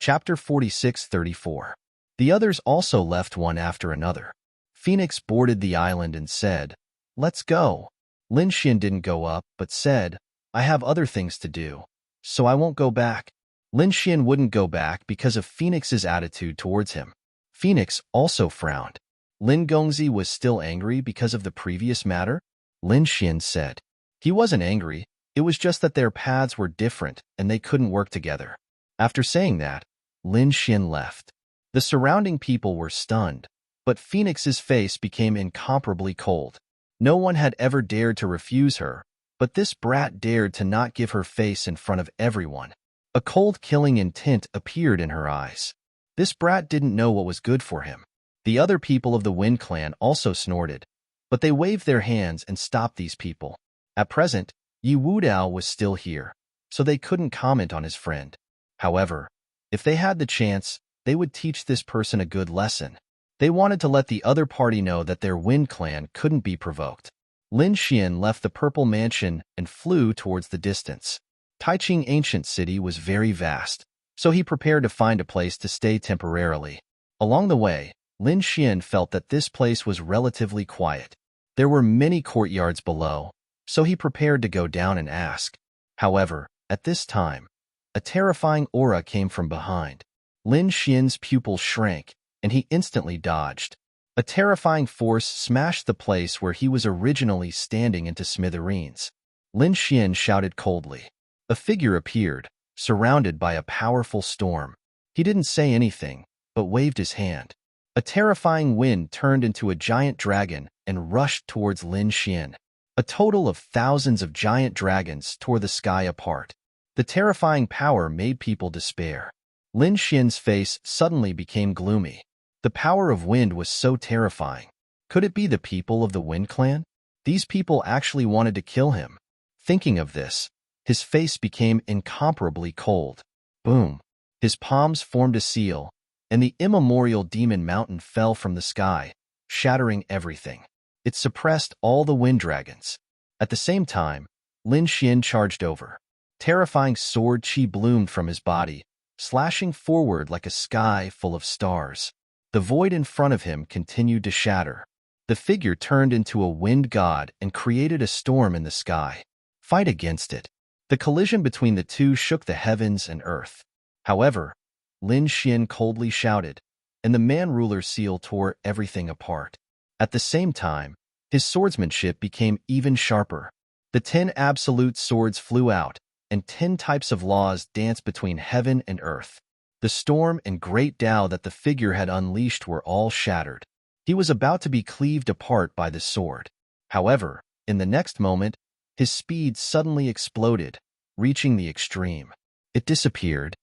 Chapter 46-34. The others also left one after another. Phoenix boarded the island and said, "Let's go." Lin Xian didn't go up, but said, "I have other things to do, so I won't go back." Lin Xian wouldn't go back because of Phoenix's attitude towards him. Phoenix also frowned. Lin Gongzi was still angry because of the previous matter? Lin Xian said. He wasn't angry, it was just that their paths were different and they couldn't work together. After saying that, Lin Xian left. The surrounding people were stunned, but Phoenix's face became incomparably cold. No one had ever dared to refuse her, but this brat dared to not give her face in front of everyone. A cold killing intent appeared in her eyes. This brat didn't know what was good for him. The other people of the Wind Clan also snorted, but they waved their hands and stopped these people. At present, Yi Wudao was still here, so they couldn't comment on his friend. However, if they had the chance, they would teach this person a good lesson. They wanted to let the other party know that their Wind Clan couldn't be provoked. Lin Xian left the Purple Mansion and flew towards the distance. Taiching Ancient City was very vast, so he prepared to find a place to stay temporarily. Along the way, Lin Xian felt that this place was relatively quiet. There were many courtyards below, so he prepared to go down and ask. However, at this time, a terrifying aura came from behind. Lin Xian's pupil shrank, and he instantly dodged. A terrifying force smashed the place where he was originally standing into smithereens. Lin Xian shouted coldly. A figure appeared, surrounded by a powerful storm. He didn't say anything, but waved his hand. A terrifying wind turned into a giant dragon and rushed towards Lin Xian. A total of thousands of giant dragons tore the sky apart. The terrifying power made people despair. Lin Xian's face suddenly became gloomy. The power of wind was so terrifying. Could it be the people of the Wind Clan? These people actually wanted to kill him. Thinking of this, his face became incomparably cold. Boom! His palms formed a seal, and the immemorial demon mountain fell from the sky, shattering everything. It suppressed all the wind dragons. At the same time, Lin Xian charged over. Terrifying sword chi bloomed from his body, slashing forward like a sky full of stars. The void in front of him continued to shatter. The figure turned into a wind god and created a storm in the sky. Fight against it. The collision between the two shook the heavens and earth. However, Lin Xian coldly shouted, and the man-ruler seal tore everything apart. At the same time, his swordsmanship became even sharper. The 10 absolute swords flew out, and 10 types of laws danced between heaven and earth. The storm and great Tao that the figure had unleashed were all shattered. He was about to be cleaved apart by the sword. However, in the next moment, his speed suddenly exploded, reaching the extreme. It disappeared.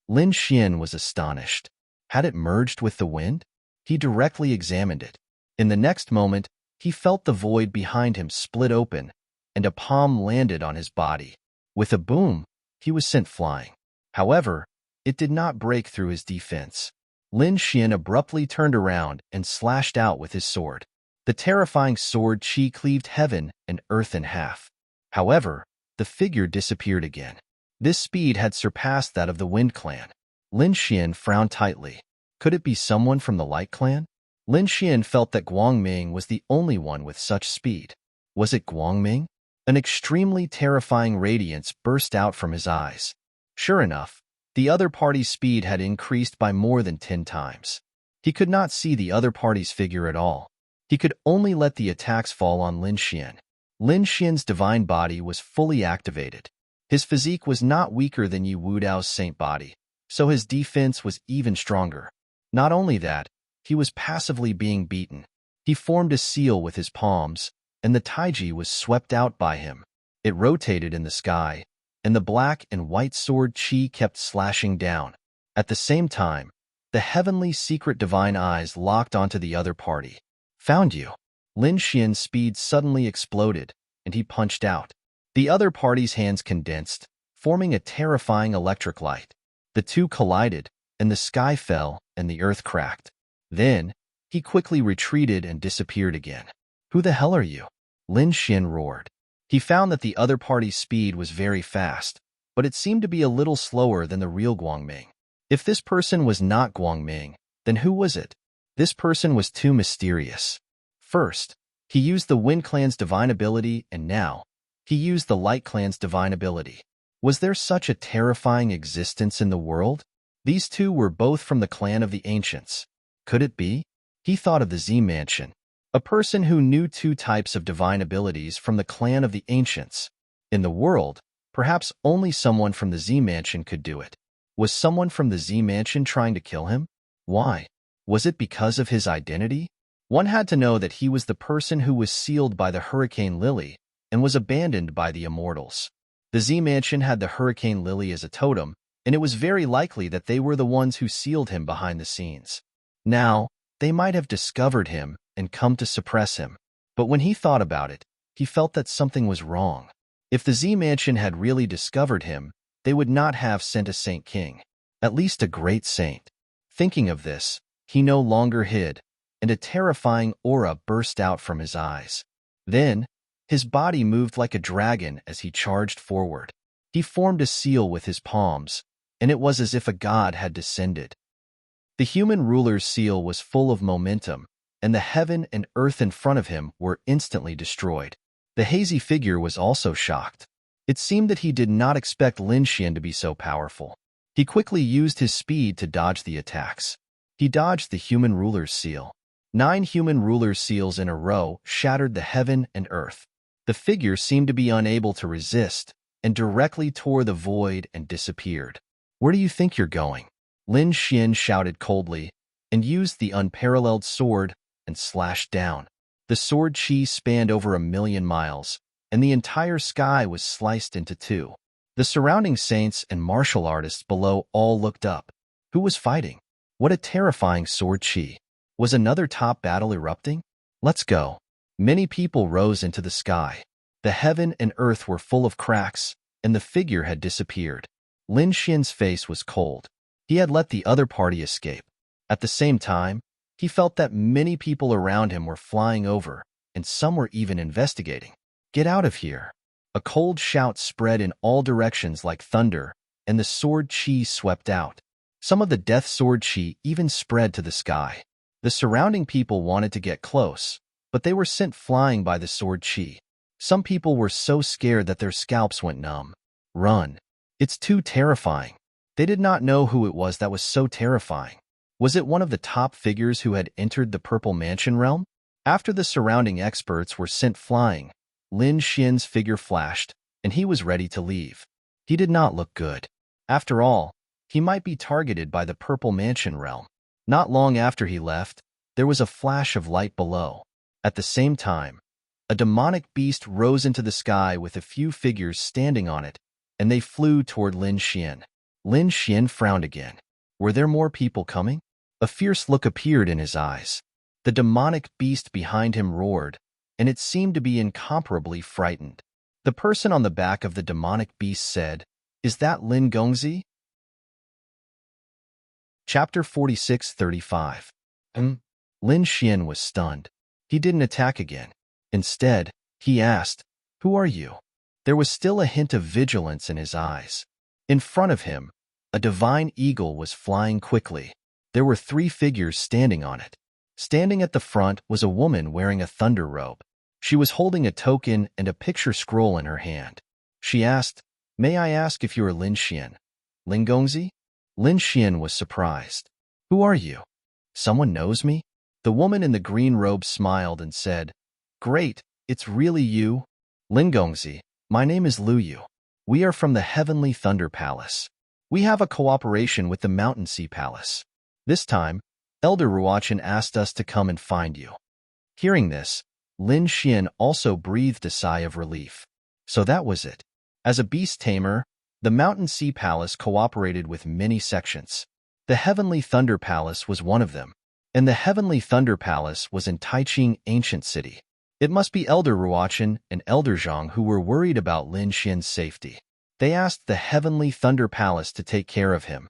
Lin Xian was astonished. Had it merged with the wind? He directly examined it. In the next moment, he felt the void behind him split open, and a palm landed on his body. With a boom, he was sent flying. However, it did not break through his defense. Lin Xian abruptly turned around and slashed out with his sword. The terrifying sword chi cleaved heaven and earth in half. However, the figure disappeared again. This speed had surpassed that of the Wind Clan. Lin Xian frowned tightly. Could it be someone from the Light Clan? Lin Xian felt that Guangming was the only one with such speed. Was it Guangming? An extremely terrifying radiance burst out from his eyes. Sure enough, the other party's speed had increased by more than 10 times. He could not see the other party's figure at all. He could only let the attacks fall on Lin Xian. Lin Xian's divine body was fully activated. His physique was not weaker than Yi Wudao's saint body, so his defense was even stronger. Not only that, he was passively being beaten. He formed a seal with his palms, and the taiji was swept out by him. It rotated in the sky, and the black and white sword chi kept slashing down. At the same time, the heavenly secret divine eyes locked onto the other party. Found you. Lin Xian's speed suddenly exploded, and he punched out. The other party's hands condensed, forming a terrifying electric light. The two collided, and the sky fell and the earth cracked. Then, he quickly retreated and disappeared again. Who the hell are you? Lin Xian roared. He found that the other party's speed was very fast, but it seemed to be a little slower than the real Guangming. If this person was not Guangming, then who was it? This person was too mysterious. First, he used the Wind Clan's divine ability, and now, he used the Light Clan's divine ability. Was there such a terrifying existence in the world? These two were both from the clan of the Ancients. Could it be? He thought of the Z Mansion, a person who knew two types of divine abilities from the clan of the Ancients. In the world, perhaps only someone from the Z Mansion could do it. Was someone from the Z Mansion trying to kill him? Why? Was it because of his identity? One had to know that he was the person who was sealed by the Hurricane Lily and was abandoned by the Immortals. The Z Mansion had the Hurricane Lily as a totem, and it was very likely that they were the ones who sealed him behind the scenes. Now, they might have discovered him and come to suppress him. But when he thought about it, he felt that something was wrong. If the Z Mansion had really discovered him, they would not have sent a Saint King, at least a great saint. Thinking of this, he no longer hid, and a terrifying aura burst out from his eyes. Then, his body moved like a dragon as he charged forward. He formed a seal with his palms, and it was as if a god had descended. The human ruler's seal was full of momentum, and the heaven and earth in front of him were instantly destroyed. The hazy figure was also shocked. It seemed that he did not expect Lin Xian to be so powerful. He quickly used his speed to dodge the attacks. He dodged the human ruler's seal. 9 human ruler's seals in a row shattered the heaven and earth. The figure seemed to be unable to resist and directly tore the void and disappeared. Where do you think you're going? Lin Xian shouted coldly and used the unparalleled sword and slashed down. The sword chi spanned over 1,000,000 miles, and the entire sky was sliced into two. The surrounding saints and martial artists below all looked up. Who was fighting? What a terrifying sword chi. Was another top battle erupting? Let's go. Many people rose into the sky. The heaven and earth were full of cracks, and the figure had disappeared. Lin Xian's face was cold. He had let the other party escape. At the same time, he felt that many people around him were flying over, and some were even investigating. Get out of here. A cold shout spread in all directions like thunder, and the sword chi swept out. Some of the death sword chi even spread to the sky. The surrounding people wanted to get close, but they were sent flying by the sword chi. Some people were so scared that their scalps went numb. Run. It's too terrifying. They did not know who it was that was so terrifying. Was it one of the top figures who had entered the Purple Mansion realm? After the surrounding experts were sent flying, Lin Xian's figure flashed, and he was ready to leave. He did not look good. After all, he might be targeted by the Purple Mansion realm. Not long after he left, there was a flash of light below. At the same time, a demonic beast rose into the sky with a few figures standing on it, and they flew toward Lin Xian. Lin Xian frowned again. Were there more people coming? A fierce look appeared in his eyes. The demonic beast behind him roared, and it seemed to be incomparably frightened. The person on the back of the demonic beast said, "Is that Lin Gongzi?" Chapter 46:35. Lin Xian was stunned. He didn't attack again. Instead, he asked, "Who are you?" There was still a hint of vigilance in his eyes. In front of him, a divine eagle was flying quickly. There were 3 figures standing on it. Standing at the front was a woman wearing a thunder robe. She was holding a token and a picture scroll in her hand. She asked, "May I ask if you are Lin Xian? Lin Gongzi?" Lin Xian was surprised. "Who are you? Someone knows me?" The woman in the green robe smiled and said, "Great, it's really you? Lin Gongzi, my name is Lu Yu. We are from the Heavenly Thunder Palace. We have a cooperation with the Mountain Sea Palace. This time, Elder Ruachin asked us to come and find you." Hearing this, Lin Xian also breathed a sigh of relief. So that was it. As a beast tamer, the Mountain Sea Palace cooperated with many sections. The Heavenly Thunder Palace was one of them, and the Heavenly Thunder Palace was in Taiching Ancient City. It must be Elder Ruachin and Elder Zhang who were worried about Lin Xian's safety. They asked the Heavenly Thunder Palace to take care of him.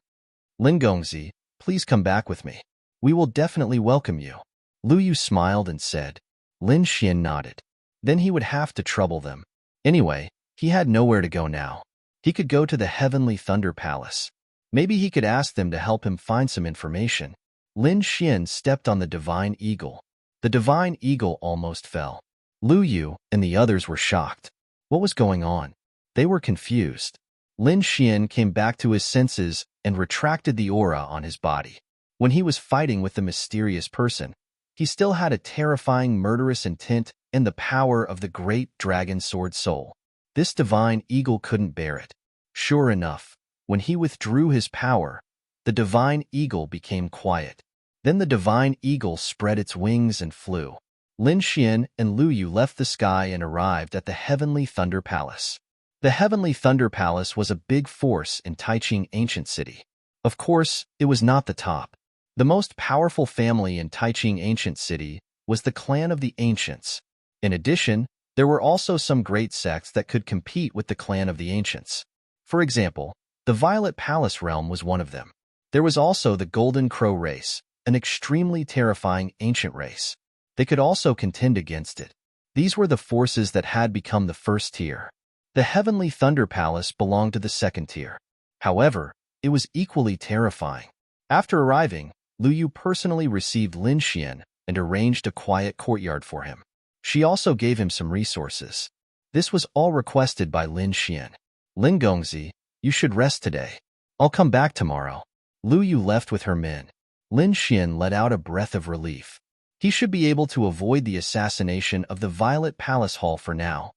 "Lin Gongzi, please come back with me. We will definitely welcome you." Lu Yu smiled and said. Lin Xian nodded. Then he would have to trouble them. Anyway, he had nowhere to go now. He could go to the Heavenly Thunder Palace. Maybe he could ask them to help him find some information. Lin Xian stepped on the divine eagle. The divine eagle almost fell. Lu Yu and the others were shocked. What was going on? They were confused. Lin Xian came back to his senses and retracted the aura on his body. When he was fighting with the mysterious person, he still had a terrifying murderous intent and the power of the great dragon sword soul. This divine eagle couldn't bear it. Sure enough, when he withdrew his power, the divine eagle became quiet. Then the divine eagle spread its wings and flew. Lin Xian and Lu Yu left the sky and arrived at the Heavenly Thunder Palace. The Heavenly Thunder Palace was a big force in Taiching Ancient City. Of course, it was not the top. The most powerful family in Taiching Ancient City was the clan of the Ancients. In addition, there were also some great sects that could compete with the clan of the Ancients. For example, the Violet Palace realm was one of them. There was also the Golden Crow race, an extremely terrifying ancient race. They could also contend against it. These were the forces that had become the first tier. The Heavenly Thunder Palace belonged to the second tier. However, it was equally terrifying. After arriving, Lu Yu personally received Lin Xian and arranged a quiet courtyard for him. She also gave him some resources. This was all requested by Lin Xian. Lin Gongzi, you should rest today. I'll come back tomorrow. Lu Yu left with her men. Lin Xian let out a breath of relief. He should be able to avoid the assassination of the Violet Palace Hall for now.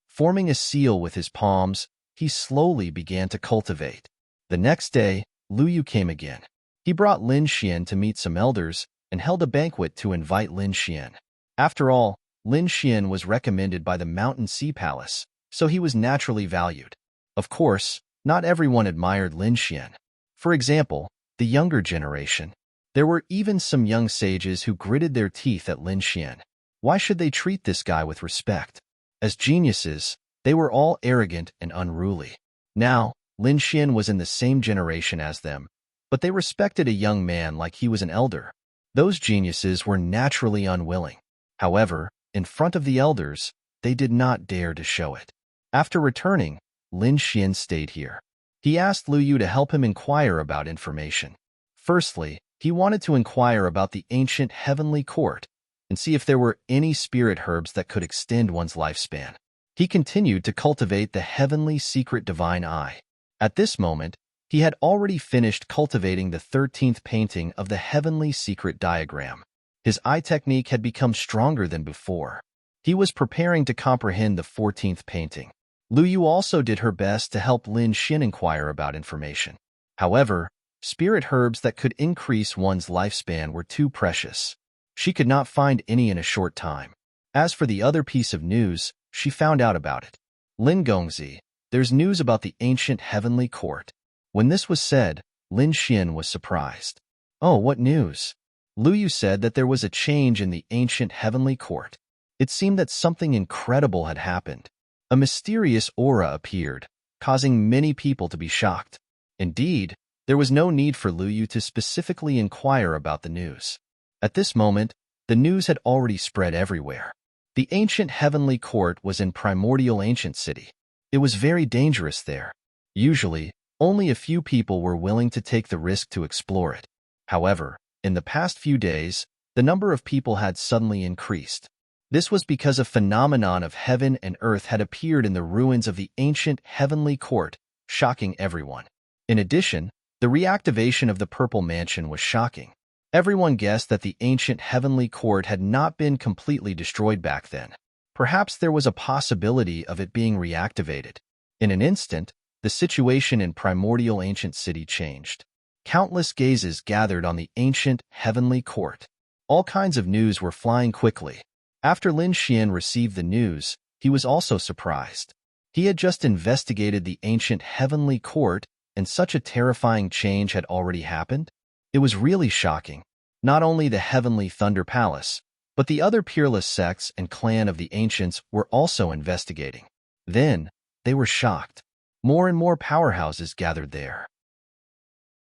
Forming a seal with his palms, he slowly began to cultivate. The next day, Lu Yu came again. He brought Lin Xian to meet some elders and held a banquet to invite Lin Xian. After all, Lin Xian was recommended by the Mountain Sea Palace, so he was naturally valued. Of course, not everyone admired Lin Xian. For example, the younger generation. There were even some young sages who gritted their teeth at Lin Xian. Why should they treat this guy with respect? As geniuses, they were all arrogant and unruly. Now, Lin Xian was in the same generation as them, but they respected a young man like he was an elder. Those geniuses were naturally unwilling. However, in front of the elders, they did not dare to show it. After returning, Lin Xian stayed here. He asked Lu Yu to help him inquire about information. Firstly, he wanted to inquire about the ancient heavenly court and see if there were any spirit herbs that could extend one's lifespan. He continued to cultivate the heavenly secret divine eye. At this moment, he had already finished cultivating the 13th painting of the heavenly secret diagram. His eye technique had become stronger than before. He was preparing to comprehend the 14th painting. Lu Yu also did her best to help Lin Xian inquire about information. However, spirit herbs that could increase one's lifespan were too precious. She could not find any in a short time. As for the other piece of news, she found out about it. Lin Gongzi, there's news about the ancient heavenly court. When this was said, Lin Xian was surprised. Oh, what news? Lu Yu said that there was a change in the ancient heavenly court. It seemed that something incredible had happened. A mysterious aura appeared, causing many people to be shocked. Indeed, there was no need for Lu Yu to specifically inquire about the news. At this moment, the news had already spread everywhere. The ancient heavenly court was in primordial ancient city. It was very dangerous there. Usually, only a few people were willing to take the risk to explore it. However, in the past few days, the number of people had suddenly increased. This was because a phenomenon of heaven and earth had appeared in the ruins of the ancient heavenly court, shocking everyone. In addition, the reactivation of the Purple Mansion was shocking. Everyone guessed that the ancient heavenly court had not been completely destroyed back then. Perhaps there was a possibility of it being reactivated. In an instant, the situation in primordial ancient city changed. Countless gazes gathered on the ancient heavenly court. All kinds of news were flying quickly. After Lin Xian received the news, he was also surprised. He had just investigated the ancient heavenly court, and such a terrifying change had already happened? It was really shocking. Not only the Heavenly Thunder Palace, but the other peerless sects and clan of the ancients were also investigating. Then, they were shocked. More and more powerhouses gathered there.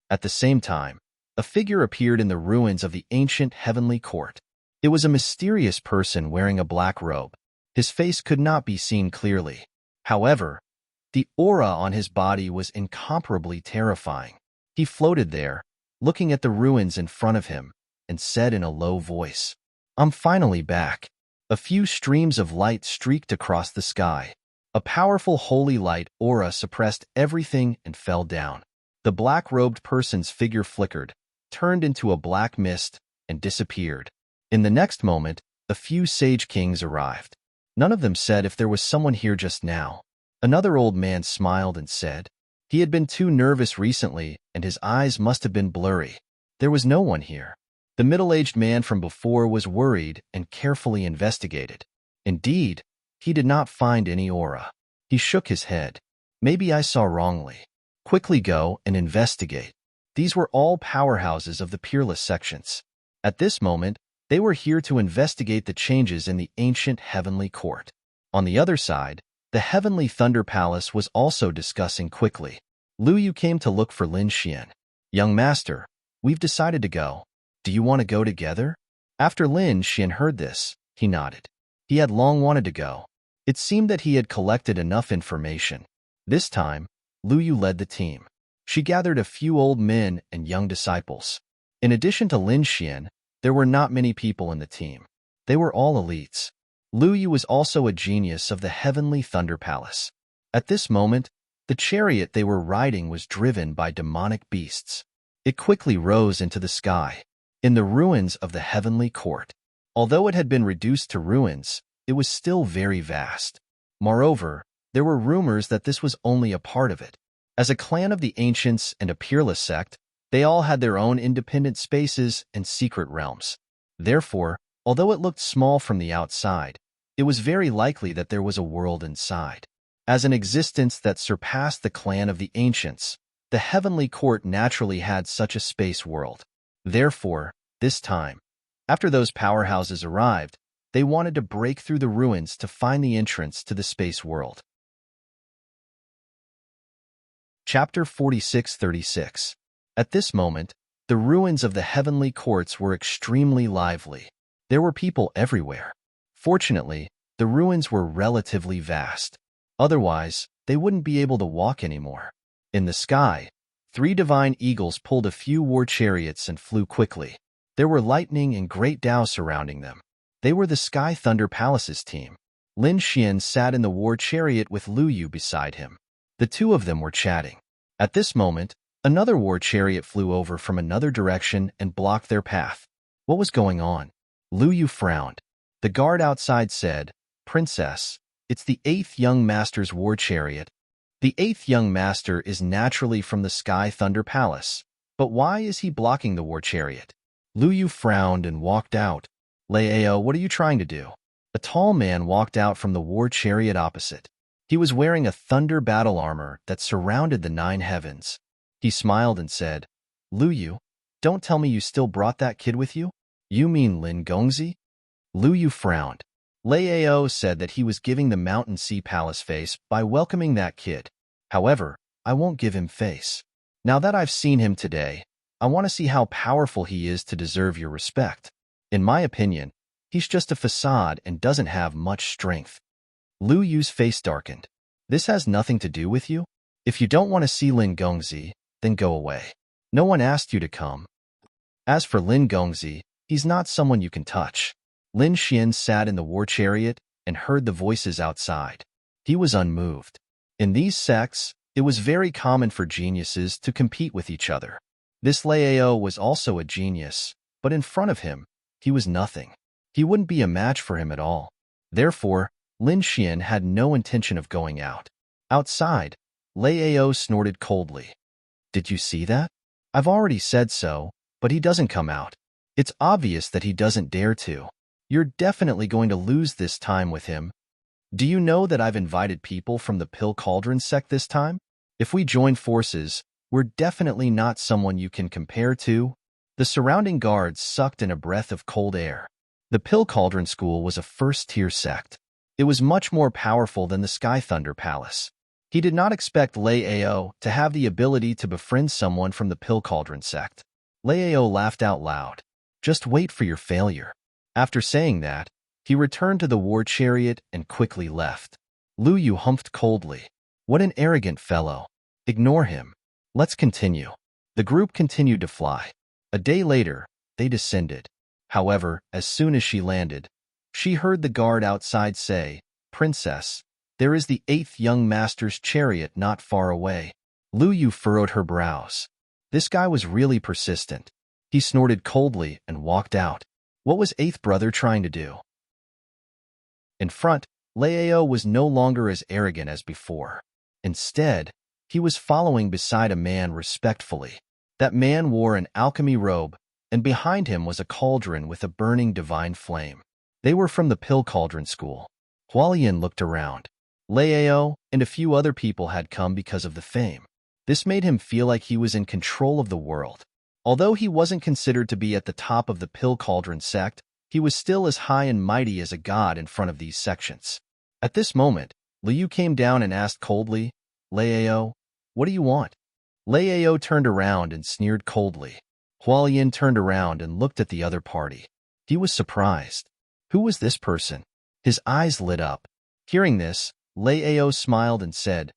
At the same time, a figure appeared in the ruins of the ancient heavenly court. It was a mysterious person wearing a black robe. His face could not be seen clearly. However, The aura on his body was incomparably terrifying. He floated there, looking at the ruins in front of him, and said in a low voice, "I'm finally back." A few streams of light streaked across the sky. A powerful holy light aura suppressed everything and fell down. The black-robed person's figure flickered, turned into a black mist, and disappeared. In the next moment, a few sage kings arrived. None of them said if there was someone here just now. Another old man smiled and said, he had been too nervous recently and his eyes must have been blurry. There was no one here. The middle-aged man from before was worried and carefully investigated. Indeed, he did not find any aura. He shook his head. Maybe I saw wrongly. Quickly go and investigate. These were all powerhouses of the peerless sections. At this moment, they were here to investigate the changes in the ancient heavenly court. On the other side, the heavenly thunder palace was also discussing quickly. Lu Yu came to look for Lin Xian. Young master, we've decided to go. Do you want to go together? After Lin Xian heard this, he nodded. He had long wanted to go. It seemed that he had collected enough information. This time, Lu Yu led the team. She gathered a few old men and young disciples. In addition to Lin Xian, there were not many people in the team. They were all elites. Lu Yu was also a genius of the heavenly thunder palace. At this moment, the chariot they were riding was driven by demonic beasts. It quickly rose into the sky, in the ruins of the heavenly court. Although it had been reduced to ruins, it was still very vast. Moreover, there were rumors that this was only a part of it. As a clan of the ancients and a peerless sect, they all had their own independent spaces and secret realms. Therefore, although it looked small from the outside, it was very likely that there was a world inside. As an existence that surpassed the clan of the ancients, the heavenly court naturally had such a space world. Therefore, this time, after those powerhouses arrived, they wanted to break through the ruins to find the entrance to the space world. Chapter 46-36. At this moment, the ruins of the heavenly courts were extremely lively. There were people everywhere. Fortunately, the ruins were relatively vast. Otherwise, they wouldn't be able to walk anymore. In the sky, 3 divine eagles pulled a few war chariots and flew quickly. There were lightning and great Tao surrounding them. They were the Sky Thunder Palace's team. Lin Xian sat in the war chariot with Lu Yu beside him. The two of them were chatting. At this moment, another war chariot flew over from another direction and blocked their path. What was going on? Lu Yu frowned. The guard outside said, "Princess, it's the 8th young master's war chariot." The 8th young master is naturally from the Sky Thunder Palace, but why is he blocking the war chariot? Lu Yu frowned and walked out. Lao, what are you trying to do? A tall man walked out from the war chariot opposite. He was wearing a thunder battle armor that surrounded the 9 heavens. He smiled and said, Lu Yu, don't tell me you still brought that kid with you? You mean Lin Gongzi? Lu Yu frowned. Lao said that he was giving the Mountain Sea Palace face by welcoming that kid. However, I won't give him face. Now that I've seen him today, I want to see how powerful he is to deserve your respect. In my opinion, he's just a facade and doesn't have much strength. Lu Yu's face darkened. This has nothing to do with you? If you don't want to see Lin Gongzi, then go away. No one asked you to come. As for Lin Gongzi, he's not someone you can touch. Lin Xian sat in the war chariot and heard the voices outside. He was unmoved. In these sects, it was very common for geniuses to compete with each other. This Lao was also a genius, but in front of him, he was nothing. He wouldn't be a match for him at all. Therefore, Lin Xian had no intention of going out. Outside, Lao snorted coldly. Did you see that? I've already said so, but he doesn't come out. It's obvious that he doesn't dare to. You're definitely going to lose this time with him. Do you know that I've invited people from the Pill Cauldron sect this time? If we join forces, we're definitely not someone you can compare to. The surrounding guards sucked in a breath of cold air. The Pill Cauldron School was a first-tier sect. It was much more powerful than the Sky Thunder Palace. He did not expect Lao to have the ability to befriend someone from the Pill Cauldron sect. Lao laughed out loud. Just wait for your failure. After saying that, he returned to the war chariot and quickly left. Lu Yu humphed coldly. What an arrogant fellow. Ignore him. Let's continue. The group continued to fly. A day later, they descended. However, as soon as she landed, she heard the guard outside say, "Princess, there is the 8th young master's chariot not far away." Lu Yu furrowed her brows. This guy was really persistent. He snorted coldly and walked out. What was 8th brother trying to do? In front, Lao was no longer as arrogant as before. Instead, he was following beside a man respectfully. That man wore an alchemy robe, and behind him was a cauldron with a burning divine flame. They were from the Pill Cauldron School. Hualien looked around. Lao and a few other people had come because of the fame. This made him feel like he was in control of the world. Although he wasn't considered to be at the top of the Pill Cauldron sect, he was still as high and mighty as a god in front of these sections. At this moment, Liu came down and asked coldly, "Lao, what do you want?" Lao turned around and sneered coldly. Hualien turned around and looked at the other party. He was surprised. Who was this person? His eyes lit up. Hearing this, Lao smiled and said,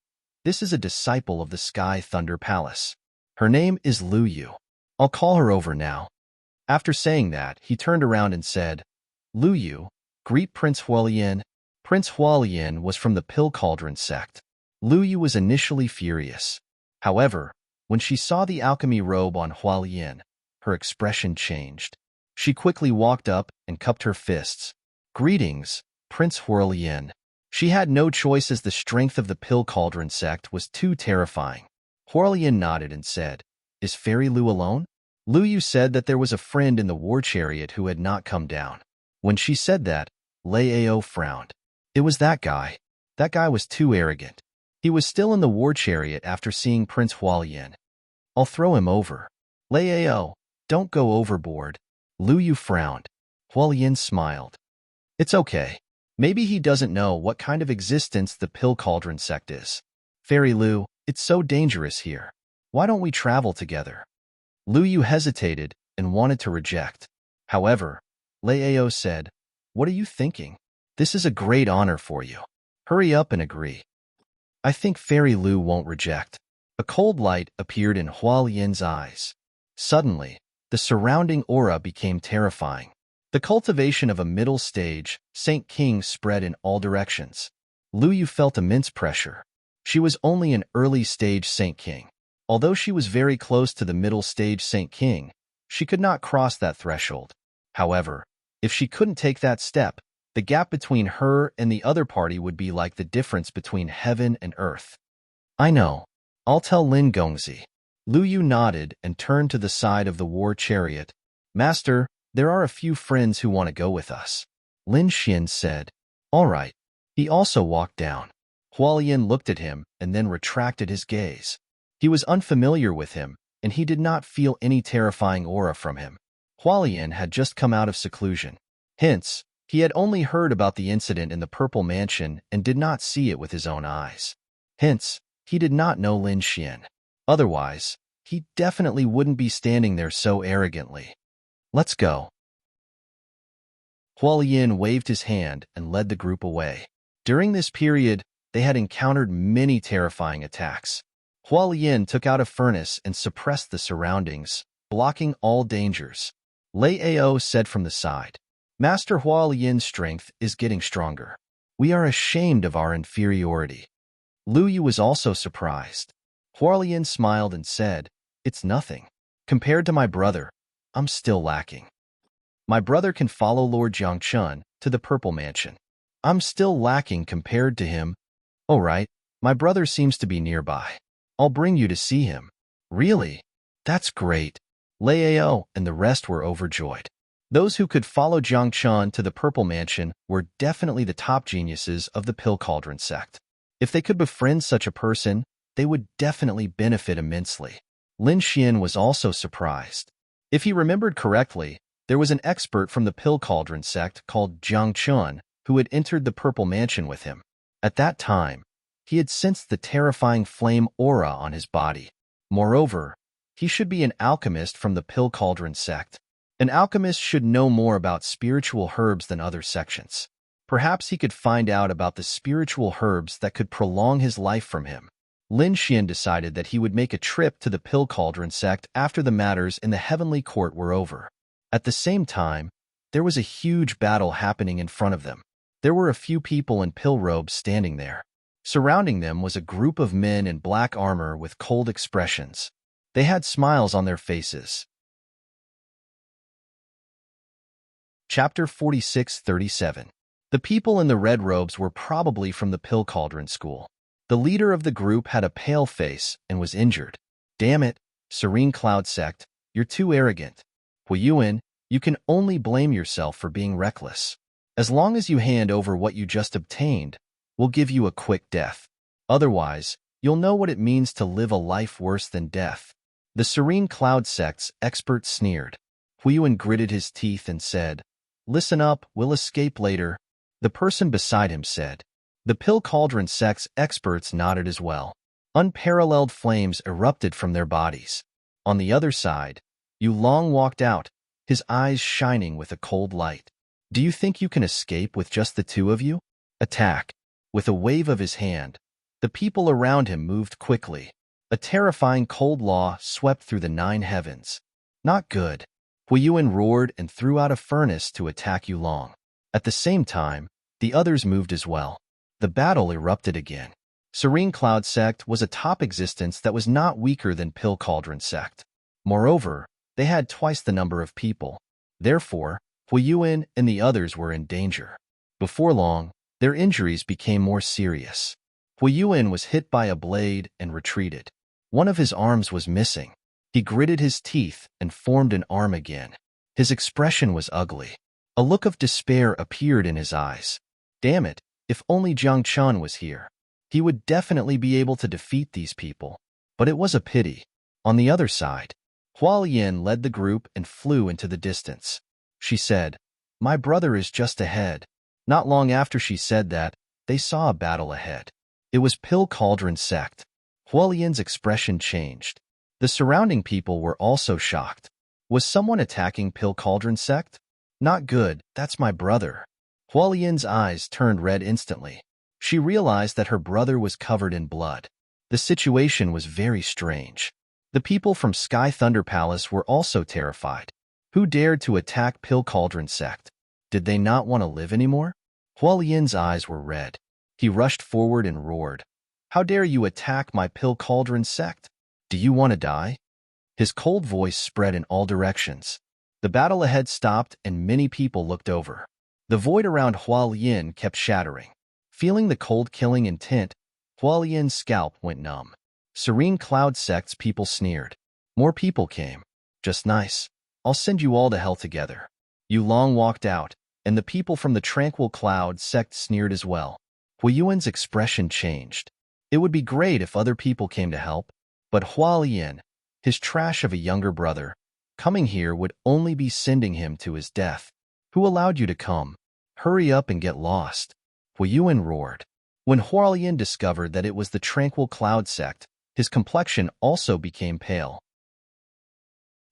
"This is a disciple of the Sky Thunder Palace. Her name is Lu Yu. I'll call her over now." After saying that, he turned around and said, "Lu Yu, greet Prince Hualien." Prince Hualien was from the Pill Cauldron sect. Lu Yu was initially furious. However, when she saw the alchemy robe on Hualien, her expression changed. She quickly walked up and cupped her fists. "Greetings, Prince Hualien." She had no choice as the strength of the Pill Cauldron sect was too terrifying. Hualien nodded and said, "Is Fairy Lu alone?" Lu Yu said that there was a friend in the war chariot who had not come down. When she said that, Lao frowned. It was that guy. That guy was too arrogant. He was still in the war chariot after seeing Prince Hualien. "I'll throw him over." "Lao, don't go overboard." Lu Yu frowned. Hualien smiled. "It's okay. Maybe he doesn't know what kind of existence the Pill Cauldron sect is. Fairy Lu, it's so dangerous here. Why don't we travel together?" Lu Yu hesitated and wanted to reject. However, Lao said, "What are you thinking? This is a great honor for you. Hurry up and agree." "I think Fairy Lu won't reject." A cold light appeared in Hualien's eyes. Suddenly, the surrounding aura became terrifying. The cultivation of a middle stage, Saint King spread in all directions. Lu Yu felt immense pressure. She was only an early stage Saint King. Although she was very close to the middle stage Saint King, she could not cross that threshold. However, if she couldn't take that step, the gap between her and the other party would be like the difference between heaven and earth. "I know. I'll tell Lin Gongzi." Lu Yu nodded and turned to the side of the war chariot. "Master, there are a few friends who want to go with us." Lin Xian said, "All right." He also walked down. Hualien looked at him and then retracted his gaze. He was unfamiliar with him, and he did not feel any terrifying aura from him. Hualien had just come out of seclusion. Hence, he had only heard about the incident in the Purple Mansion and did not see it with his own eyes. Hence, he did not know Lin Xian. Otherwise, he definitely wouldn't be standing there so arrogantly. "Let's go." Hualien waved his hand and led the group away. During this period, they had encountered many terrifying attacks. Hualien took out a furnace and suppressed the surroundings, blocking all dangers. Lao said from the side, "Master Hualien's strength is getting stronger. We are ashamed of our inferiority." Lu Yu was also surprised. Hualien smiled and said, "It's nothing. Compared to my brother, I'm still lacking. My brother can follow Lord Jiangchun to the Purple Mansion. I'm still lacking compared to him. All right, my brother seems to be nearby. I'll bring you to see him." "Really? That's great." Lao and the rest were overjoyed. Those who could follow Jiangchun to the Purple Mansion were definitely the top geniuses of the Pill Cauldron sect. If they could befriend such a person, they would definitely benefit immensely. Lin Xian was also surprised. If he remembered correctly, there was an expert from the Pill Cauldron sect called Jiangchun who had entered the Purple Mansion with him. At that time, he had sensed the terrifying flame aura on his body. Moreover, he should be an alchemist from the Pill Cauldron sect. An alchemist should know more about spiritual herbs than other sections. Perhaps he could find out about the spiritual herbs that could prolong his life from him. Lin Xian decided that he would make a trip to the Pill Cauldron sect after the matters in the heavenly court were over. At the same time, there was a huge battle happening in front of them. There were a few people in pill robes standing there. Surrounding them was a group of men in black armor with cold expressions. They had smiles on their faces. Chapter 46-37. The people in the red robes were probably from the Pill Cauldron school. The leader of the group had a pale face and was injured. Damn it, Serene Cloud Sect, you're too arrogant. Huiyuan, you can only blame yourself for being reckless. As long as you hand over what you just obtained, we'll give you a quick death. Otherwise, you'll know what it means to live a life worse than death. The Serene Cloud Sect's expert sneered. Huiyuan gritted his teeth and said, "Listen up, we'll escape later." The person beside him said. The Pill Cauldron sect's experts nodded as well. Unparalleled flames erupted from their bodies. On the other side, Yulong walked out, his eyes shining with a cold light. Do you think you can escape with just the two of you? Attack. With a wave of his hand, the people around him moved quickly. A terrifying cold law swept through the 9 heavens. Not good. Huiyuan roared and threw out a furnace to attack Yulong. At the same time, the others moved as well. The battle erupted again. Serene Cloud Sect was a top existence that was not weaker than Pill Cauldron Sect. Moreover, they had twice the number of people. Therefore, Huiyuan and the others were in danger. Before long, their injuries became more serious. Huiyuan was hit by a blade and retreated. One of his arms was missing. He gritted his teeth and formed an arm again. His expression was ugly. A look of despair appeared in his eyes. Damn it, if only Jiang Chun was here. He would definitely be able to defeat these people. But it was a pity. On the other side, Hualien led the group and flew into the distance. She said, "My brother is just ahead." Not long after she said that, they saw a battle ahead. It was Pill Cauldron Sect. Hualien's expression changed. The surrounding people were also shocked. Was someone attacking Pill Cauldron Sect? Not good, that's my brother. Hualien's eyes turned red instantly. She realized that her brother was covered in blood. The situation was very strange. The people from Sky Thunder Palace were also terrified. Who dared to attack Pill Cauldron Sect? Did they not want to live anymore? Hualien's eyes were red. He rushed forward and roared. "How dare you attack my Pill Cauldron Sect? Do you want to die?" His cold voice spread in all directions. The battle ahead stopped and many people looked over. The void around Hualien kept shattering. Feeling the cold killing intent, Hualien's scalp went numb. Serene Cloud Sect's people sneered. More people came. Just nice. I'll send you all to hell together. Yulong walked out, and the people from the Tranquil Cloud Sect sneered as well. Huiyuan's expression changed. It would be great if other people came to help, but Hualien, his trash of a younger brother, coming here would only be sending him to his death. Who allowed you to come? Hurry up and get lost. Huiyuan roared. When Hualien discovered that it was the Tranquil Cloud Sect, his complexion also became pale.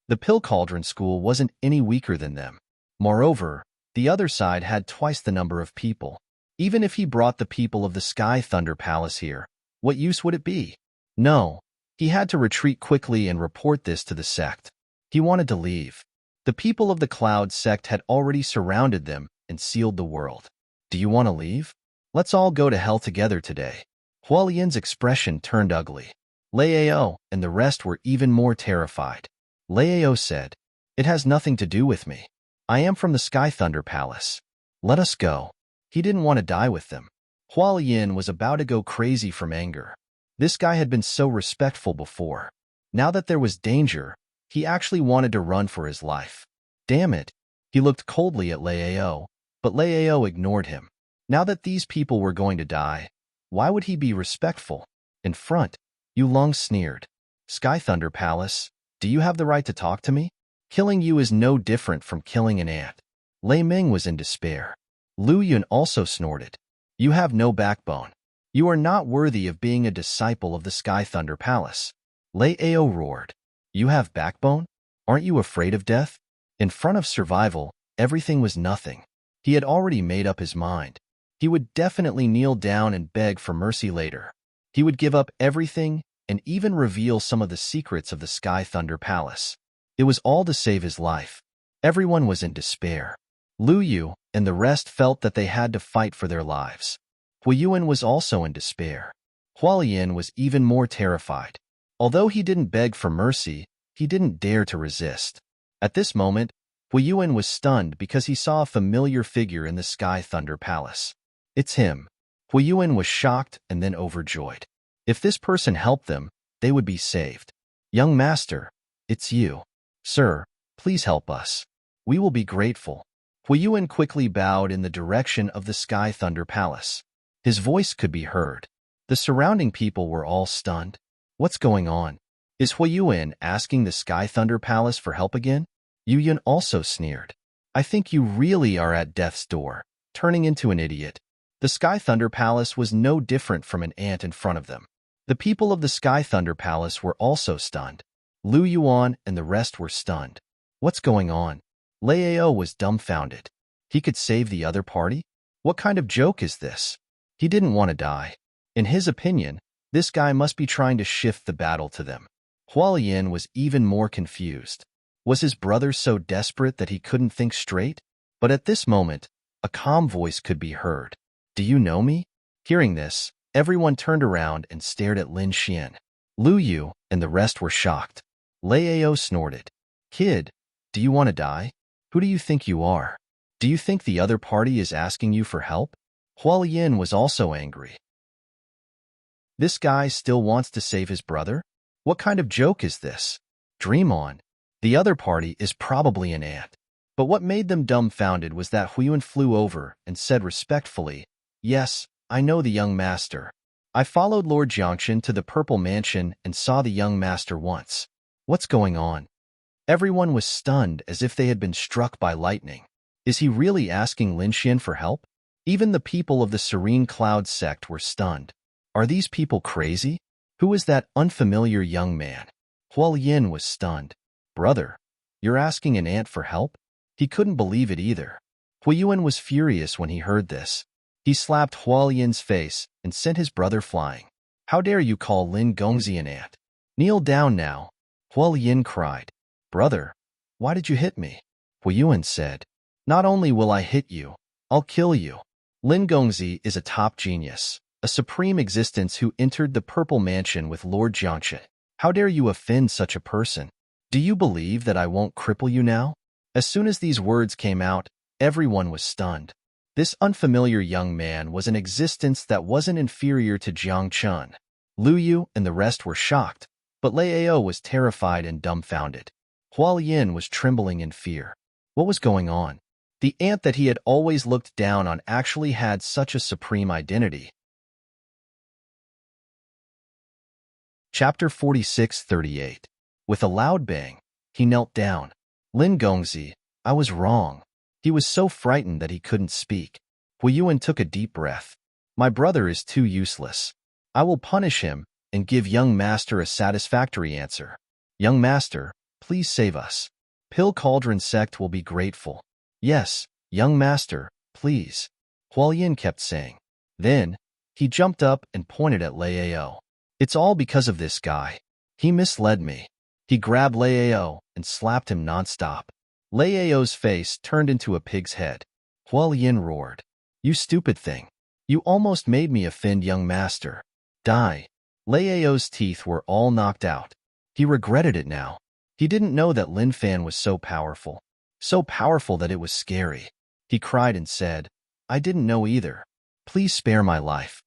The Pill Cauldron School wasn't any weaker than them. Moreover, the other side had twice the number of people. Even if he brought the people of the Sky Thunder Palace here, what use would it be? No, he had to retreat quickly and report this to the sect. He wanted to leave. The people of the Cloud Sect had already surrounded them and sealed the world. Do you want to leave? Let's all go to hell together today. Hualien's expression turned ugly. Lao and the rest were even more terrified. Lao said, "It has nothing to do with me. I am from the Sky Thunder Palace. Let us go." He didn't want to die with them. Hualien was about to go crazy from anger. This guy had been so respectful before. Now that there was danger, he actually wanted to run for his life. Damn it. He looked coldly at Lao, but Lao ignored him. Now that these people were going to die, why would he be respectful? In front, Yulong sneered. "Sky Thunder Palace, do you have the right to talk to me? Killing you is no different from killing an ant." Lei Ming was in despair. Lu Yun also snorted. "You have no backbone. You are not worthy of being a disciple of the Sky Thunder Palace." Lao roared. "You have backbone? Aren't you afraid of death?" In front of survival, everything was nothing. He had already made up his mind. He would definitely kneel down and beg for mercy later. He would give up everything and even reveal some of the secrets of the Sky Thunder Palace. It was all to save his life. Everyone was in despair. Lu Yu and the rest felt that they had to fight for their lives. Huiyuan was also in despair. Hualien was even more terrified. Although he didn't beg for mercy, he didn't dare to resist. At this moment, Huiyuan was stunned because he saw a familiar figure in the Sky Thunder Palace. It's him. Huiyuan was shocked and then overjoyed. If this person helped them, they would be saved. Young master, it's you. Sir, please help us. We will be grateful. Huiyuan quickly bowed in the direction of the Sky Thunder Palace. His voice could be heard. The surrounding people were all stunned. What's going on? Is Huiyuan asking the Sky Thunder Palace for help again? Yuyun also sneered. I think you really are at death's door, turning into an idiot. The Sky Thunder Palace was no different from an ant in front of them. The people of the Sky Thunder Palace were also stunned. Lu Yuan and the rest were stunned. What's going on? Liao was dumbfounded. He could save the other party? What kind of joke is this? He didn't want to die. In his opinion, this guy must be trying to shift the battle to them. Hualien was even more confused. Was his brother so desperate that he couldn't think straight? But at this moment, a calm voice could be heard. Do you know me? Hearing this, everyone turned around and stared at Lin Xian. Lu Yu and the rest were shocked. Liao snorted. Kid, do you want to die? Who do you think you are? Do you think the other party is asking you for help? Hualien was also angry. This guy still wants to save his brother? What kind of joke is this? Dream on. The other party is probably an ant. But what made them dumbfounded was that Huiyuan flew over and said respectfully, Yes, I know the young master. I followed Lord Jiangxin to the Purple Mansion and saw the young master once. What's going on? Everyone was stunned as if they had been struck by lightning. Is he really asking Lin Xian for help? Even the people of the Serene Cloud sect were stunned. Are these people crazy? Who is that unfamiliar young man? Hualien was stunned. Brother, you're asking an ant for help? He couldn't believe it either. Huiyuan was furious when he heard this. He slapped Hualien's face and sent his brother flying. How dare you call Lin Gongzi an ant? Kneel down now. Hualien cried. Brother, why did you hit me? Huiyuan said. Not only will I hit you, I'll kill you. Lin Gongzi is a top genius, a supreme existence who entered the Purple Mansion with Lord Jiangxin. How dare you offend such a person? Do you believe that I won't cripple you now? As soon as these words came out, everyone was stunned. This unfamiliar young man was an existence that wasn't inferior to Jiang Chun. Lu Yu and the rest were shocked, but Liao was terrified and dumbfounded. Hualien was trembling in fear. What was going on? The ant that he had always looked down on actually had such a supreme identity. Chapter 46:38. With a loud bang, he knelt down. Lin Gongzi, I was wrong. He was so frightened that he couldn't speak. Huiyuan took a deep breath. My brother is too useless. I will punish him and give young master a satisfactory answer. Young master, please save us. Pill Cauldron sect will be grateful. Yes, young master, please. Hualien kept saying. Then, he jumped up and pointed at Liao. It's all because of this guy. He misled me. He grabbed Liao and slapped him nonstop. Liao's face turned into a pig's head. Hualien roared. You stupid thing. You almost made me offend young master. Die. Liao's teeth were all knocked out. He regretted it now. He didn't know that Lin Fan was so powerful that it was scary. He cried and said, I didn't know either. Please spare my life.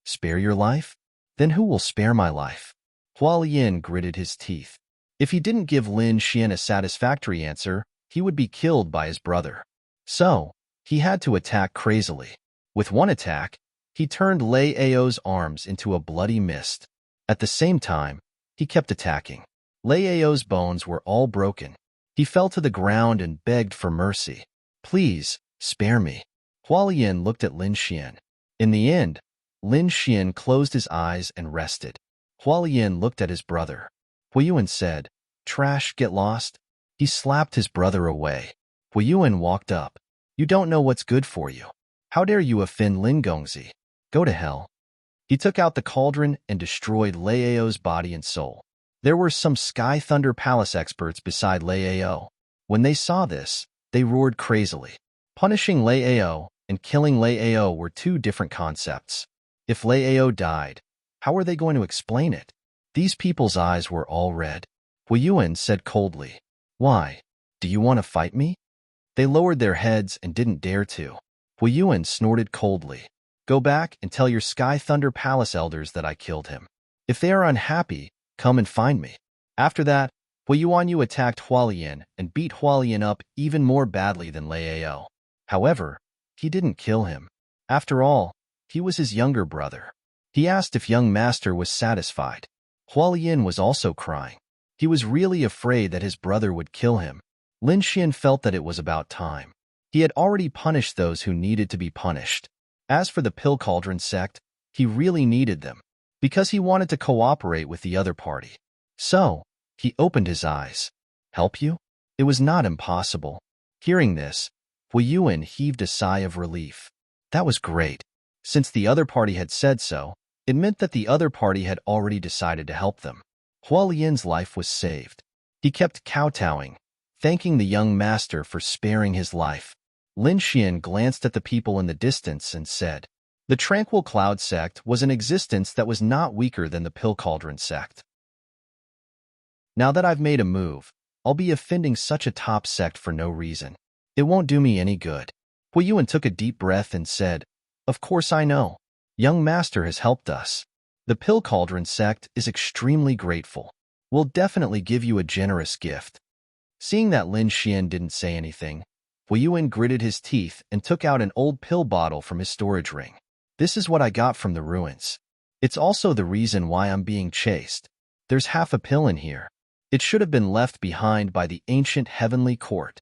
Spare your life? Then who will spare my life? Hualien gritted his teeth. If he didn't give Lin Xian a satisfactory answer, he would be killed by his brother. So, he had to attack crazily. With one attack, he turned Liao's arms into a bloody mist. At the same time, he kept attacking. Liao's bones were all broken. He fell to the ground and begged for mercy. Please, spare me. Hualien looked at Lin Xian. In the end, Lin Xian closed his eyes and rested. Hualien looked at his brother. Huiyuan said, Trash, get lost. He slapped his brother away. Huiyuan walked up. You don't know what's good for you. How dare you offend Lin Gongzi? Go to hell. He took out the cauldron and destroyed Lao's body and soul. There were some Sky Thunder Palace experts beside Lao. When they saw this, they roared crazily. Punishing Lao and killing Lao were two different concepts. If Lao died, how were they going to explain it? These people's eyes were all red. Hu Yuan said coldly, "Why? Do you want to fight me?" They lowered their heads and didn't dare to. Hu Yuan snorted coldly. "Go back and tell your Sky Thunder Palace elders that I killed him. If they are unhappy, come and find me." After that, Hu Yuanyu attacked Hualien and beat Hualien up even more badly than Lao. However, he didn't kill him. After all, he was his younger brother. He asked if young master was satisfied. Hualien was also crying. He was really afraid that his brother would kill him. Lin Xian felt that it was about time. He had already punished those who needed to be punished. As for the Pill Cauldron sect, he really needed them, because he wanted to cooperate with the other party. So, he opened his eyes. Help you? It was not impossible. Hearing this, Hu Yuan heaved a sigh of relief. That was great. Since the other party had said so, it meant that the other party had already decided to help them. Hualien's life was saved. He kept kowtowing, thanking the young master for sparing his life. Lin Xian glanced at the people in the distance and said, "The Tranquil Cloud sect was an existence that was not weaker than the Pill Cauldron sect. Now that I've made a move, I'll be offending such a top sect for no reason. It won't do me any good." Hu Yuan took a deep breath and said, "Of course I know. Young master has helped us. The Pill Cauldron sect is extremely grateful. We'll definitely give you a generous gift." Seeing that Lin Xian didn't say anything, Hu Yuan gritted his teeth and took out an old pill bottle from his storage ring. "This is what I got from the ruins. It's also the reason why I'm being chased. There's half a pill in here. It should have been left behind by the ancient heavenly court.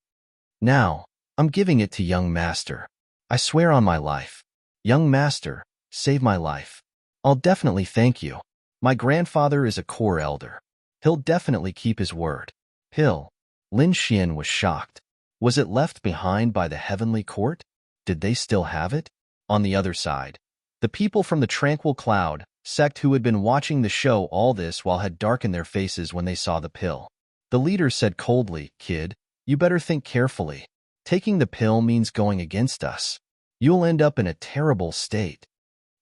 Now, I'm giving it to young master. I swear on my life. Young master, save my life. I'll definitely thank you. My grandfather is a core elder. He'll definitely keep his word." Pill. Lin Xian was shocked. Was it left behind by the heavenly court? Did they still have it? On the other side, the people from the Tranquil Cloud sect who had been watching the show all this while had darkened their faces when they saw the pill. The leader said coldly, "Kid, you better think carefully. Taking the pill means going against us. You'll end up in a terrible state."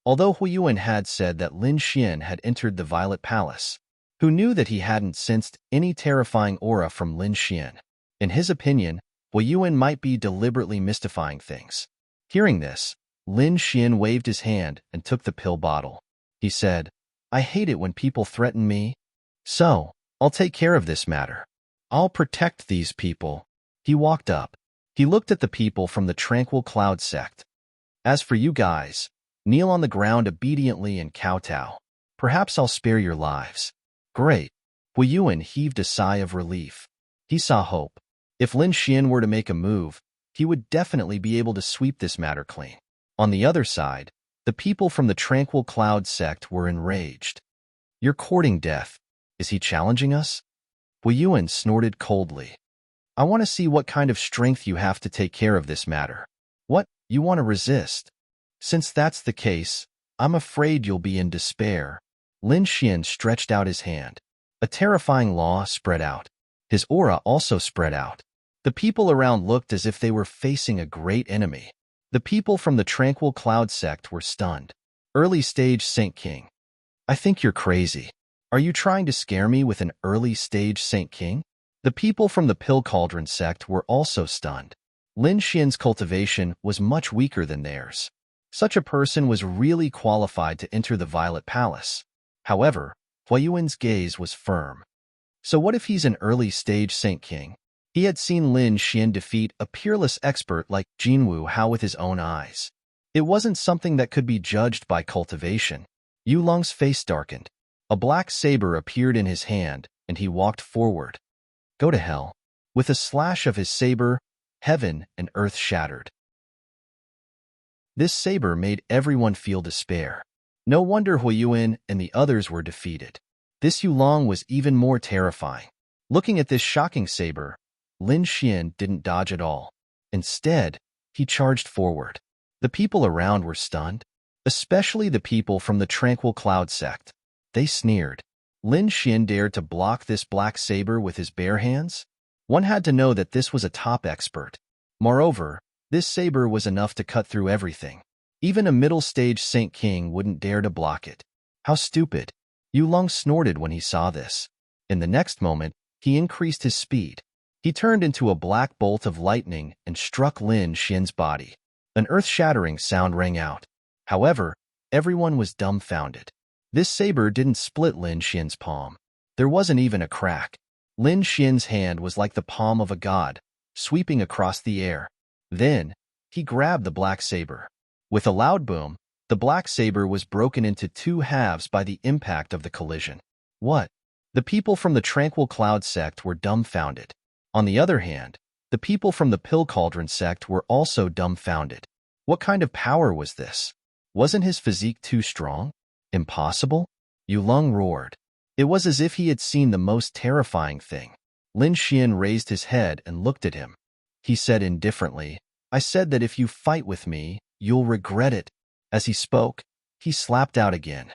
Although Hu Yuan had said that Lin Xian had entered the Violet Palace, who knew that he hadn't sensed any terrifying aura from Lin Xian. In his opinion, Hu Yuan might be deliberately mystifying things. Hearing this, Lin Xian waved his hand and took the pill bottle. He said, "I hate it when people threaten me. So, I'll take care of this matter. I'll protect these people." He walked up. He looked at the people from the Tranquil Cloud sect. "As for you guys, kneel on the ground obediently and kowtow. Perhaps I'll spare your lives." Great. Hu Yuan heaved a sigh of relief. He saw hope. If Lin Xian were to make a move, he would definitely be able to sweep this matter clean. On the other side, the people from the Tranquil Cloud sect were enraged. "You're courting death. Is he challenging us?" Hu Yuan snorted coldly. "I want to see what kind of strength you have to take care of this matter. What, you want to resist? Since that's the case, I'm afraid you'll be in despair." Lin Xian stretched out his hand. A terrifying law spread out. His aura also spread out. The people around looked as if they were facing a great enemy. The people from the Tranquil Cloud sect were stunned. Early stage Saint King. "I think you're crazy. Are you trying to scare me with an early stage Saint King?" The people from the Pill Cauldron sect were also stunned. Lin Xian's cultivation was much weaker than theirs. Such a person was really qualified to enter the Violet Palace. However, Hu Yuan's gaze was firm. So what if he's an early stage Saint King? He had seen Lin Xian defeat a peerless expert like Jinwu Hao with his own eyes. It wasn't something that could be judged by cultivation. Yu Long's face darkened. A black saber appeared in his hand, and he walked forward. "Go to hell." With a slash of his saber, heaven and earth shattered. This saber made everyone feel despair. No wonder Hu Yuan and the others were defeated. This Yu Long was even more terrifying. Looking at this shocking saber, Lin Xian didn't dodge at all. Instead, he charged forward. The people around were stunned, especially the people from the Tranquil Cloud sect. They sneered. Lin Xin dared to block this black saber with his bare hands? One had to know that this was a top expert. Moreover, this saber was enough to cut through everything. Even a middle-stage Saint King wouldn't dare to block it. How stupid. Yulong snorted when he saw this. In the next moment, he increased his speed. He turned into a black bolt of lightning and struck Lin Xin's body. An earth-shattering sound rang out. However, everyone was dumbfounded. This saber didn't split Lin Xin's palm. There wasn't even a crack. Lin Xin's hand was like the palm of a god, sweeping across the air. Then, he grabbed the black saber. With a loud boom, the black saber was broken into two halves by the impact of the collision. What? The people from the Tranquil Cloud sect were dumbfounded. On the other hand, the people from the Pill Cauldron sect were also dumbfounded. What kind of power was this? Wasn't his physique too strong? Impossible? Yulong roared. It was as if he had seen the most terrifying thing. Lin Xin raised his head and looked at him. He said indifferently, "I said that if you fight with me, you'll regret it." As he spoke, he slapped out again.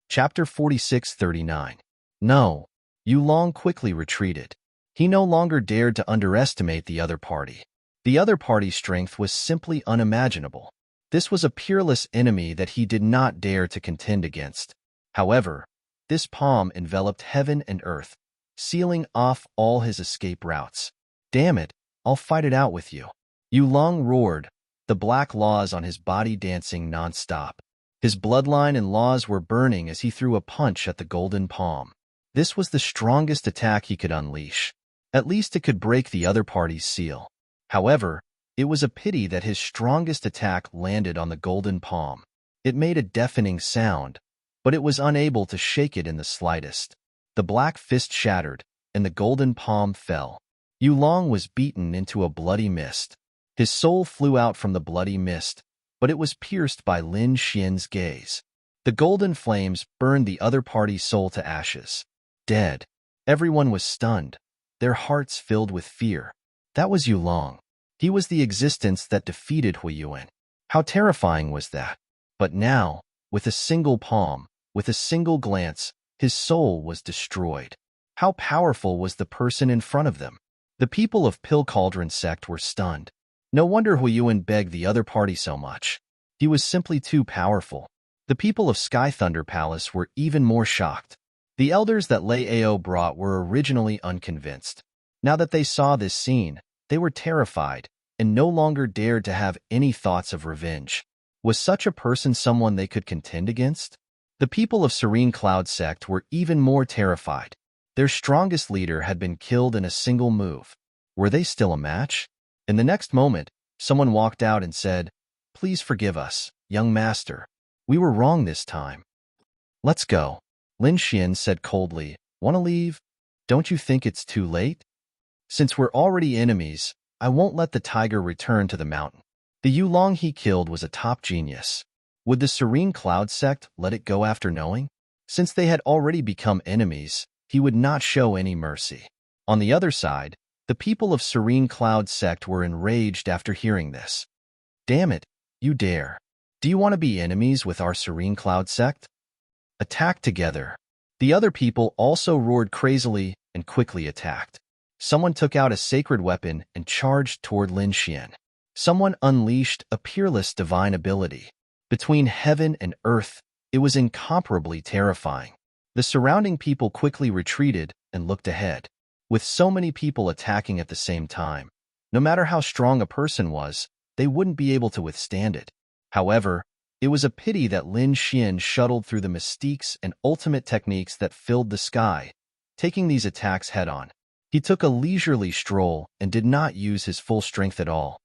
Chapter 46:39. No. Yulong quickly retreated. He no longer dared to underestimate the other party. The other party's strength was simply unimaginable. This was a peerless enemy that he did not dare to contend against. However, this palm enveloped heaven and earth, sealing off all his escape routes. "Damn it, I'll fight it out with you." Yulong roared, the black laws on his body dancing non-stop. His bloodline and laws were burning as he threw a punch at the golden palm. This was the strongest attack he could unleash. At least it could break the other party's seal. However, it was a pity that his strongest attack landed on the golden palm. It made a deafening sound, but it was unable to shake it in the slightest. The black fist shattered, and the golden palm fell. Yulong was beaten into a bloody mist. His soul flew out from the bloody mist, but it was pierced by Lin Xin's gaze. The golden flames burned the other party's soul to ashes. Dead. Everyone was stunned, their hearts filled with fear. That was Yulong. He was the existence that defeated Huiyuan. How terrifying was that? But now, with a single palm, with a single glance, his soul was destroyed. How powerful was the person in front of them? The people of Pill Cauldron sect were stunned. No wonder Huiyuan begged the other party so much. He was simply too powerful. The people of Sky Thunder Palace were even more shocked. The elders that Lei Ao brought were originally unconvinced. Now that they saw this scene, they were terrified and no longer dared to have any thoughts of revenge. Was such a person someone they could contend against? The people of Serene Cloud sect were even more terrified. Their strongest leader had been killed in a single move. Were they still a match? In the next moment, someone walked out and said, "Please forgive us, young master. We were wrong this time." "Let's go," Lin Xin said coldly. "Want to leave? Don't you think it's too late? Since we're already enemies, I won't let the tiger return to the mountain." The Yulong he killed was a top genius. Would the Serene Cloud sect let it go after knowing? Since they had already become enemies, he would not show any mercy. On the other side, the people of Serene Cloud sect were enraged after hearing this. "Damn it, you dare. Do you want to be enemies with our Serene Cloud sect? Attack together." The other people also roared crazily and quickly attacked. Someone took out a sacred weapon and charged toward Lin Xin. Someone unleashed a peerless divine ability. Between heaven and earth, it was incomparably terrifying. The surrounding people quickly retreated and looked ahead. With so many people attacking at the same time, no matter how strong a person was, they wouldn't be able to withstand it. However, it was a pity that Lin Xin shuttled through the mystiques and ultimate techniques that filled the sky, taking these attacks head-on. He took a leisurely stroll and did not use his full strength at all.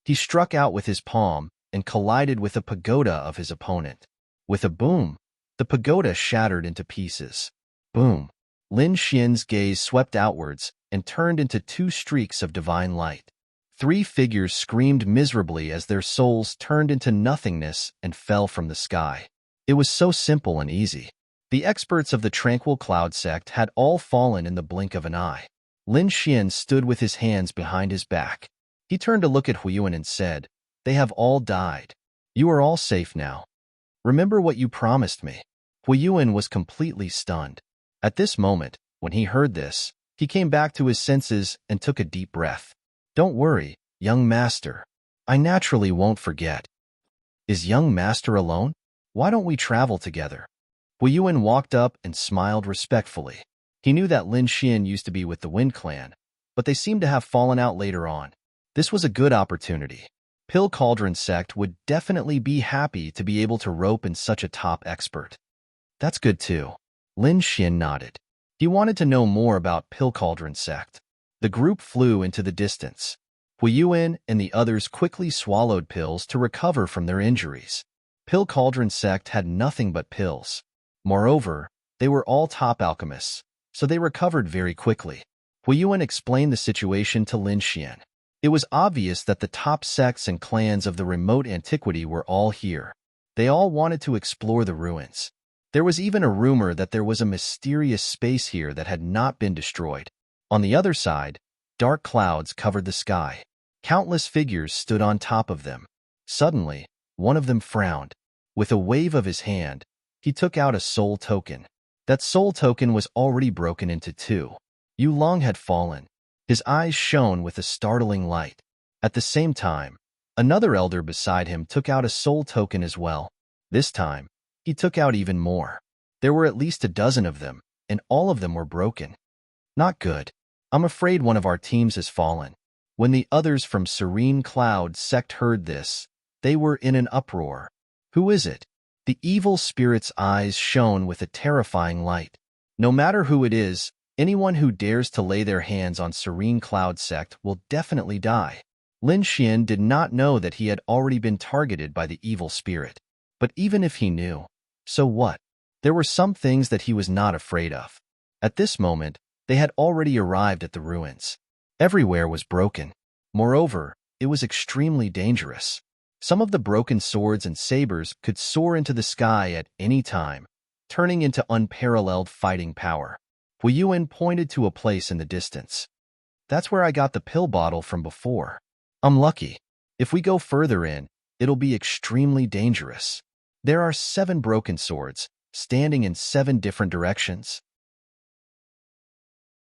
He struck out with his palm and collided with a pagoda of his opponent. With a boom, the pagoda shattered into pieces. Boom! Lin Xin's gaze swept outwards and turned into two streaks of divine light. Three figures screamed miserably as their souls turned into nothingness and fell from the sky. It was so simple and easy. The experts of the Tranquil Cloud sect had all fallen in the blink of an eye. Lin Xian stood with his hands behind his back. He turned to look at Huiyuan and said, "They have all died. You are all safe now. Remember what you promised me." Huiyuan was completely stunned. At this moment, when he heard this, he came back to his senses and took a deep breath. "Don't worry, young master. I naturally won't forget." "Is young master alone? Why don't we travel together?" Huiyuan walked up and smiled respectfully. He knew that Lin Xian used to be with the Wind Clan, but they seemed to have fallen out later on. This was a good opportunity. Pill Cauldron Sect would definitely be happy to be able to rope in such a top expert. "That's good too." Lin Xian nodded. He wanted to know more about Pill Cauldron Sect. The group flew into the distance. Huiyuan and the others quickly swallowed pills to recover from their injuries. Pill Cauldron Sect had nothing but pills. Moreover, they were all top alchemists, so they recovered very quickly. Huiyuan explained the situation to Lin Xian. It was obvious that the top sects and clans of the remote antiquity were all here. They all wanted to explore the ruins. There was even a rumor that there was a mysterious space here that had not been destroyed. On the other side, dark clouds covered the sky. Countless figures stood on top of them. Suddenly, one of them frowned. With a wave of his hand, he took out a soul token. That soul token was already broken into two. Yu Long had fallen. His eyes shone with a startling light. At the same time, another elder beside him took out a soul token as well. This time, he took out even more. There were at least a dozen of them, and all of them were broken. Not good. I'm afraid one of our teams has fallen. When the others from Serene Cloud Sect heard this, they were in an uproar. Who is it? The evil spirit's eyes shone with a terrifying light. No matter who it is, anyone who dares to lay their hands on Serene Cloud Sect will definitely die. Lin Xian did not know that he had already been targeted by the evil spirit. But even if he knew, so what? There were some things that he was not afraid of. At this moment, they had already arrived at the ruins. Everywhere was broken. Moreover, it was extremely dangerous. Some of the broken swords and sabers could soar into the sky at any time, turning into unparalleled fighting power. Huiyuan pointed to a place in the distance. "That's where I got the pill bottle from before. I'm lucky. If we go further in, it'll be extremely dangerous. There are 7 broken swords, standing in 7 different directions.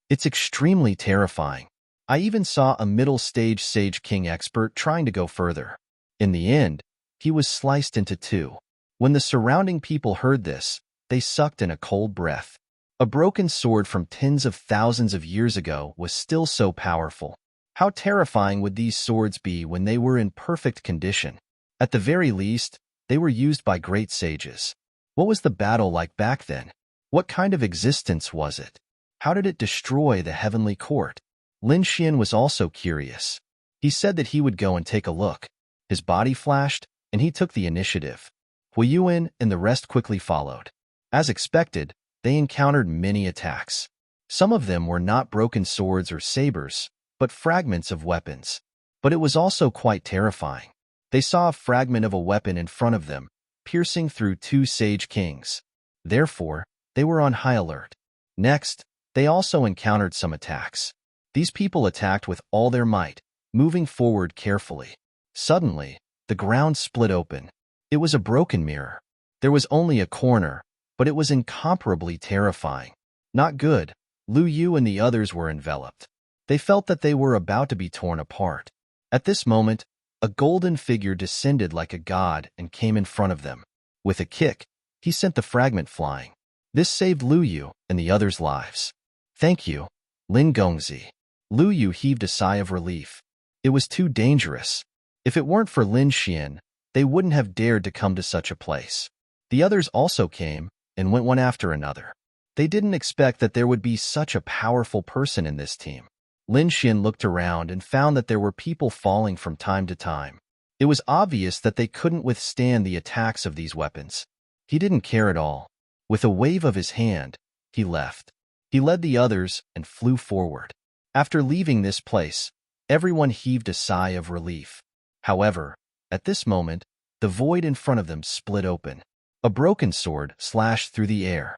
It's extremely terrifying. I even saw a middle-stage Sage King expert trying to go further. In the end, he was sliced into 2. When the surrounding people heard this, they sucked in a cold breath. A broken sword from tens of thousands of years ago was still so powerful. How terrifying would these swords be when they were in perfect condition? At the very least, they were used by great sages. What was the battle like back then? What kind of existence was it? How did it destroy the heavenly court? Lin Xian was also curious. He said that he would go and take a look. His body flashed, and he took the initiative. Huiyuan and the rest quickly followed. As expected, they encountered many attacks. Some of them were not broken swords or sabers, but fragments of weapons. But it was also quite terrifying. They saw a fragment of a weapon in front of them, piercing through 2 Sage Kings. Therefore, they were on high alert. Next, they also encountered some attacks. These people attacked with all their might, moving forward carefully. Suddenly, the ground split open. It was a broken mirror. There was only a corner, but it was incomparably terrifying. Not good. Lu Yu and the others were enveloped. They felt that they were about to be torn apart. At this moment, a golden figure descended like a god and came in front of them. With a kick, he sent the fragment flying. This saved Lu Yu and the others' lives. "Thank you, Lin Gongzi." Lu Yu heaved a sigh of relief. It was too dangerous. If it weren't for Lin Xian, they wouldn't have dared to come to such a place. The others also came and went one after another. They didn't expect that there would be such a powerful person in this team. Lin Xian looked around and found that there were people falling from time to time. It was obvious that they couldn't withstand the attacks of these weapons. He didn't care at all. With a wave of his hand, he left. He led the others and flew forward. After leaving this place, everyone heaved a sigh of relief. However, at this moment, the void in front of them split open. A broken sword slashed through the air.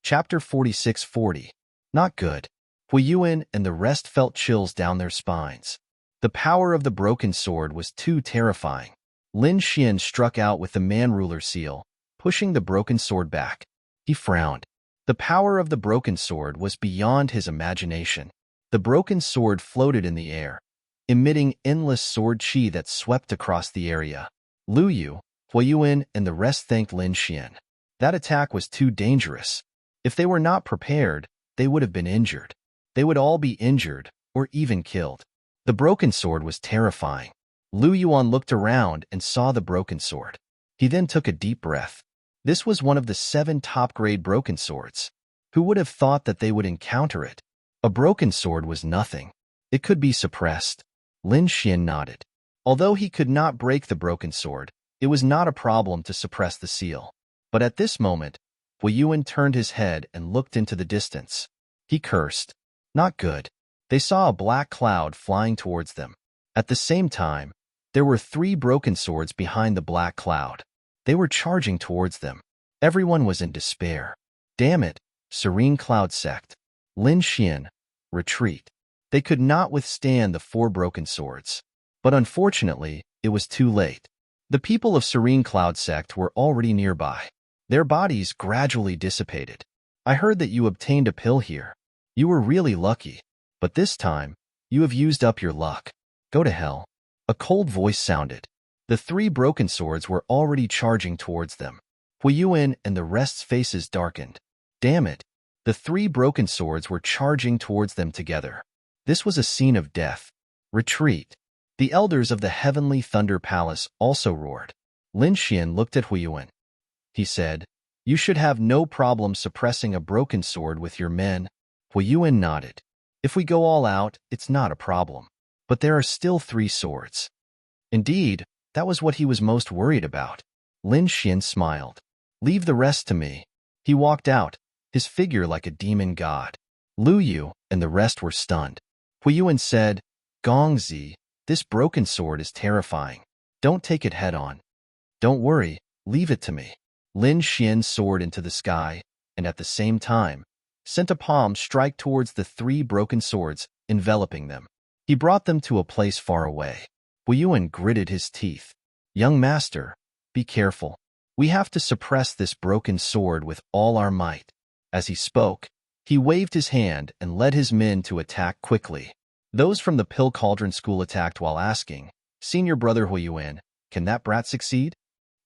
Chapter 4640. Not good. Hui Yuan and the rest felt chills down their spines. The power of the broken sword was too terrifying. Lin Xian struck out with the man-ruler seal, pushing the broken sword back. He frowned. The power of the broken sword was beyond his imagination. The broken sword floated in the air, emitting endless sword qi that swept across the area. Lu Yu, Hui Yuan, and the rest thanked Lin Xian. That attack was too dangerous. If they were not prepared, they would have been injured. They would all be injured, or even killed. The broken sword was terrifying. Lu Yuan looked around and saw the broken sword. He then took a deep breath. This was one of the 7 top-grade broken swords. Who would have thought that they would encounter it? A broken sword was nothing. It could be suppressed. Lin Xian nodded. Although he could not break the broken sword, it was not a problem to suppress the seal. But at this moment, Hui Yuan turned his head and looked into the distance. He cursed. Not good. They saw a black cloud flying towards them. At the same time, there were 3 broken swords behind the black cloud. They were charging towards them. Everyone was in despair. Damn it, Serene Cloud Sect. Lin Xian, retreat. They could not withstand the 4 broken swords. But unfortunately, it was too late. The people of Serene Cloud Sect were already nearby. Their bodies gradually dissipated. I heard that you obtained a pill here. You were really lucky. But this time, you have used up your luck. Go to hell. A cold voice sounded. The 3 broken swords were already charging towards them. Hui Yuan and the rest's faces darkened. Damn it. The 3 broken swords were charging towards them together. This was a scene of death. Retreat. The elders of the Heavenly Thunder Palace also roared. Lin Xian looked at Hui Yuan. He said, you should have no problem suppressing a broken sword with your men. Hui Yuan nodded. If we go all out, it's not a problem. But there are still 3 swords. Indeed, that was what he was most worried about. Lin Xian smiled. Leave the rest to me. He walked out, his figure like a demon god. Lu Yu and the rest were stunned. Hui Yuan said, Gongzi, this broken sword is terrifying. Don't take it head on. Don't worry, leave it to me. Lin Xian soared into the sky, and at the same time, sent a palm strike towards the 3 broken swords, enveloping them. He brought them to a place far away. Hui Yuan gritted his teeth. Young master, be careful. We have to suppress this broken sword with all our might. As he spoke, he waved his hand and led his men to attack quickly. Those from the Pill Cauldron School attacked while asking, Senior Brother Hui Yuan, can that brat succeed?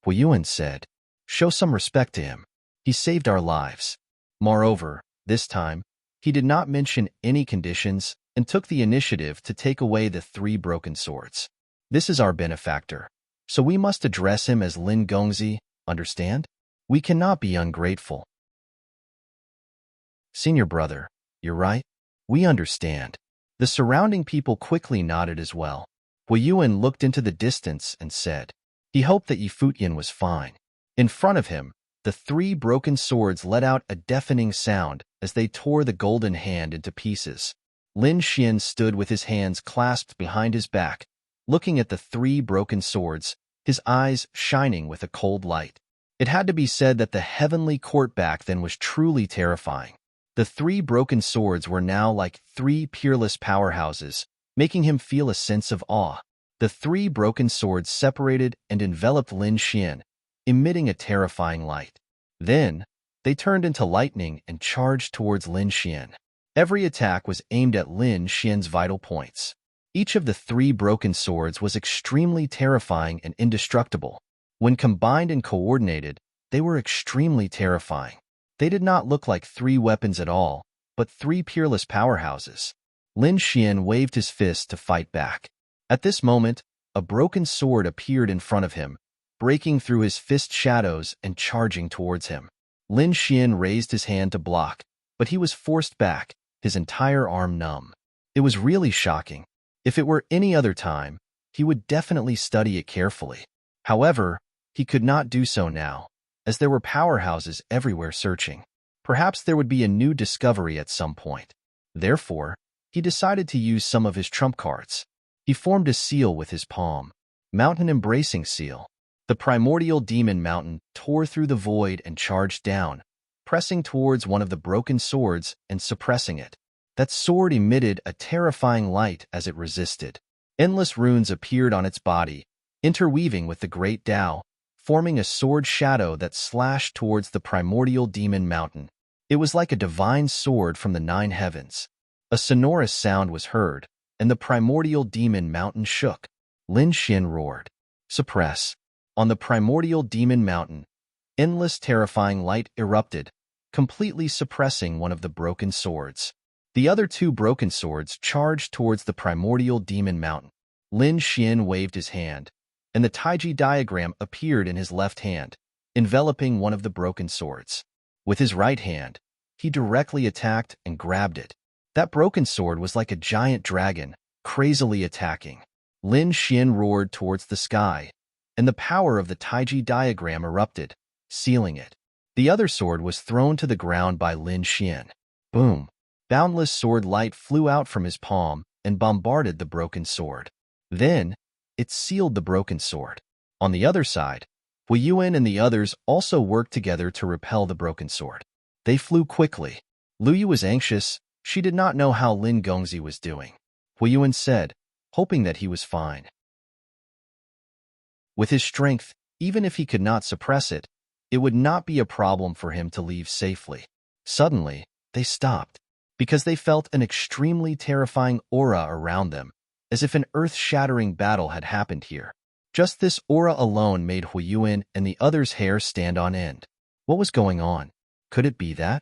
Hui Yuan said, show some respect to him. He saved our lives. Moreover, this time, he did not mention any conditions and took the initiative to take away the 3 broken swords. This is our benefactor, so we must address him as Lin Gongzi, understand? We cannot be ungrateful. Senior brother, you're right. We understand. The surrounding people quickly nodded as well. Hui Yuan looked into the distance and said, he hoped that Yifutian was fine. In front of him, the 3 broken swords let out a deafening sound as they tore the golden hand into pieces. Lin Xian stood with his hands clasped behind his back, looking at the 3 broken swords, his eyes shining with a cold light. It had to be said that the heavenly court back then was truly terrifying. The 3 broken swords were now like 3 peerless powerhouses, making him feel a sense of awe. The 3 broken swords separated and enveloped Lin Xian, emitting a terrifying light. Then, they turned into lightning and charged towards Lin Xian. Every attack was aimed at Lin Xian's vital points. Each of the 3 broken swords was extremely terrifying and indestructible. When combined and coordinated, they were extremely terrifying. They did not look like 3 weapons at all, but 3 peerless powerhouses. Lin Xian waved his fist to fight back. At this moment, a broken sword appeared in front of him, breaking through his fist shadows and charging towards him. Lin Xian raised his hand to block, but he was forced back, his entire arm numb. It was really shocking. If it were any other time, he would definitely study it carefully. However, he could not do so now, as there were powerhouses everywhere searching. Perhaps there would be a new discovery at some point. Therefore, he decided to use some of his trump cards. He formed a seal with his palm. Mountain Embracing Seal. The primordial demon mountain tore through the void and charged down, pressing towards one of the broken swords and suppressing it. That sword emitted a terrifying light as it resisted. Endless runes appeared on its body, interweaving with the great Tao, forming a sword shadow that slashed towards the primordial demon mountain. It was like a divine sword from the 9 heavens. A sonorous sound was heard, and the primordial demon mountain shook. Lin Xin roared. Suppress. On the primordial demon mountain, endless terrifying light erupted, completely suppressing one of the broken swords. The other 2 broken swords charged towards the primordial demon mountain. Lin Xin waved his hand, and the Taiji diagram appeared in his left hand, enveloping one of the broken swords. With his right hand, he directly attacked and grabbed it. That broken sword was like a giant dragon, crazily attacking. Lin Xin roared towards the sky, and the power of the Taiji diagram erupted, sealing it. The other sword was thrown to the ground by Lin Xin. Boom! Boundless sword light flew out from his palm and bombarded the broken sword. Then, it sealed the broken sword. On the other side, Hui Yuan and the others also worked together to repel the broken sword. They flew quickly. Lu Yu was anxious. She did not know how Lin Gongzi was doing. Hui Yuan said, hoping that he was fine. With his strength, even if he could not suppress it, it would not be a problem for him to leave safely. Suddenly, they stopped, because they felt an extremely terrifying aura around them, as if an earth-shattering battle had happened here. Just this aura alone made Hui Yuan and the others' hair stand on end. What was going on? Could it be that?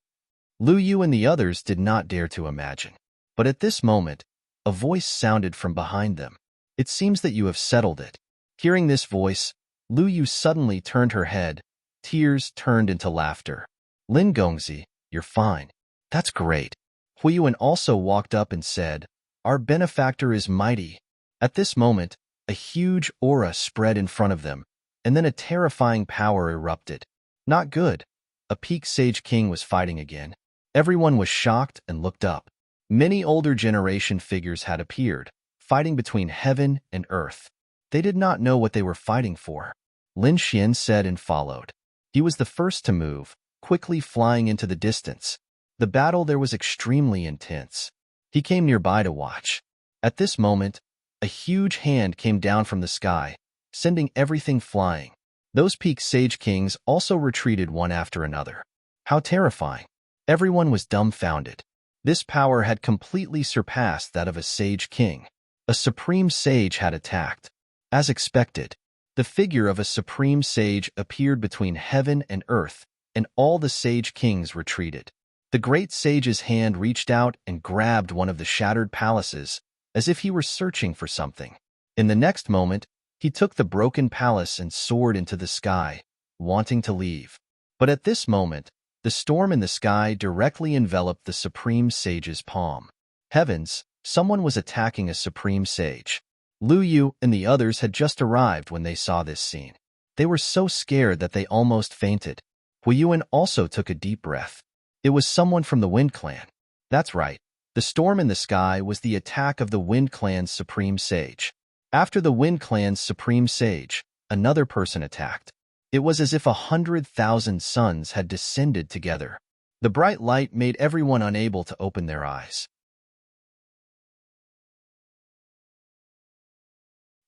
Lu Yu and the others did not dare to imagine. But at this moment, a voice sounded from behind them. It seems that you have settled it. Hearing this voice, Lu Yu suddenly turned her head. Tears turned into laughter. Lin Gongzi, you're fine. That's great. Hui Yuan also walked up and said, our benefactor is mighty. At this moment, a huge aura spread in front of them, and then a terrifying power erupted. Not good. A peak sage king was fighting again. Everyone was shocked and looked up. Many older generation figures had appeared, fighting between heaven and earth. They did not know what they were fighting for. Lin Xian said and followed. He was the first to move, quickly flying into the distance. The battle there was extremely intense. He came nearby to watch. At this moment, a huge hand came down from the sky, sending everything flying. Those peak sage kings also retreated one after another. How terrifying. Everyone was dumbfounded. This power had completely surpassed that of a sage king. A supreme sage had attacked. As expected, the figure of a supreme sage appeared between heaven and earth, and all the sage kings retreated. The great sage's hand reached out and grabbed one of the shattered palaces, as if he were searching for something. In the next moment, he took the broken palace and soared into the sky, wanting to leave. But at this moment, the storm in the sky directly enveloped the supreme sage's palm. Heavens, someone was attacking a supreme sage. Lu Yu and the others had just arrived when they saw this scene. They were so scared that they almost fainted. Hui Yuan also took a deep breath. It was someone from the Wind Clan. That's right. The storm in the sky was the attack of the Wind Clan's supreme sage. After the Wind Clan's supreme sage, another person attacked. It was as if 100,000 suns had descended together. The bright light made everyone unable to open their eyes.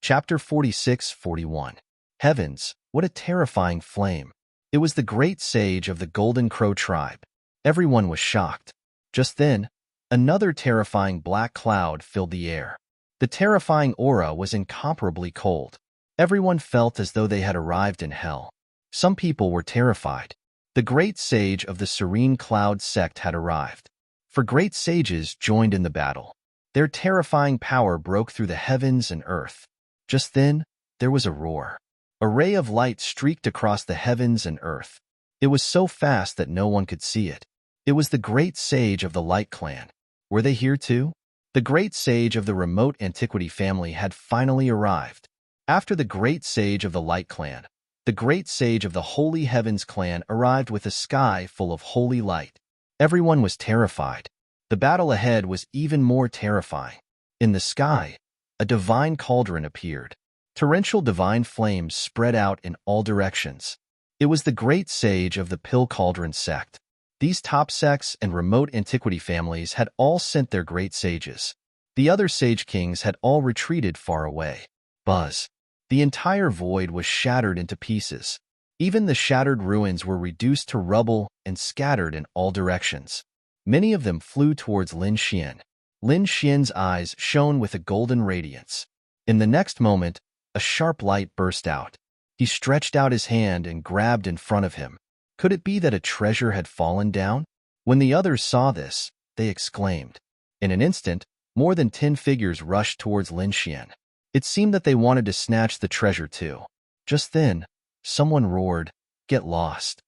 Chapter 46-41. Heavens, what a terrifying flame. It was the great sage of the Golden Crow tribe. Everyone was shocked. Just then, another terrifying black cloud filled the air. The terrifying aura was incomparably cold. Everyone felt as though they had arrived in hell. Some people were terrified. The great sage of the Serene Cloud sect had arrived. For great sages joined in the battle. Their terrifying power broke through the heavens and earth. Just then, there was a roar. A ray of light streaked across the heavens and earth. It was so fast that no one could see it. It was the great sage of the Light Clan. Were they here too? The great sage of the remote antiquity family had finally arrived. After the great sage of the Light Clan, the great sage of the Holy Heavens clan arrived with a sky full of holy light. Everyone was terrified. The battle ahead was even more terrifying. In the sky, a divine cauldron appeared. Torrential divine flames spread out in all directions. It was the great sage of the Pill Cauldron sect. These top sects and remote antiquity families had all sent their great sages. The other sage kings had all retreated far away. Buzz. The entire void was shattered into pieces. Even the shattered ruins were reduced to rubble and scattered in all directions. Many of them flew towards Lin Xian. Lin Xian's eyes shone with a golden radiance. In the next moment, a sharp light burst out. He stretched out his hand and grabbed in front of him. Could it be that a treasure had fallen down? When the others saw this, they exclaimed. In an instant, more than 10 figures rushed towards Lin Xian. It seemed that they wanted to snatch the treasure too. Just then, someone roared, "Get lost!"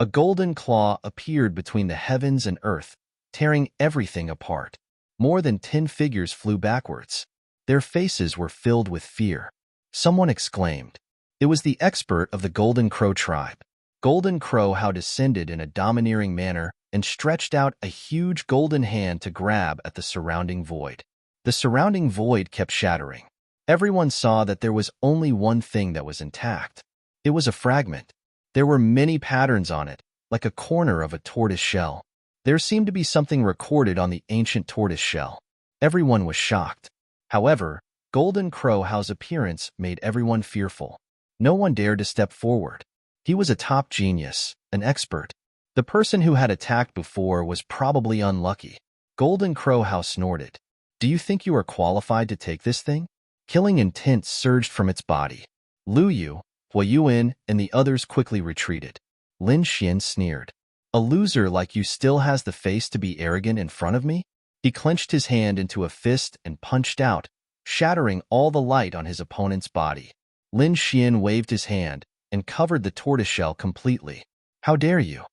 A golden claw appeared between the heavens and earth, tearing everything apart. More than 10 figures flew backwards. Their faces were filled with fear. Someone exclaimed. It was the expert of the Golden Crow tribe. Golden Crow how descended in a domineering manner and stretched out a huge golden hand to grab at the surrounding void. The surrounding void kept shattering. Everyone saw that there was only one thing that was intact. It was a fragment. There were many patterns on it, like a corner of a tortoise shell. There seemed to be something recorded on the ancient tortoise shell. Everyone was shocked. However, Golden Crow how's appearance made everyone fearful. No one dared to step forward. He was a top genius, an expert. The person who had attacked before was probably unlucky. Golden Crow how snorted. Do you think you are qualified to take this thing? Killing intent surged from its body. Lu Yu, Hua Yuan, and the others quickly retreated. Lin Xian sneered. A loser like you still has the face to be arrogant in front of me? He clenched his hand into a fist and punched out, shattering all the light on his opponent's body. Lin Xian waved his hand and covered the tortoiseshell completely. How dare you?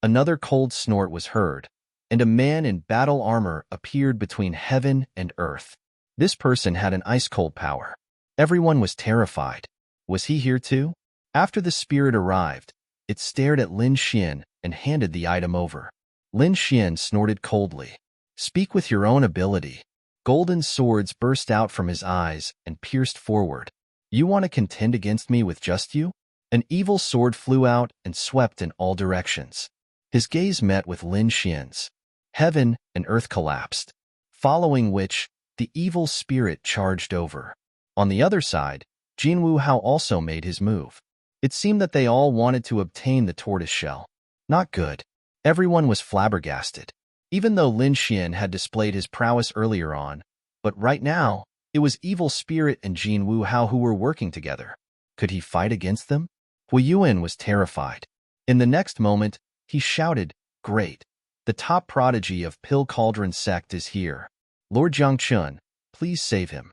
Another cold snort was heard, and a man in battle armor appeared between heaven and earth. This person had an ice-cold power. Everyone was terrified. Was he here too? After the spirit arrived, it stared at Lin Xian and handed the item over. Lin Xian snorted coldly. Speak with your own ability. Golden swords burst out from his eyes and pierced forward. You want to contend against me with just you? An evil sword flew out and swept in all directions. His gaze met with Lin Xian's. Heaven and earth collapsed, following which, the evil spirit charged over. On the other side, Jinwu Hao also made his move. It seemed that they all wanted to obtain the tortoise shell. Not good. Everyone was flabbergasted. Even though Lin Xian had displayed his prowess earlier on, but right now, it was Evil Spirit and Jinwu Hao who were working together. Could he fight against them? Hua Yuan was terrified. In the next moment, he shouted, Great! The top prodigy of Pill Cauldron sect is here. Lord Jiangchun, please save him.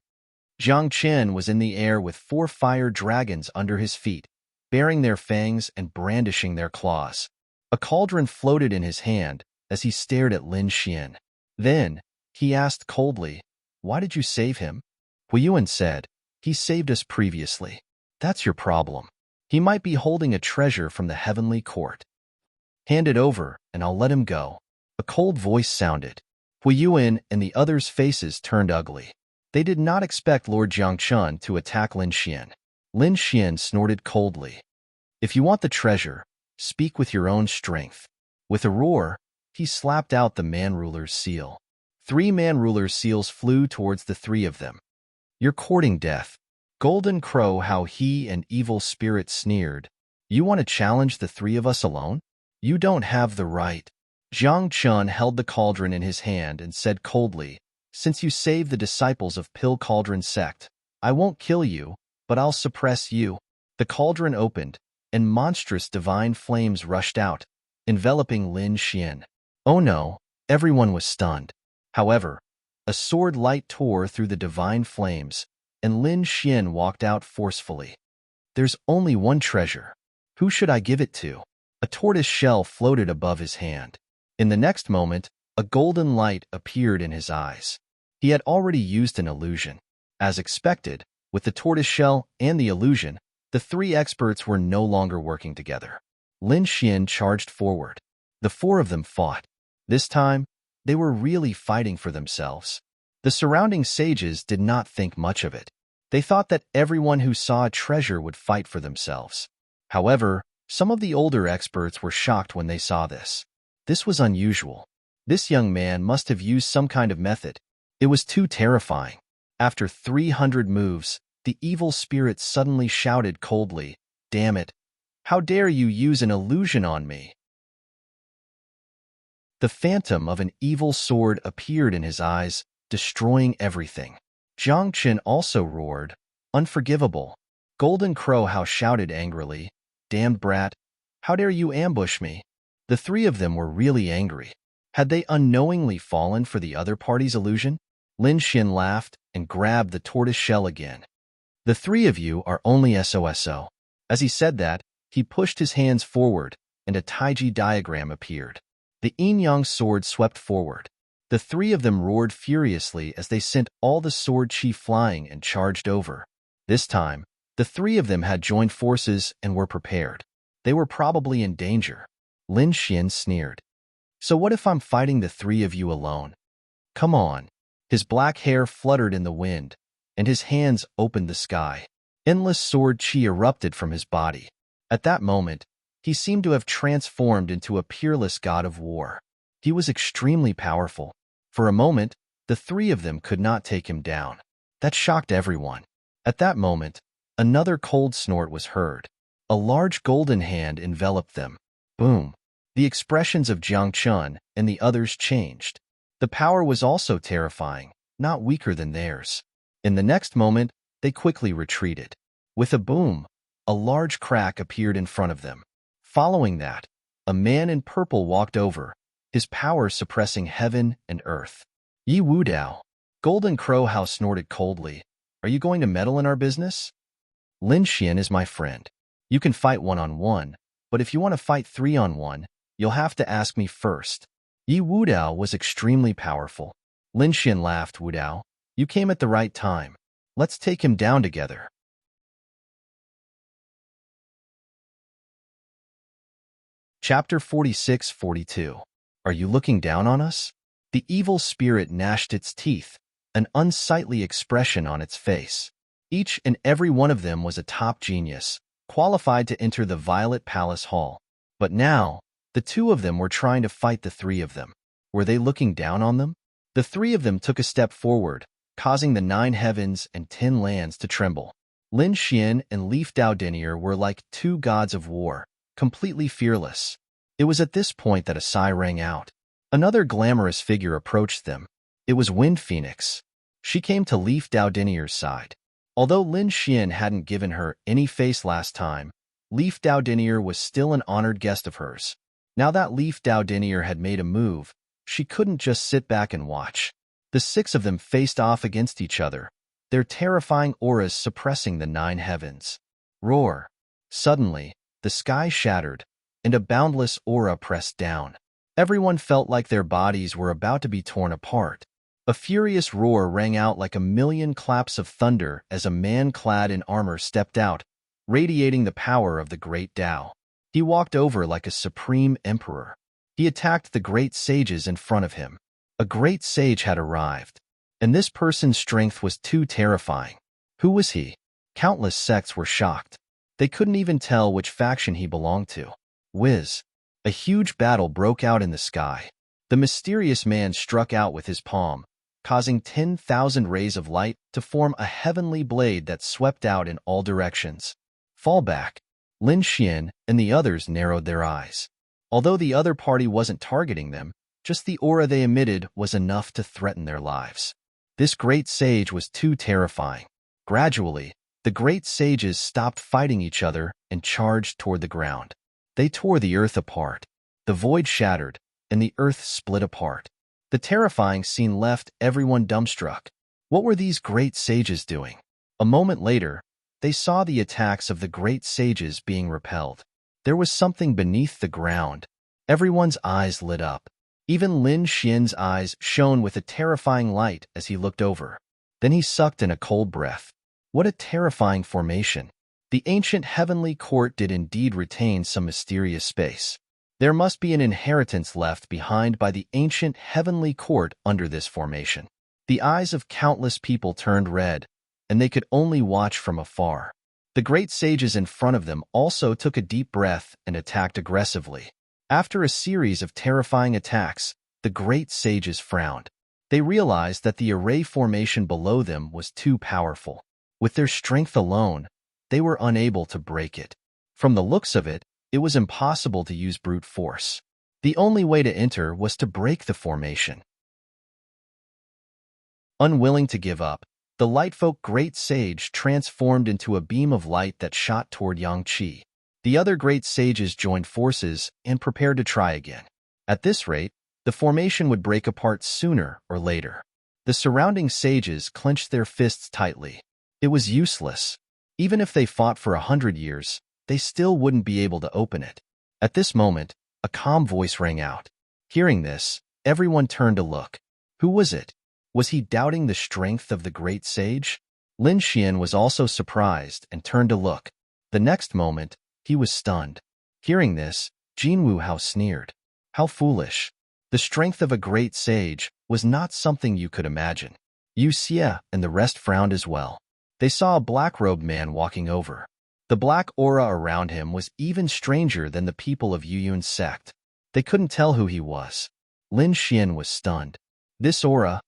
Jiang Chen was in the air with 4 fire dragons under his feet, baring their fangs and brandishing their claws. A cauldron floated in his hand as he stared at Lin Xian. Then, he asked coldly, Why did you save him? Hua Yuan said, He saved us previously. That's your problem. He might be holding a treasure from the heavenly court. Hand it over, and I'll let him go. A cold voice sounded. Hua Yuan and the others' faces turned ugly. They did not expect Lord Jiangchun to attack Lin Xian. Lin Xian snorted coldly. If you want the treasure, speak with your own strength. With a roar, he slapped out the man-ruler's seal. 3 man-ruler's seals flew towards the 3 of them. You're courting death. Golden Crow how he and Evil Spirit sneered. You want to challenge the 3 of us alone? You don't have the right. Jiang Chun held the cauldron in his hand and said coldly, Since you saved the disciples of Pill Cauldron sect, I won't kill you, but I'll suppress you. The cauldron opened, and monstrous divine flames rushed out, enveloping Lin Xian. Oh no, everyone was stunned. However, a sword light tore through the divine flames, and Lin Xian walked out forcefully. There's only one treasure. Who should I give it to? A tortoise shell floated above his hand. In the next moment, a golden light appeared in his eyes. He had already used an illusion. As expected, with the tortoise shell and the illusion, the 3 experts were no longer working together. Lin Xian charged forward. The 4 of them fought. This time, they were really fighting for themselves. The surrounding sages did not think much of it. They thought that everyone who saw a treasure would fight for themselves. However, Some of the older experts were shocked when they saw this. This was unusual. This young man must have used some kind of method. It was too terrifying. After 300 moves, the evil spirit suddenly shouted coldly, "Damn it! How dare you use an illusion on me?" The phantom of an evil sword appeared in his eyes, destroying everything. Jiang Chen also roared, "Unforgivable!" Golden Crow How shouted angrily, "Damned brat! How dare you ambush me?" The three of them were really angry. Had they unknowingly fallen for the other party's illusion? Lin Xin laughed and grabbed the tortoise shell again. "The three of you are only SOSO. As he said that, he pushed his hands forward, and a Taiji diagram appeared. The yin-yang sword swept forward. The three of them roared furiously as they sent all the sword chi flying and charged over. This time, the three of them had joined forces and were prepared. They were probably in danger. Lin Xian sneered. "So what if I'm fighting the three of you alone? Come on." His black hair fluttered in the wind, and his hands opened the sky. Endless sword chi erupted from his body. At that moment, he seemed to have transformed into a peerless god of war. He was extremely powerful. For a moment, the three of them could not take him down. That shocked everyone. At that moment, another cold snort was heard. A large golden hand enveloped them. Boom! The expressions of Jiang Chun and the others changed. The power was also terrifying, not weaker than theirs. In the next moment, they quickly retreated. With a boom, a large crack appeared in front of them. Following that, a man in purple walked over, his power suppressing heaven and earth. "Yi Wu Dao." Golden Crow How snorted coldly. "Are you going to meddle in our business? Lin Xian is my friend. You can fight one-on-one, but if you want to fight 3-on-1, you'll have to ask me first." Yi Wu Dao was extremely powerful. Lin Xian laughed. "Wu Dao, you came at the right time. Let's take him down together." Chapter 46-42. Are you looking down on us? The evil spirit gnashed its teeth, an unsightly expression on its face. Each and every one of them was a top genius, qualified to enter the Violet Palace Hall. But now, the two of them were trying to fight the three of them. Were they looking down on them? The three of them took a step forward, causing the 9 heavens and 10 lands to tremble. Lin Xian and Leaf Dao Denier were like two gods of war, completely fearless. It was at this point that a sigh rang out. Another glamorous figure approached them. It was Wind Phoenix. She came to Leaf Dao Denier's side. Although Lin Xian hadn't given her any face last time, Leaf Dao Denier was still an honored guest of hers. Now that Leaf Dao Denier had made a move, she couldn't just sit back and watch. The 6 of them faced off against each other, their terrifying auras suppressing the 9 heavens. Roar! Suddenly, the sky shattered, and a boundless aura pressed down. Everyone felt like their bodies were about to be torn apart. A furious roar rang out like a million claps of thunder as a man clad in armor stepped out, radiating the power of the great Tao. He walked over like a supreme emperor. He attacked the great sages in front of him. A great sage had arrived, and this person's strength was too terrifying. Who was he? Countless sects were shocked. They couldn't even tell which faction he belonged to. Whiz! A huge battle broke out in the sky. The mysterious man struck out with his palm, causing 10,000 rays of light to form a heavenly blade that swept out in all directions. Fall back! Lin Xian and the others narrowed their eyes. Although the other party wasn't targeting them, just the aura they emitted was enough to threaten their lives. This great sage was too terrifying. Gradually, the great sages stopped fighting each other and charged toward the ground. They tore the earth apart. The void shattered, and the earth split apart. The terrifying scene left everyone dumbstruck. What were these great sages doing? A moment later, they saw the attacks of the great sages being repelled. There was something beneath the ground. Everyone's eyes lit up. Even Lin Xian's eyes shone with a terrifying light as he looked over. Then he sucked in a cold breath. What a terrifying formation. The ancient heavenly court did indeed retain some mysterious space. There must be an inheritance left behind by the ancient heavenly court under this formation. The eyes of countless people turned red, and they could only watch from afar. The great sages in front of them also took a deep breath and attacked aggressively. After a series of terrifying attacks, the great sages frowned. They realized that the array formation below them was too powerful. With their strength alone, they were unable to break it. From the looks of it, it was impossible to use brute force. The only way to enter was to break the formation. Unwilling to give up, the Lightfolk Great Sage transformed into a beam of light that shot toward Yang Qi. The other great sages joined forces and prepared to try again. At this rate, the formation would break apart sooner or later. The surrounding sages clenched their fists tightly. It was useless. Even if they fought for 100 years, they still wouldn't be able to open it. At this moment, a calm voice rang out. Hearing this, everyone turned to look. Who was it? Was he doubting the strength of the great sage? Lin Xian was also surprised and turned to look. The next moment, he was stunned. Hearing this, Jin Wuhao sneered. How foolish. The strength of a great sage was not something you could imagine. Yu Xie and the rest frowned as well. They saw a black-robed man walking over. The black aura around him was even stranger than the people of Yu Yun's sect. They couldn't tell who he was. Lin Xian was stunned. This aura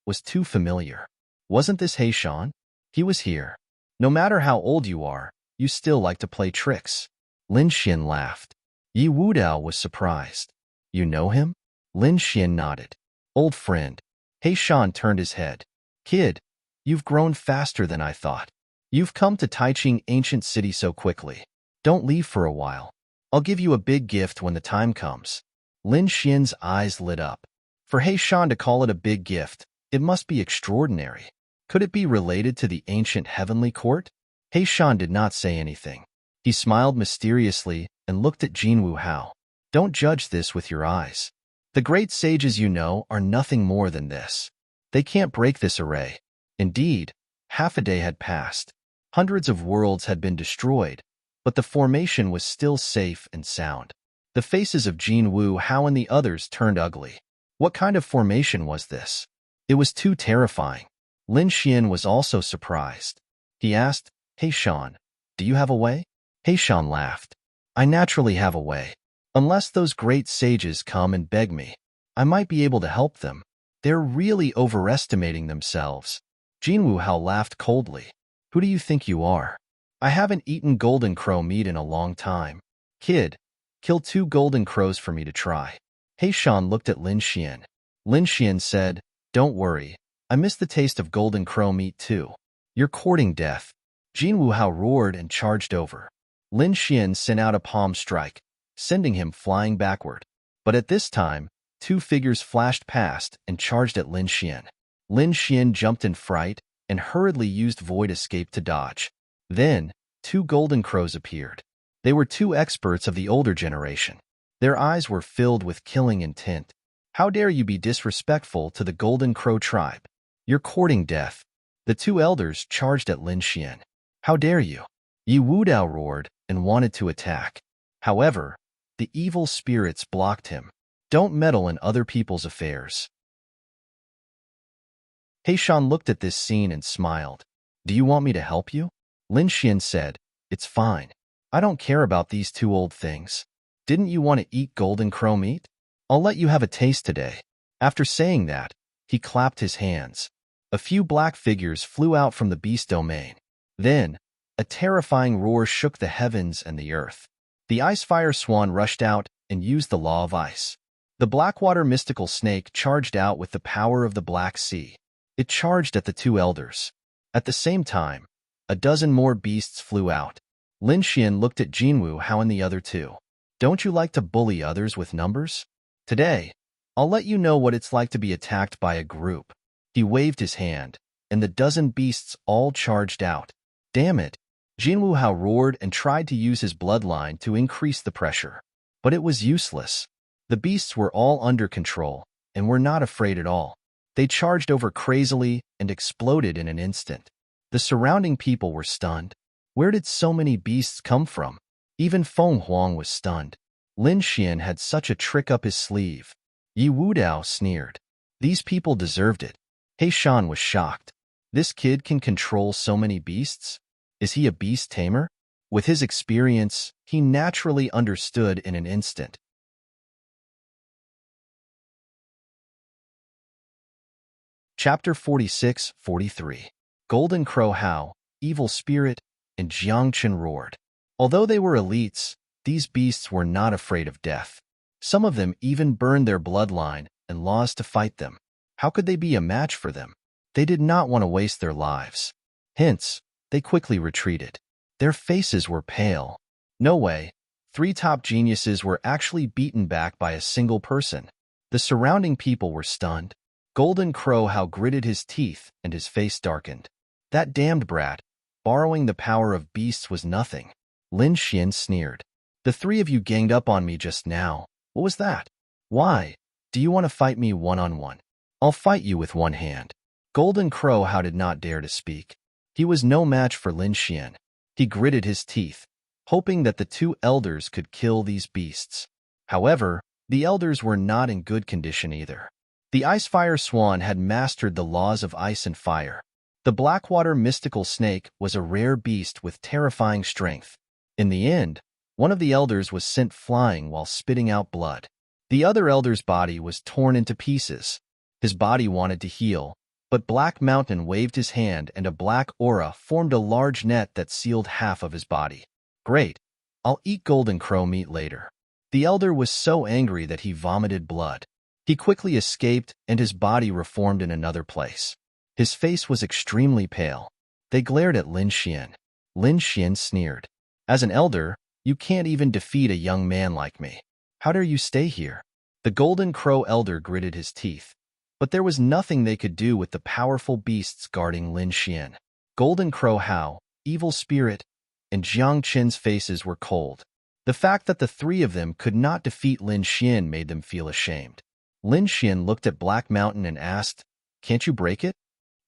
was too familiar. Wasn't this He Shan? He was here. No matter how old you are, you still like to play tricks. Lin Xian laughed. Yi Wudao was surprised. You know him? Lin Xian nodded. Old friend. He Shan turned his head. Kid, you've grown faster than I thought. You've come to Taiching Ancient City so quickly. Don't leave for a while. I'll give you a big gift when the time comes. Lin Xian's eyes lit up. For He Shan to call it a big gift, it must be extraordinary. Could it be related to the ancient heavenly court? He Shan did not say anything. He smiled mysteriously and looked at Jin Wuhao. Don't judge this with your eyes. The great sages you know are nothing more than this. They can't break this array. Indeed, half a day had passed. Hundreds of worlds had been destroyed, but the formation was still safe and sound. The faces of Jin Wuhao and the others turned ugly. What kind of formation was this? It was too terrifying. Lin Xian was also surprised. He asked, He Shan, do you have a way? He Shan laughed. I naturally have a way. Unless those great sages come and beg me, I might be able to help them. They're really overestimating themselves. Jin Wuhao laughed coldly. Who do you think you are? I haven't eaten golden crow meat in a long time. Kid, kill 2 golden crows for me to try. He Shan looked at Lin Xian. Lin Xian said, Don't worry, I miss the taste of golden crow meat too. You're courting death. Jin Wuhao roared and charged over. Lin Xian sent out a palm strike, sending him flying backward. But at this time, 2 figures flashed past and charged at Lin Xian. Lin Xian jumped in fright and hurriedly used Void Escape to dodge. Then, 2 golden crows appeared. They were 2 experts of the older generation. Their eyes were filled with killing intent. How dare you be disrespectful to the Golden Crow tribe? You're courting death. The 2 elders charged at Lin Xian. How dare you? Yi Wudao roared and wanted to attack. However, the evil spirits blocked him. Don't meddle in other people's affairs. He Shan looked at this scene and smiled. Do you want me to help you? Lin Xian said, It's fine. I don't care about these 2 old things. Didn't you want to eat golden crow meat? I'll let you have a taste today. After saying that, he clapped his hands. A few black figures flew out from the beast domain. Then, a terrifying roar shook the heavens and the earth. The ice-fire swan rushed out and used the law of ice. The Blackwater mystical snake charged out with the power of the Black Sea. It charged at the 2 elders. At the same time, a dozen more beasts flew out. Lin Xian looked at Jin Wuhao and the other 2. Don't you like to bully others with numbers? Today, I'll let you know what it's like to be attacked by a group. He waved his hand, and the dozen beasts all charged out. Damn it! Jin Wuhao roared and tried to use his bloodline to increase the pressure. But it was useless. The beasts were all under control, and were not afraid at all. They charged over crazily and exploded in an instant. The surrounding people were stunned. Where did so many beasts come from? Even Feng Huang was stunned. Lin Xian had such a trick up his sleeve. Yi Wudao sneered. These people deserved it. He Shan was shocked. This kid can control so many beasts? Is he a beast tamer? With his experience, he naturally understood in an instant. Chapter 46-43. Golden Crow How, Evil Spirit, and Jiangchen roared. Although they were elites, these beasts were not afraid of death. Some of them even burned their bloodline and laws to fight them. How could they be a match for them? They did not want to waste their lives. Hence, they quickly retreated. Their faces were pale. No way. 3 top geniuses were actually beaten back by a single person. The surrounding people were stunned. Golden Crow How gritted his teeth and his face darkened. That damned brat, borrowing the power of beasts was nothing. Lin Xian sneered. The 3 of you ganged up on me just now. What was that? Why? Do you want to fight me one-on-one? I'll fight you with one hand. Golden Crow How did not dare to speak. He was no match for Lin Xian. He gritted his teeth, hoping that the 2 elders could kill these beasts. However, the elders were not in good condition either. The Ice-Fire Swan had mastered the laws of ice and fire. The Blackwater Mystical Snake was a rare beast with terrifying strength. In the end, one of the elders was sent flying while spitting out blood. The other elder's body was torn into pieces. His body wanted to heal, but Black Mountain waved his hand and a black aura formed a large net that sealed half of his body. Great. I'll eat Golden Crow meat later. The elder was so angry that he vomited blood. He quickly escaped and his body reformed in another place. His face was extremely pale. They glared at Lin Xian. Lin Xian sneered. As an elder, you can't even defeat a young man like me. How dare you stay here? The Golden Crow elder gritted his teeth. But there was nothing they could do with the powerful beasts guarding Lin Xian. Golden Crow How, Evil Spirit, and Jiang Qin's faces were cold. The fact that the 3 of them could not defeat Lin Xian made them feel ashamed. Lin Xian looked at Black Mountain and asked, "Can't you break it?"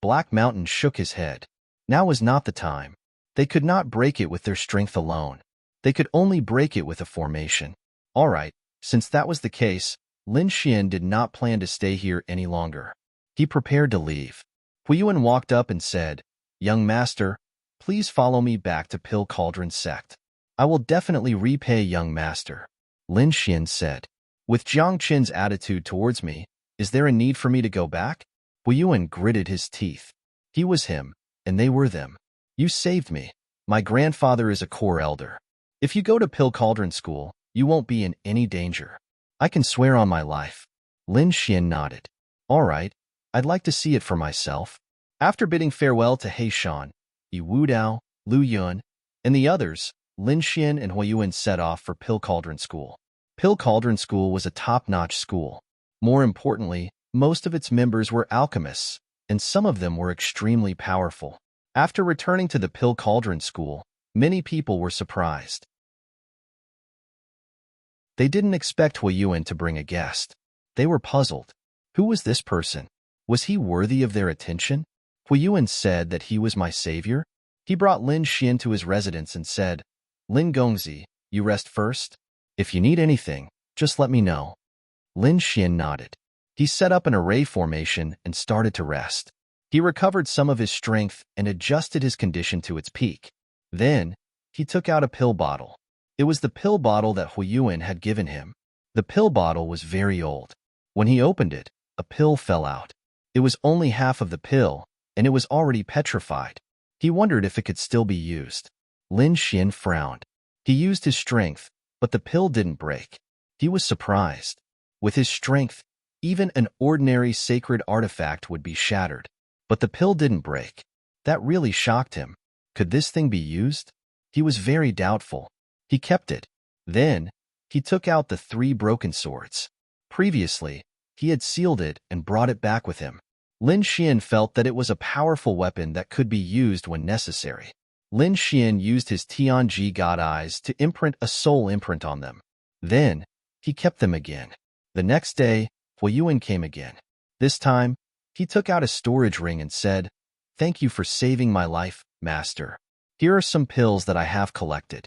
Black Mountain shook his head. Now was not the time. They could not break it with their strength alone. They could only break it with a formation. All right, since that was the case, Lin Xian did not plan to stay here any longer. He prepared to leave. Huiyuan walked up and said, "Young master, please follow me back to Pill Cauldron sect. I will definitely repay young master." Lin Xian said. With Jiang Qin's attitude towards me, is there a need for me to go back? Huiyuan gritted his teeth. He was him, and they were them. You saved me. My grandfather is a core elder. If you go to Pill Cauldron School, you won't be in any danger. I can swear on my life. Lin Xian nodded. All right, I'd like to see it for myself. After bidding farewell to Heishan, Yi Wudao, Lu Yun, and the others, Lin Xian and Huiyuan set off for Pill Cauldron School. Pill Cauldron School was a top-notch school. More importantly, most of its members were alchemists, and some of them were extremely powerful. After returning to the Pill Cauldron School, many people were surprised. They didn't expect Huiyuan to bring a guest. They were puzzled. Who was this person? Was he worthy of their attention? Huiyuan said that he was my savior. He brought Lin Xian to his residence and said, "Lin Gongzi, you rest first? If you need anything, just let me know." Lin Xian nodded. He set up an array formation and started to rest. He recovered some of his strength and adjusted his condition to its peak. Then, he took out a pill bottle. It was the pill bottle that Huiyuan had given him. The pill bottle was very old. When he opened it, a pill fell out. It was only half of the pill, and it was already petrified. He wondered if it could still be used. Lin Xian frowned. He used his strength, but the pill didn't break. He was surprised. With his strength, even an ordinary sacred artifact would be shattered. But the pill didn't break. That really shocked him. Could this thing be used? He was very doubtful. He kept it. Then, he took out the 3 broken swords. Previously, he had sealed it and brought it back with him. Lin Xian felt that it was a powerful weapon that could be used when necessary. Lin Xian used his Tianji God Eyes to imprint a soul imprint on them. Then, he kept them again. The next day, Huiyuan came again. This time, he took out a storage ring and said, "Thank you for saving my life, master. Here are some pills that I have collected.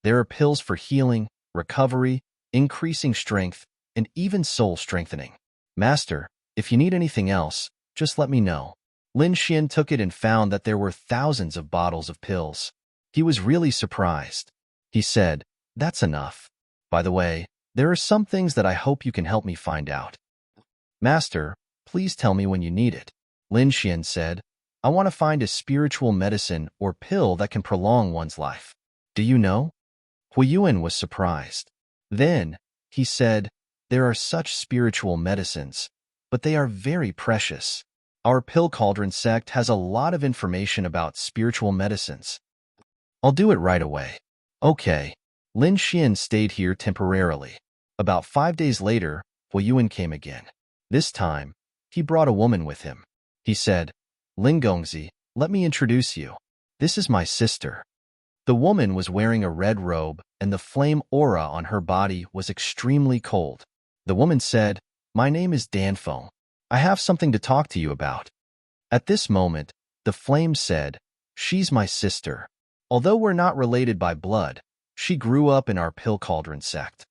There are pills for healing, recovery, increasing strength, and even soul strengthening. Master, if you need anything else, just let me know." Lin Xian took it and found that there were thousands of bottles of pills. He was really surprised. He said, "That's enough. By the way, there are some things that I hope you can help me find out." "Master, please tell me when you need it." Lin Xian said, "I want to find a spiritual medicine or pill that can prolong one's life." "Do you know?" Huiyuan was surprised. Then, he said, "There are such spiritual medicines, but they are very precious. Our pill cauldron sect has a lot of information about spiritual medicines." "I'll do it right away." "Okay." Lin Xian stayed here temporarily. About 5 days later, Huiyuan came again. This time, he brought a woman with him. He said, "Lin Gongzi, let me introduce you. This is my sister." The woman was wearing a red robe, and the flame aura on her body was extremely cold. The woman said, "My name is Danfeng. I have something to talk to you about." At this moment, the flame said, "She's my sister. Although we're not related by blood, she grew up in our pill cauldron sect.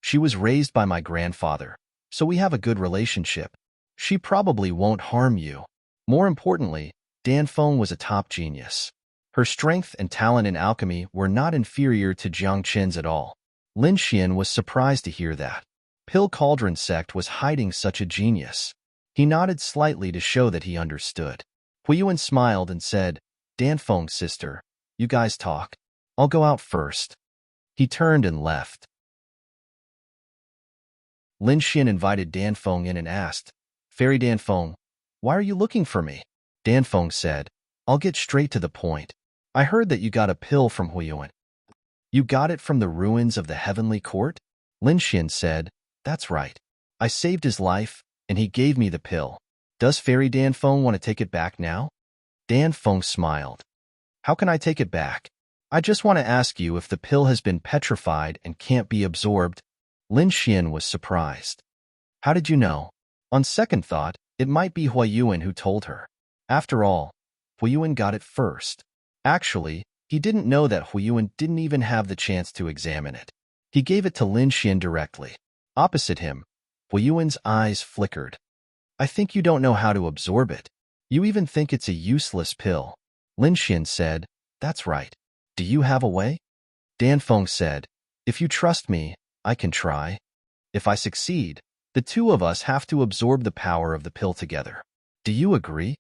She was raised by my grandfather, so we have a good relationship. She probably won't harm you." More importantly, Danfeng was a top genius. Her strength and talent in alchemy were not inferior to Jiang Qin's at all. Lin Xian was surprised to hear that. Pill Cauldron sect was hiding such a genius. He nodded slightly to show that he understood. Huiyuan smiled and said, "Danfeng's sister, you guys talk. I'll go out first." He turned and left. Lin Xian invited Danfeng in and asked, "Fairy Danfeng, why are you looking for me?" Danfeng said, "I'll get straight to the point. I heard that you got a pill from Huiyuan." "You got it from the ruins of the heavenly court?" Lin Xian said, "That's right. I saved his life, and he gave me the pill. Does Fairy Danfeng want to take it back now?" Danfeng smiled. "How can I take it back? I just want to ask you if the pill has been petrified and can't be absorbed." Lin Xian was surprised. "How did you know?" On second thought, it might be Huiyuan who told her. After all, Huiyuan got it first. Actually, he didn't know that Huiyuan didn't even have the chance to examine it. He gave it to Lin Xian directly. Opposite him, Huiyuan's eyes flickered. "I think you don't know how to absorb it. You even think it's a useless pill." Lin Xian said, "That's right. Do you have a way?" Danfeng said, "If you trust me, I can try. If I succeed, the two of us have to absorb the power of the pill together. Do you agree?"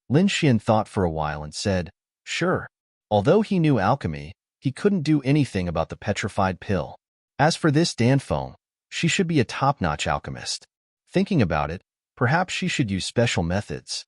Lin Xian thought for a while and said, "Sure." Although he knew alchemy, he couldn't do anything about the petrified pill. As for this Danfeng, she should be a top-notch alchemist. Thinking about it, perhaps she should use special methods.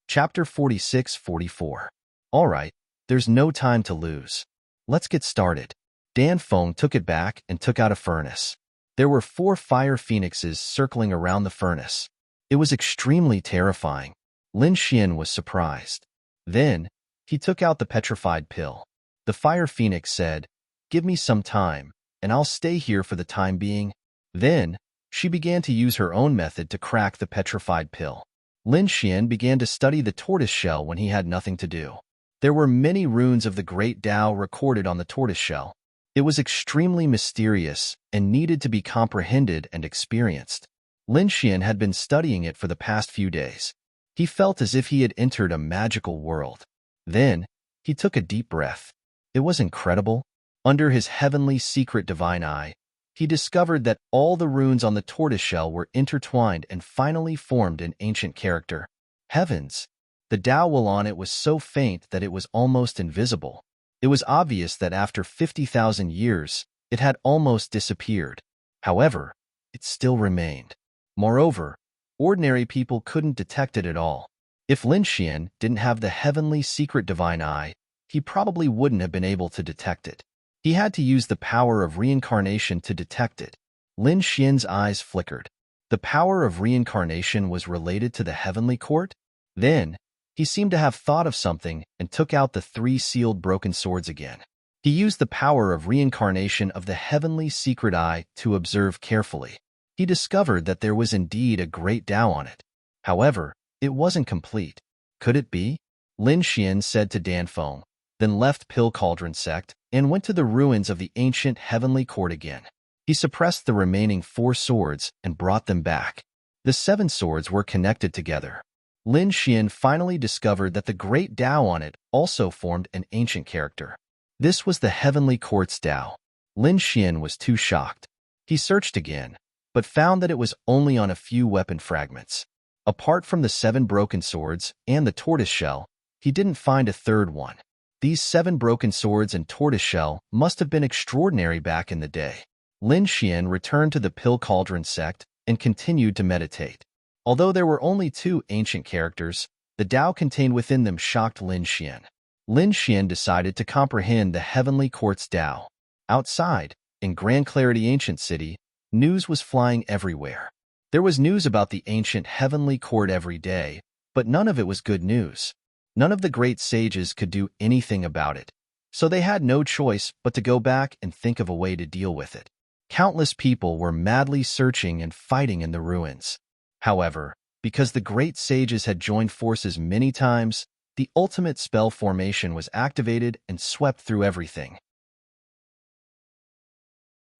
Chapter 46-44. All right, there's no time to lose. Let's get started. Danfeng took it back and took out a furnace. There were 4 fire phoenixes circling around the furnace. It was extremely terrifying. Lin Xian was surprised. Then, he took out the petrified pill. The fire phoenix said, "Give me some time, and I'll stay here for the time being." Then, she began to use her own method to crack the petrified pill. Lin Xian began to study the tortoise shell when he had nothing to do. There were many runes of the Great Tao recorded on the tortoise shell. It was extremely mysterious and needed to be comprehended and experienced. Lin Xian had been studying it for the past few days. He felt as if he had entered a magical world. Then, he took a deep breath. It was incredible. Under his heavenly secret divine eye, he discovered that all the runes on the tortoise shell were intertwined and finally formed an ancient character. Heavens! The Tao will on it was so faint that it was almost invisible. It was obvious that after 50,000 years, it had almost disappeared. However, it still remained. Moreover, ordinary people couldn't detect it at all. If Lin Xian didn't have the heavenly secret divine eye, he probably wouldn't have been able to detect it. He had to use the power of reincarnation to detect it. Lin Xian's eyes flickered. The power of reincarnation was related to the heavenly court? Then, he seemed to have thought of something and took out the 3 sealed broken swords again. He used the power of reincarnation of the heavenly secret eye to observe carefully. He discovered that there was indeed a great Tao on it. However, it wasn't complete. Could it be? Lin Xian said to Danfeng, then left Pill Cauldron sect and went to the ruins of the ancient heavenly court again. He suppressed the remaining 4 swords and brought them back. The 7 swords were connected together. Lin Xian finally discovered that the great Tao on it also formed an ancient character. This was the Heavenly Quartz Tao. Lin Xian was too shocked. He searched again, but found that it was only on a few weapon fragments. Apart from the 7 broken swords and the tortoise shell, he didn't find a third one. These 7 broken swords and tortoise shell must have been extraordinary back in the day. Lin Xian returned to the Pill Cauldron sect and continued to meditate. Although there were only 2 ancient characters, the Tao contained within them shocked Lin Xian. Lin Xian decided to comprehend the Heavenly Quartz Tao. Outside, in Grand Clarity Ancient City, news was flying everywhere. There was news about the ancient Heavenly Court every day, but none of it was good news. None of the great sages could do anything about it, so they had no choice but to go back and think of a way to deal with it. Countless people were madly searching and fighting in the ruins. However, because the great sages had joined forces many times, the ultimate spell formation was activated and swept through everything.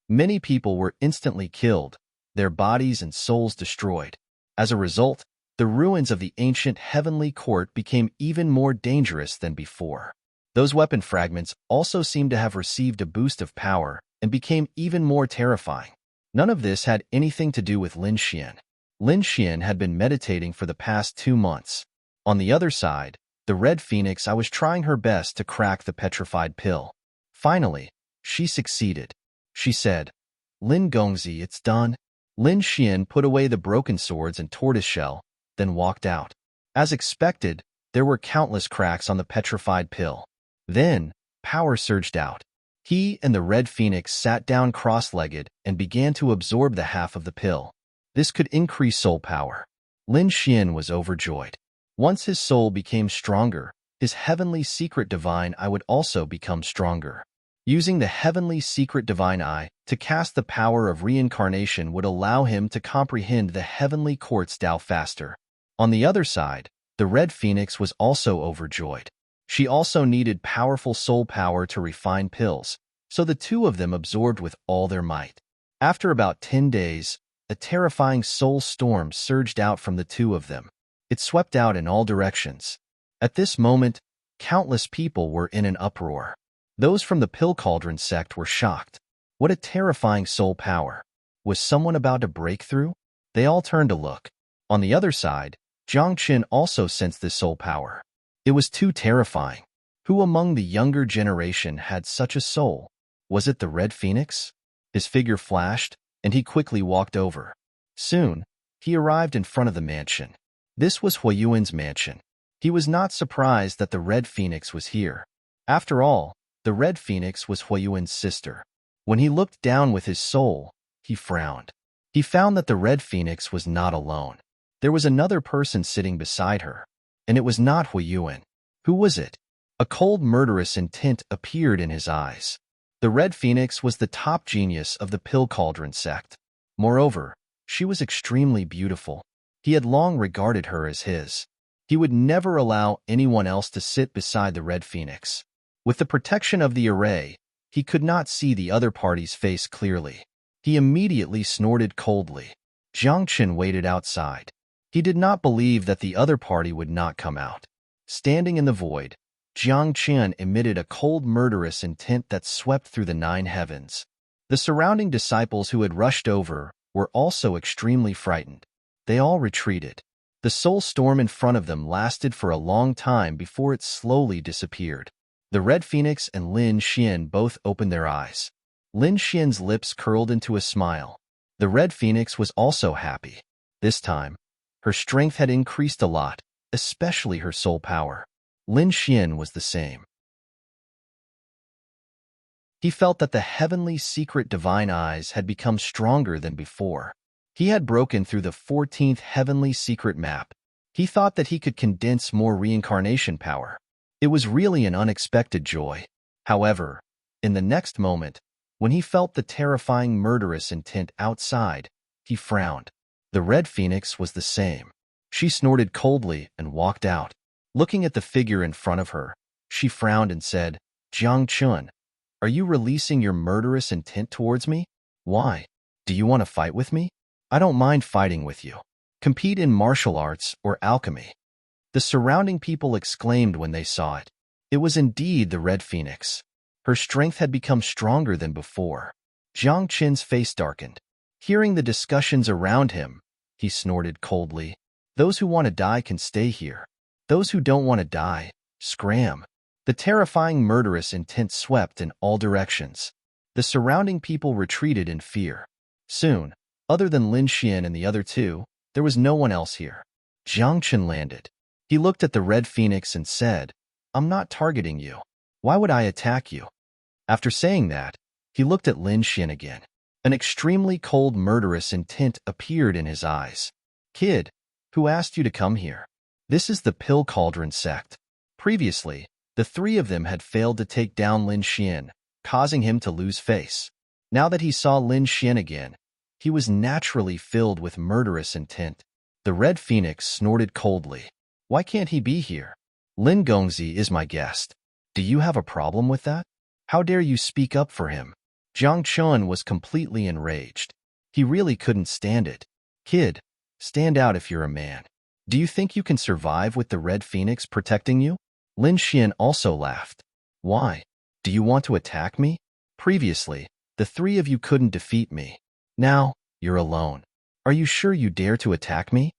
Many people were instantly killed, their bodies and souls destroyed. As a result, the ruins of the ancient Heavenly Court became even more dangerous than before. Those weapon fragments also seemed to have received a boost of power and became even more terrifying. None of this had anything to do with Lin Xian. Lin Xian had been meditating for the past 2 months. On the other side, the Red Phoenix was trying her best to crack the petrified pill. Finally, she succeeded. She said, "Lin Gongzi, it's done." Lin Xian put away the broken swords and tortoise shell, then walked out. As expected, there were countless cracks on the petrified pill. Then, power surged out. He and the Red Phoenix sat down cross-legged and began to absorb the half of the pill. This could increase soul power. Lin Xian was overjoyed. Once his soul became stronger, his heavenly secret divine eye would also become stronger. Using the heavenly secret divine eye to cast the power of reincarnation would allow him to comprehend the Heavenly Quartz Tao faster. On the other side, the Red Phoenix was also overjoyed. She also needed powerful soul power to refine pills, so the 2 of them absorbed with all their might. After about 10 days, a terrifying soul storm surged out from the 2 of them. It swept out in all directions. At this moment, countless people were in an uproar. Those from the Pill Cauldron sect were shocked. What a terrifying soul power. Was someone about to break through? They all turned to look. On the other side, Jiang Qin also sensed this soul power. It was too terrifying. Who among the younger generation had such a soul? Was it the Red Phoenix? His figure flashed, and he quickly walked over. Soon, he arrived in front of the mansion. This was Huiyuan's mansion. He was not surprised that the Red Phoenix was here. After all, the Red Phoenix was Huiyuan's sister. When he looked down with his soul, he frowned. He found that the Red Phoenix was not alone. There was another person sitting beside her, and it was not Huiyuan. Who was it? A cold, murderous intent appeared in his eyes. The Red Phoenix was the top genius of the Pill Cauldron sect. Moreover, she was extremely beautiful. He had long regarded her as his. He would never allow anyone else to sit beside the Red Phoenix. With the protection of the array, he could not see the other party's face clearly. He immediately snorted coldly. Jiang Qin waited outside. He did not believe that the other party would not come out. Standing in the void, Jiang Qin emitted a cold, murderous intent that swept through the 9 heavens. The surrounding disciples who had rushed over were also extremely frightened. They all retreated. The soul storm in front of them lasted for a long time before it slowly disappeared. The Red Phoenix and Lin Xian both opened their eyes. Lin Xian's lips curled into a smile. The Red Phoenix was also happy. This time, her strength had increased a lot, especially her soul power. Lin Xian was the same. He felt that the heavenly secret divine eyes had become stronger than before. He had broken through the 14th heavenly secret map. He thought that he could condense more reincarnation power. It was really an unexpected joy. However, in the next moment, when he felt the terrifying murderous intent outside, he frowned. The Red Phoenix was the same. She snorted coldly and walked out. Looking at the figure in front of her, she frowned and said, "Jiang Qin, are you releasing your murderous intent towards me?" Why? Do you want to fight with me? I don't mind fighting with you. Compete in martial arts or alchemy. The surrounding people exclaimed when they saw it. It was indeed the Red Phoenix. Her strength had become stronger than before. Jiang Qin's face darkened. Hearing the discussions around him, he snorted coldly. Those who want to die can stay here. Those who don't want to die, scram. The terrifying murderous intent swept in all directions. The surrounding people retreated in fear. Soon, other than Lin Xian and the other two, there was no one else here. Jiang Qin landed. He looked at the Red Phoenix and said, I'm not targeting you. Why would I attack you? After saying that, he looked at Lin Xian again. An extremely cold, murderous intent appeared in his eyes. Kid, who asked you to come here? This is the Pill Cauldron sect. Previously, the three of them had failed to take down Lin Xian, causing him to lose face. Now that he saw Lin Xian again, he was naturally filled with murderous intent. The Red Phoenix snorted coldly. Why can't he be here? Lin Gongzi is my guest. Do you have a problem with that? How dare you speak up for him? Jiang Chun was completely enraged. He really couldn't stand it. Kid, stand out if you're a man. Do you think you can survive with the Red Phoenix protecting you? Lin Xian also laughed. Why? Do you want to attack me? Previously, the three of you couldn't defeat me. Now, you're alone. Are you sure you dare to attack me?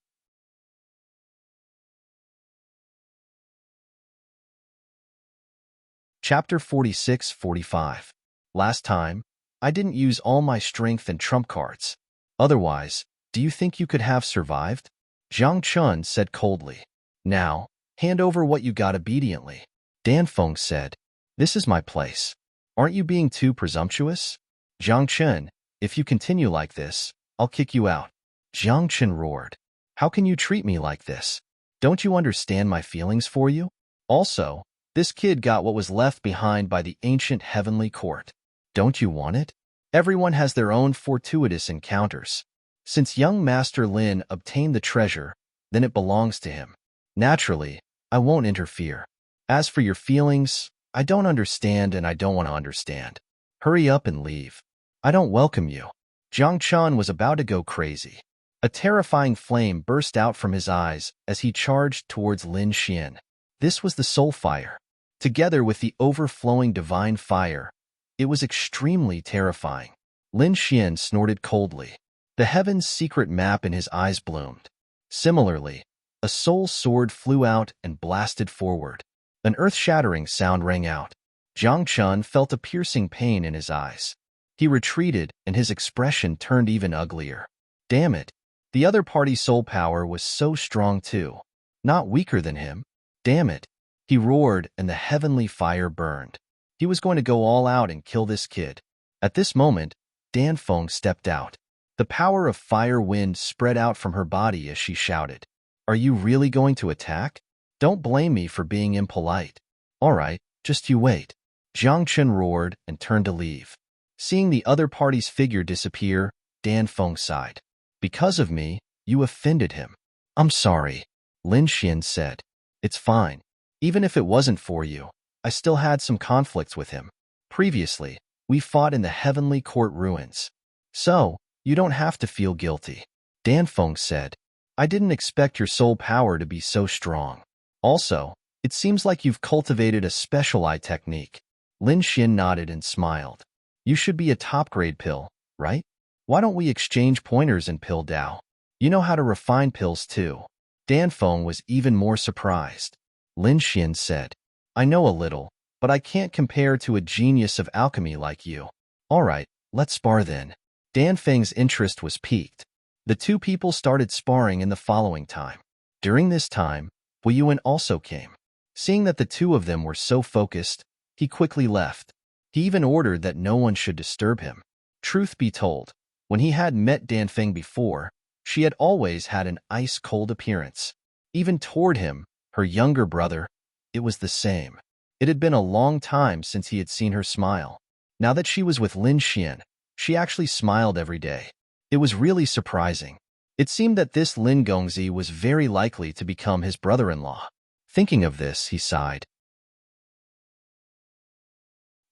Chapter 46-45. Last time, I didn't use all my strength and trump cards. Otherwise, do you think you could have survived? Jiang Chun said coldly. Now, hand over what you got obediently. Dan Feng said, This is my place. Aren't you being too presumptuous? Jiang Chun, if you continue like this, I'll kick you out. Jiang Chun roared. How can you treat me like this? Don't you understand my feelings for you? Also, this kid got what was left behind by the ancient heavenly court. Don't you want it? Everyone has their own fortuitous encounters. Since young Master Lin obtained the treasure, then it belongs to him. Naturally, I won't interfere. As for your feelings, I don't understand and I don't want to understand. Hurry up and leave. I don't welcome you. Jiang Chun was about to go crazy. A terrifying flame burst out from his eyes as he charged towards Lin Xian. This was the soul fire. Together with the overflowing divine fire, it was extremely terrifying. Lin Xian snorted coldly. The heaven's secret map in his eyes bloomed. Similarly, a soul sword flew out and blasted forward. An earth-shattering sound rang out. Jiang Chun felt a piercing pain in his eyes. He retreated, and his expression turned even uglier. Damn it! The other party's soul power was so strong too. Not weaker than him. Damn it! He roared, and the heavenly fire burned. He was going to go all out and kill this kid. At this moment, Dan Feng stepped out. The power of fire wind spread out from her body as she shouted, Are you really going to attack? Don't blame me for being impolite. All right, just you wait. Jiang Chun roared and turned to leave. Seeing the other party's figure disappear, Dan Feng sighed. Because of me, you offended him. I'm sorry, Lin Xian said. It's fine. Even if it wasn't for you, I still had some conflicts with him. Previously, we fought in the heavenly court ruins. So, you don't have to feel guilty. Dan Feng said, I didn't expect your soul power to be so strong. Also, it seems like you've cultivated a special eye technique. Lin Xian nodded and smiled. You should be a top-grade pill, right? Why don't we exchange pointers in Pill Dao? You know how to refine pills too. Dan Feng was even more surprised. Lin Xian said, I know a little, but I can't compare to a genius of alchemy like you. All right, let's spar then. Dan Feng's interest was piqued. The two people started sparring in the following time. During this time, Wu Yuan also came. Seeing that the two of them were so focused, he quickly left. He even ordered that no one should disturb him. Truth be told, when he had met Dan Feng before, she had always had an ice-cold appearance. Even toward him, her younger brother, it was the same. It had been a long time since he had seen her smile. Now that she was with Lin Xian, she actually smiled every day. It was really surprising. It seemed that this Lin Gongzi was very likely to become his brother-in-law. Thinking of this, he sighed.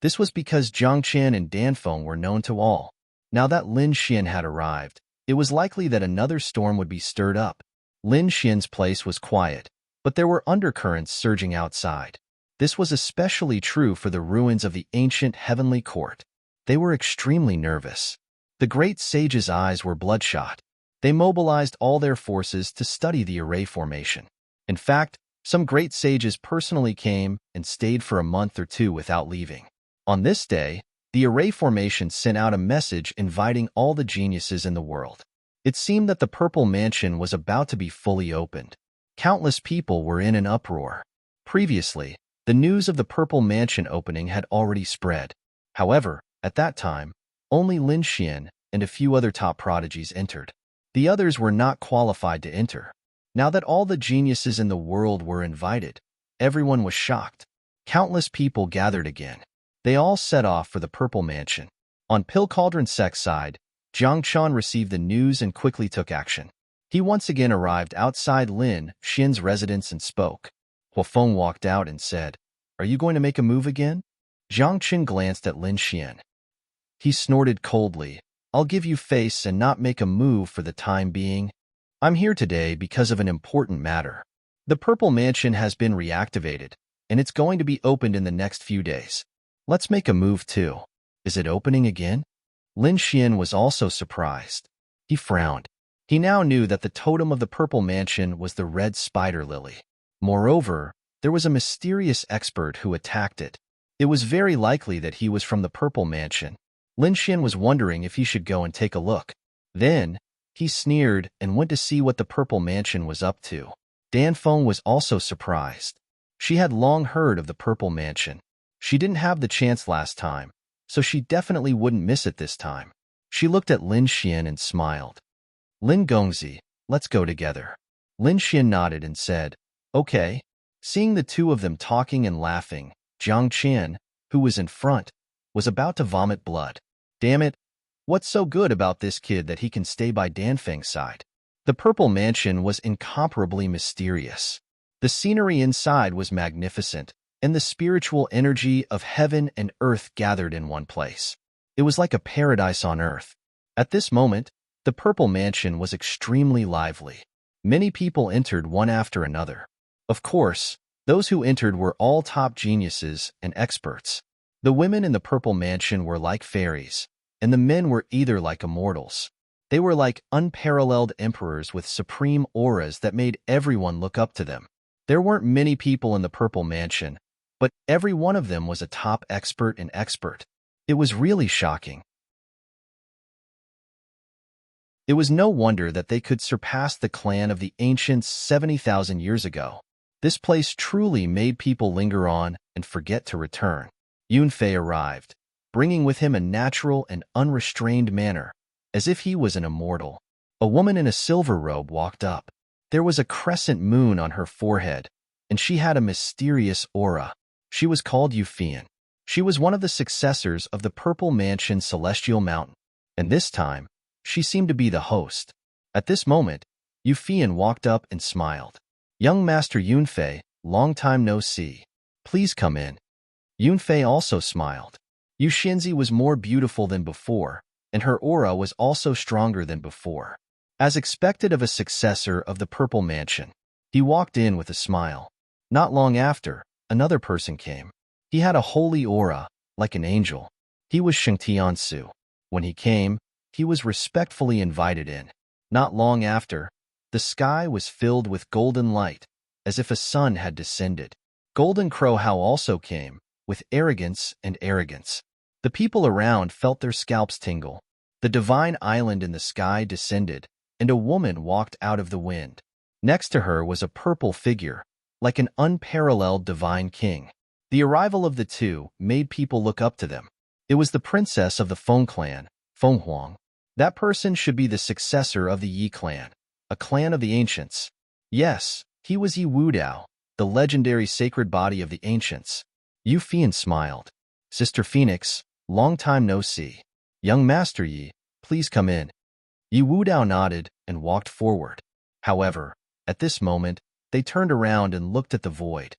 This was because Jiang Qian and Dan Feng were known to all. Now that Lin Xian had arrived, it was likely that another storm would be stirred up. Lin Xian's place was quiet, but there were undercurrents surging outside. This was especially true for the ruins of the ancient heavenly court. They were extremely nervous. The great sage's eyes were bloodshot. They mobilized all their forces to study the array formation. In fact, some great sages personally came and stayed for a month or two without leaving. On this day, the array formation sent out a message inviting all the geniuses in the world. It seemed that the Purple Mansion was about to be fully opened. Countless people were in an uproar. Previously, the news of the Purple Mansion opening had already spread. However, at that time, only Lin Xian and a few other top prodigies entered. The others were not qualified to enter. Now that all the geniuses in the world were invited, everyone was shocked. Countless people gathered again. They all set off for the Purple Mansion. On Pill Cauldron Sec's side, Jiang Chan received the news and quickly took action. He once again arrived outside Lin Xian's residence and spoke. Huafeng walked out and said, "Are you going to make a move again?" Jiang Chen glanced at Lin Xian. He snorted coldly, "I'll give you face and not make a move for the time being. I'm here today because of an important matter. The Purple Mansion has been reactivated, and it's going to be opened in the next few days. Let's make a move too. Is it opening again?" Lin Xian was also surprised. He frowned. He now knew that the totem of the Purple Mansion was the red spider lily. Moreover, there was a mysterious expert who attacked it. It was very likely that he was from the Purple Mansion. Lin Xian was wondering if he should go and take a look. Then, he sneered and went to see what the Purple Mansion was up to. Dan Feng was also surprised. She had long heard of the Purple Mansion. She didn't have the chance last time, so she definitely wouldn't miss it this time. She looked at Lin Xian and smiled. "Lin Gongzi, let's go together." Lin Xian nodded and said, "Okay." Seeing the two of them talking and laughing, Jiang Chen, who was in front, was about to vomit blood. Damn it! What's so good about this kid that he can stay by Danfeng's side? The Purple Mansion was incomparably mysterious. The scenery inside was magnificent, and the spiritual energy of heaven and earth gathered in one place. It was like a paradise on earth. At this moment, the Purple Mansion was extremely lively. Many people entered one after another. Of course, those who entered were all top geniuses and experts. The women in the Purple Mansion were like fairies, and the men were either like immortals. They were like unparalleled emperors with supreme auras that made everyone look up to them. There weren't many people in the Purple Mansion, but every one of them was a top expert and expert. It was really shocking. It was no wonder that they could surpass the clan of the ancients 70,000 years ago. This place truly made people linger on and forget to return. Yunfei arrived, bringing with him a natural and unrestrained manner, as if he was an immortal. A woman in a silver robe walked up. There was a crescent moon on her forehead, and she had a mysterious aura. She was called Yufian. She was one of the successors of the Purple Mansion Celestial Mountain, and this time, she seemed to be the host. At this moment, Yufian walked up and smiled. "Young Master Yunfei, long time no see. Please come in." Yunfei also smiled. Yuxinzi was more beautiful than before, and her aura was also stronger than before. As expected of a successor of the Purple Mansion, he walked in with a smile. Not long after, another person came. He had a holy aura, like an angel. He was Sheng Tiansu. When he came, he was respectfully invited in. Not long after, the sky was filled with golden light, as if a sun had descended. Golden Crow How also came, with arrogance and arrogance. The people around felt their scalps tingle. The divine island in the sky descended, and a woman walked out of the wind. Next to her was a purple figure, like an unparalleled divine king. The arrival of the two made people look up to them. It was the princess of the Feng clan, Feng Huang. That person should be the successor of the Yi clan, a clan of the ancients. Yes, he was Yi Wudao, the legendary sacred body of the ancients. Yu Fian smiled. "Sister Phoenix, long time no see. Young Master Yi, please come in." Yi Wudao nodded and walked forward. However, at this moment, they turned around and looked at the void.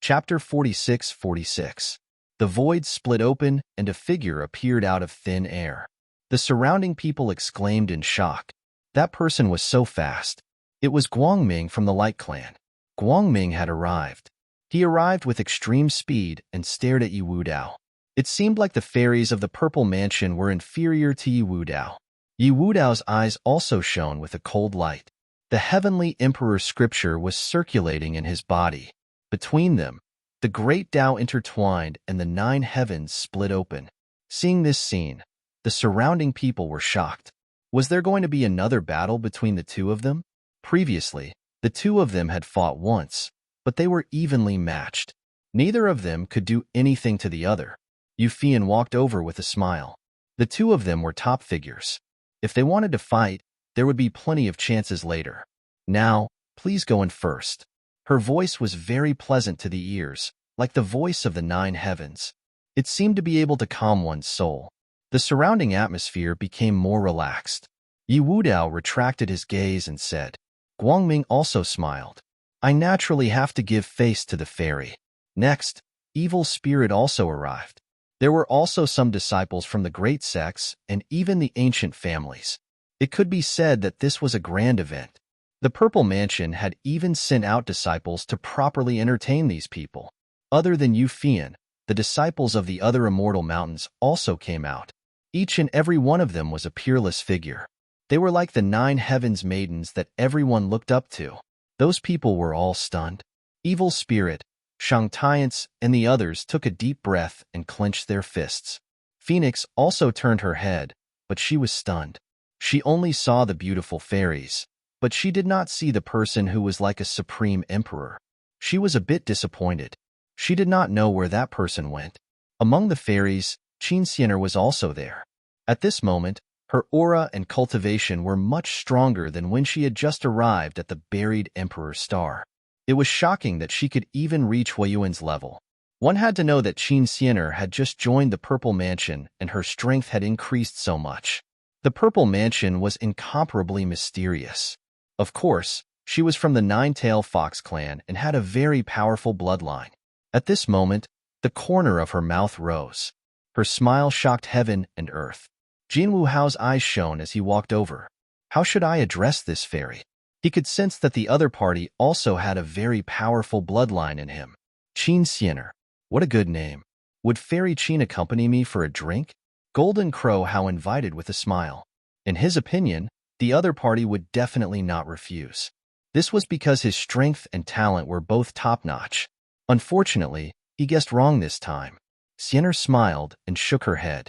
Chapter 46:46. The void split open and a figure appeared out of thin air. The surrounding people exclaimed in shock. That person was so fast. It was Guangming from the Light Clan. Guangming had arrived. He arrived with extreme speed and stared at Yi Wudao. It seemed like the fairies of the Purple Mansion were inferior to Yi Wudao. Yi Wudao's eyes also shone with a cold light. The heavenly emperor scripture was circulating in his body. Between them, the great Tao intertwined and the 9 heavens split open. Seeing this scene, the surrounding people were shocked. Was there going to be another battle between the two of them? Previously, the two of them had fought once, but they were evenly matched. Neither of them could do anything to the other. Yu Fian walked over with a smile. The two of them were top figures. If they wanted to fight, there would be plenty of chances later. Now, please go in first. Her voice was very pleasant to the ears, like the voice of the 9 heavens. It seemed to be able to calm one's soul. The surrounding atmosphere became more relaxed. Yi Wudao retracted his gaze and said. Guangming also smiled. I naturally have to give face to the fairy. Next, evil spirit also arrived. There were also some disciples from the great sects and even the ancient families. It could be said that this was a grand event. The Purple Mansion had even sent out disciples to properly entertain these people. Other than Yu Fian, the disciples of the other immortal mountains also came out. Each and every one of them was a peerless figure. They were like the 9 heavens maidens that everyone looked up to. Those people were all stunned. Evil Spirit, Shangtiance, and the others took a deep breath and clenched their fists. Phoenix also turned her head, but she was stunned. She only saw the beautiful fairies, but she did not see the person who was like a supreme emperor. She was a bit disappointed. She did not know where that person went. Among the fairies, Qin Xianer was also there. At this moment, her aura and cultivation were much stronger than when she had just arrived at the buried Emperor's star. It was shocking that she could even reach Huiyuan's level. One had to know that Qin Xianer had just joined the Purple Mansion and her strength had increased so much. The Purple Mansion was incomparably mysterious. Of course, she was from the 9-tailed Fox clan and had a very powerful bloodline. At this moment, the corner of her mouth rose. Her smile shocked heaven and earth. Jin Wuhao's eyes shone as he walked over. How should I address this fairy? He could sense that the other party also had a very powerful bloodline in him. Qin Xianer. What a good name. Would Fairy Qin accompany me for a drink? Golden Crow How invited with a smile. In his opinion, the other party would definitely not refuse. This was because his strength and talent were both top-notch. Unfortunately, he guessed wrong this time. Xianer smiled and shook her head.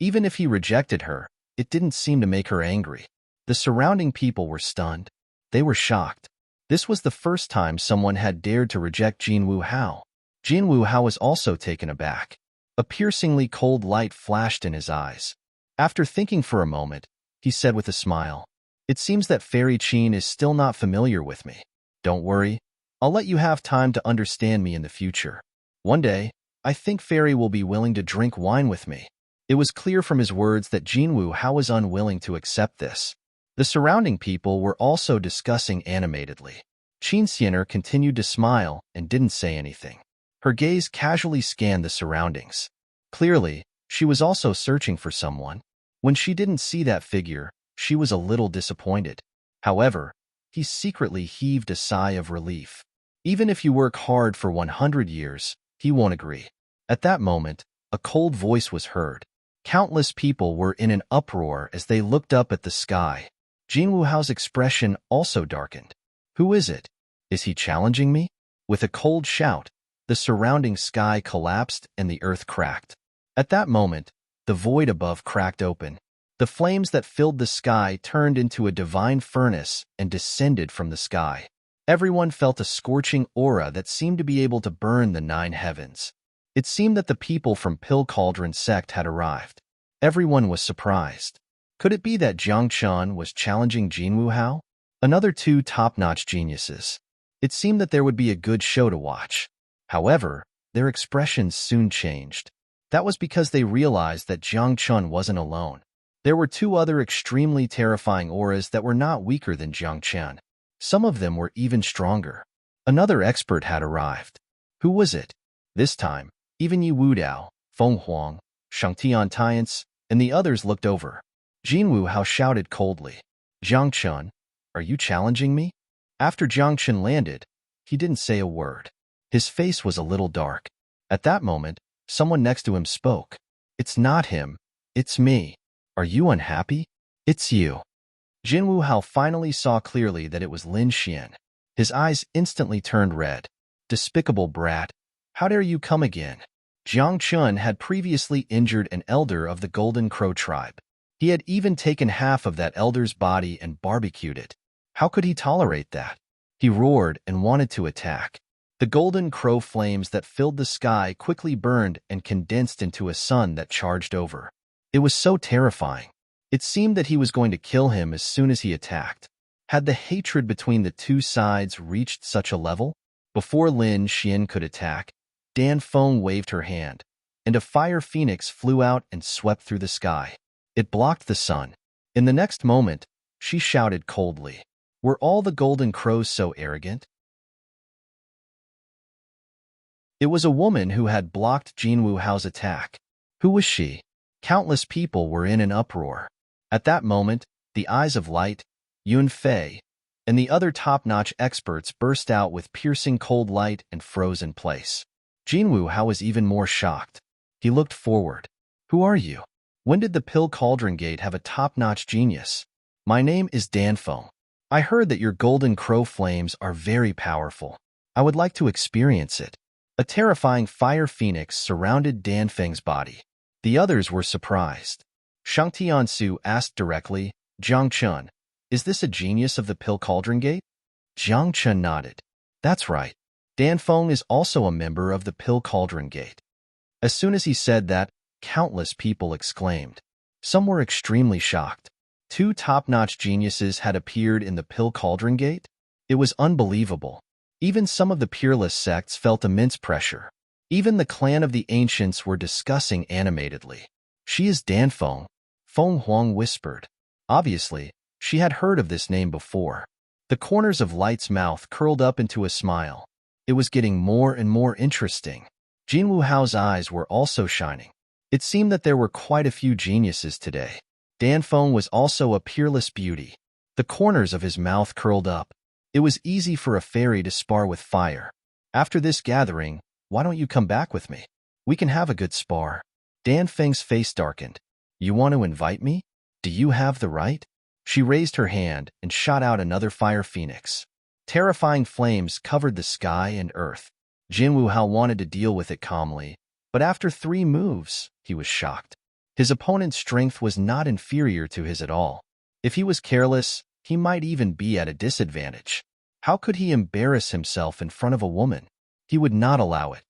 Even if he rejected her, it didn't seem to make her angry. The surrounding people were stunned. They were shocked. This was the first time someone had dared to reject Jin Wuhao. Jin Wuhao was also taken aback. A piercingly cold light flashed in his eyes. After thinking for a moment, he said with a smile, It seems that Fairy Qin is still not familiar with me. Don't worry. I'll let you have time to understand me in the future. One day, I think Fairy will be willing to drink wine with me. It was clear from his words that Jin Wuhao was unwilling to accept this. The surrounding people were also discussing animatedly. Qin Xianer continued to smile and didn't say anything. Her gaze casually scanned the surroundings. Clearly, she was also searching for someone. When she didn't see that figure, she was a little disappointed. However, he secretly heaved a sigh of relief. Even if you work hard for 100 years, he won't agree. At that moment, a cold voice was heard. Countless people were in an uproar as they looked up at the sky. Jin Wuhao's expression also darkened. Who is it? Is he challenging me? With a cold shout, the surrounding sky collapsed and the earth cracked. At that moment, the void above cracked open. The flames that filled the sky turned into a divine furnace and descended from the sky. Everyone felt a scorching aura that seemed to be able to burn the 9 heavens. It seemed that the people from Pill Cauldron sect had arrived. Everyone was surprised. Could it be that Jiang Chun was challenging Jin Wuhao? Another 2 top-notch geniuses. It seemed that there would be a good show to watch. However, their expressions soon changed. That was because they realized that Jiang Chun wasn't alone. There were 2 other extremely terrifying auras that were not weaker than Jiang Chun. Some of them were even stronger. Another expert had arrived. Who was it? This time, even Yi Wudao, Feng Huang, Shang Tianyance, and the others looked over. Jinwu Hao shouted coldly, Jiang Chun, are you challenging me? After Jiang Chun landed, he didn't say a word. His face was a little dark. At that moment, someone next to him spoke. It's not him. It's me. Are you unhappy? It's you. Jinwu Hao finally saw clearly that it was Lin Xian. His eyes instantly turned red. Despicable brat. How dare you come again? Jiang Chun had previously injured an elder of the Golden Crow tribe. He had even taken half of that elder's body and barbecued it. How could he tolerate that? He roared and wanted to attack. The Golden Crow flames that filled the sky quickly burned and condensed into a sun that charged over. It was so terrifying. It seemed that he was going to kill him as soon as he attacked. Had the hatred between the two sides reached such a level? Before Lin Xian could attack, Dan Feng waved her hand, and a fire phoenix flew out and swept through the sky. It blocked the sun. In the next moment, she shouted coldly, were all the Golden Crows so arrogant? It was a woman who had blocked Jinwu Hao's attack. Who was she? Countless people were in an uproar. At that moment, the eyes of Light, Yun Fei, and the other top-notch experts burst out with piercing cold light and froze in place. Jinwu Hao was even more shocked. He looked forward. Who are you? When did the Pill Cauldron Gate have a top-notch genius? My name is Dan Feng. I heard that your Golden Crow flames are very powerful. I would like to experience it. A terrifying fire phoenix surrounded Dan Feng's body. The others were surprised. Shang Tiansu asked directly, Jiang Chun, is this a genius of the Pill Cauldron Gate? Jiang Chun nodded. That's right. Dan Feng is also a member of the Pill Cauldron Gate. As soon as he said that, countless people exclaimed. Some were extremely shocked. Two top-notch geniuses had appeared in the Pill Cauldron Gate? It was unbelievable. Even some of the peerless sects felt immense pressure. Even the clan of the ancients were discussing animatedly. She is Dan Feng, Feng Huang whispered. Obviously, she had heard of this name before. The corners of Light's mouth curled up into a smile. It was getting more and more interesting. Jinwu Hao's eyes were also shining. It seemed that there were quite a few geniuses today. Dan Feng was also a peerless beauty. The corners of his mouth curled up. It was easy for a fairy to spar with fire. After this gathering, why don't you come back with me? We can have a good spar. Dan Feng's face darkened. You want to invite me? Do you have the right? She raised her hand and shot out another fire phoenix. Terrifying flames covered the sky and earth. Jinwu Hao wanted to deal with it calmly, but after 3 moves, he was shocked. His opponent's strength was not inferior to his at all. If he was careless, he might even be at a disadvantage. How could he embarrass himself in front of a woman? He would not allow it.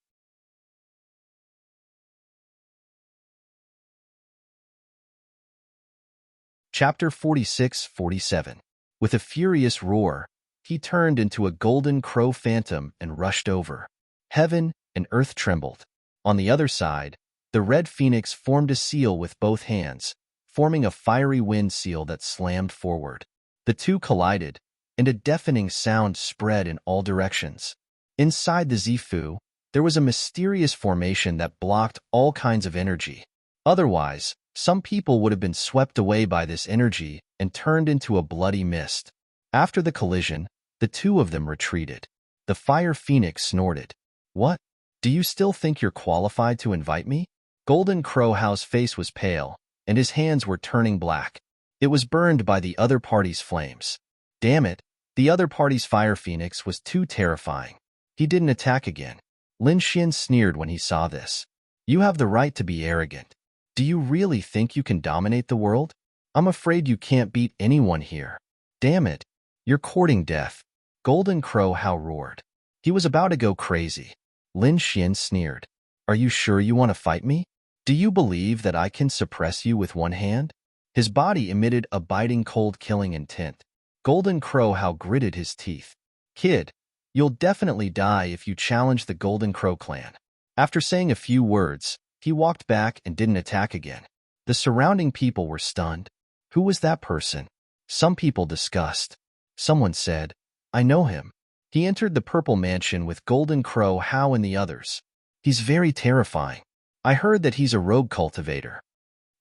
Chapter 46-47. With a furious roar, he turned into a golden crow phantom and rushed over. Heaven and earth trembled. On the other side, the red phoenix formed a seal with both hands, forming a fiery wind seal that slammed forward. The two collided, and a deafening sound spread in all directions. Inside the Zifu, there was a mysterious formation that blocked all kinds of energy. Otherwise, some people would have been swept away by this energy and turned into a bloody mist. After the collision, the two of them retreated. The fire phoenix snorted. What? Do you still think you're qualified to invite me? Golden Crow Hao's face was pale, and his hands were turning black. It was burned by the other party's flames. Damn it, the other party's fire phoenix was too terrifying. He didn't attack again. Lin Xian sneered when he saw this. You have the right to be arrogant. Do you really think you can dominate the world? I'm afraid you can't beat anyone here. Damn it, you're courting death. Golden Crow Hao roared. He was about to go crazy. Lin Xian sneered. Are you sure you want to fight me? Do you believe that I can suppress you with one hand? His body emitted a biting cold killing intent. Golden Crow Hao gritted his teeth. Kid, you'll definitely die if you challenge the Golden Crow clan. After saying a few words, he walked back and didn't attack again. The surrounding people were stunned. Who was that person? Some people discussed. Someone said, I know him. He entered the purple mansion with Golden Crow, Hao, and the others. He's very terrifying. I heard that he's a rogue cultivator.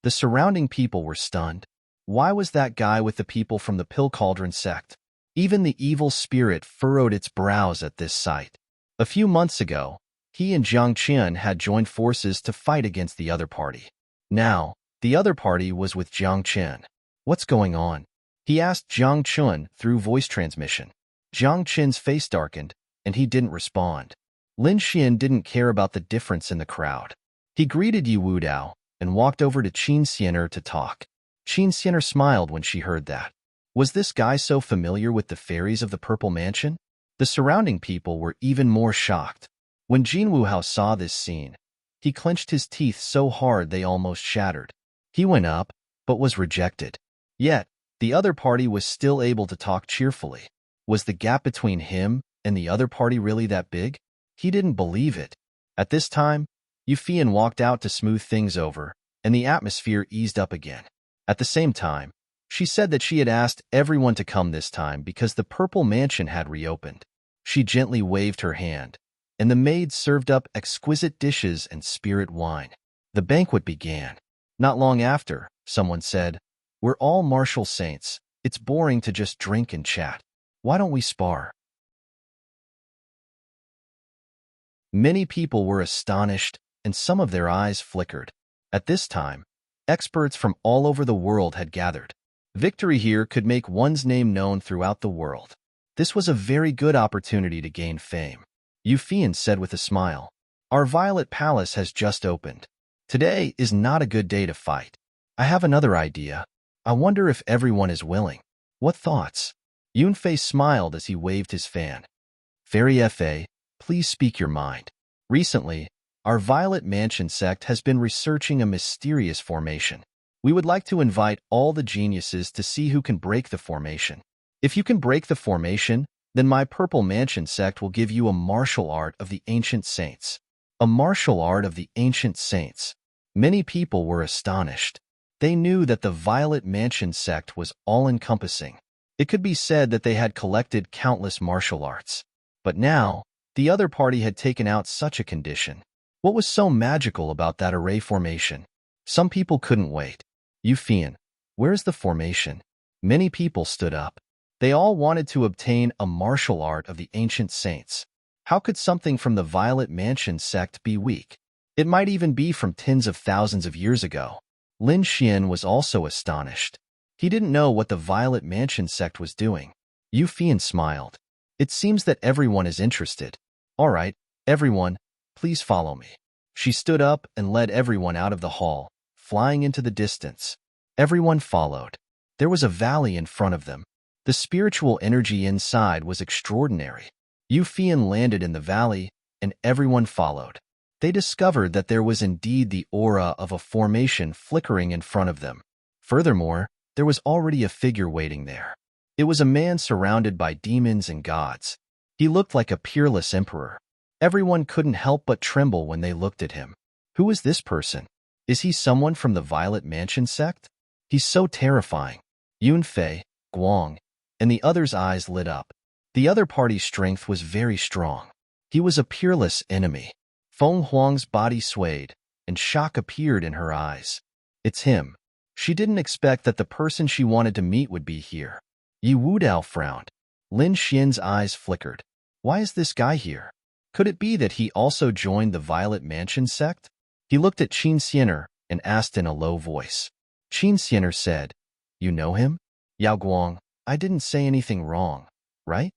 The surrounding people were stunned. Why was that guy with the people from the Pill Cauldron sect? Even the evil spirit furrowed its brows at this sight. A few months ago, he and Jiang Qian had joined forces to fight against the other party. Now, the other party was with Jiang Qian. What's going on? He asked Jiang Qian through voice transmission. Jiang Qian's face darkened, and he didn't respond. Lin Xian didn't care about the difference in the crowd. He greeted Yi Wudao and walked over to Qin Xianer to talk. Qin Xianer smiled when she heard that. Was this guy so familiar with the fairies of the Purple Mansion? The surrounding people were even more shocked. When Jin Wuhao saw this scene, he clenched his teeth so hard they almost shattered. He went up, but was rejected. Yet, the other party was still able to talk cheerfully. Was the gap between him and the other party really that big? He didn't believe it. At this time, Yu Fian walked out to smooth things over, and the atmosphere eased up again. At the same time, she said that she had asked everyone to come this time because the Purple Mansion had reopened. She gently waved her hand, and the maids served up exquisite dishes and spirit wine. The banquet began. Not long after, someone said, "We're all martial saints. It's boring to just drink and chat. Why don't we spar?" Many people were astonished, and some of their eyes flickered. At this time, experts from all over the world had gathered. Victory here could make one's name known throughout the world. This was a very good opportunity to gain fame. Yu Fian said with a smile, "Our Violet Palace has just opened. Today is not a good day to fight. I have another idea. I wonder if everyone is willing. What thoughts?" Yunfei smiled as he waved his fan. "Fairy Fa, please speak your mind. Recently, our Violet Mansion sect has been researching a mysterious formation. We would like to invite all the geniuses to see who can break the formation. If you can break the formation, then my Purple Mansion sect will give you a martial art of the ancient saints." A martial art of the ancient saints. Many people were astonished. They knew that the Violet Mansion sect was all-encompassing. It could be said that they had collected countless martial arts. But now, the other party had taken out such a condition. What was so magical about that array formation? Some people couldn't wait. Yu Fian, where's the formation? Many people stood up. They all wanted to obtain a martial art of the ancient saints. How could something from the Violet Mansion sect be weak? It might even be from tens of thousands of years ago. Lin Xian was also astonished. He didn't know what the Violet Mansion sect was doing. Yu Fian smiled. It seems that everyone is interested. All right, everyone, please follow me. She stood up and led everyone out of the hall, flying into the distance. Everyone followed. There was a valley in front of them. The spiritual energy inside was extraordinary. Yu Fian landed in the valley, and everyone followed. They discovered that there was indeed the aura of a formation flickering in front of them. Furthermore, there was already a figure waiting there. It was a man surrounded by demons and gods. He looked like a peerless emperor. Everyone couldn't help but tremble when they looked at him. Who is this person? Is he someone from the Violet Mansion sect? He's so terrifying. Yunfei, Guang, and the others' eyes lit up. The other party's strength was very strong. He was a peerless enemy. Feng Huang's body swayed, and shock appeared in her eyes. It's him. She didn't expect that the person she wanted to meet would be here. Yi Wudao frowned. Lin Xian's eyes flickered. Why is this guy here? Could it be that he also joined the Violet Mansion sect? He looked at Qin Xianer and asked in a low voice. Qin Xianer said, "You know him?" Yao Guang, I didn't say anything wrong, right?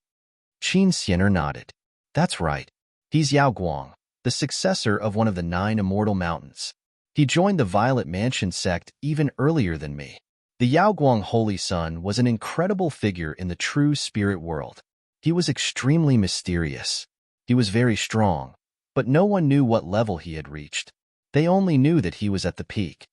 Qin Xianer nodded. That's right. He's Yao Guang, the successor of one of the 9 immortal mountains. He joined the Violet Mansion sect even earlier than me. The Yao Guang Holy Son was an incredible figure in the true spirit world. He was extremely mysterious. He was very strong, but no one knew what level he had reached. They only knew that he was at the peak.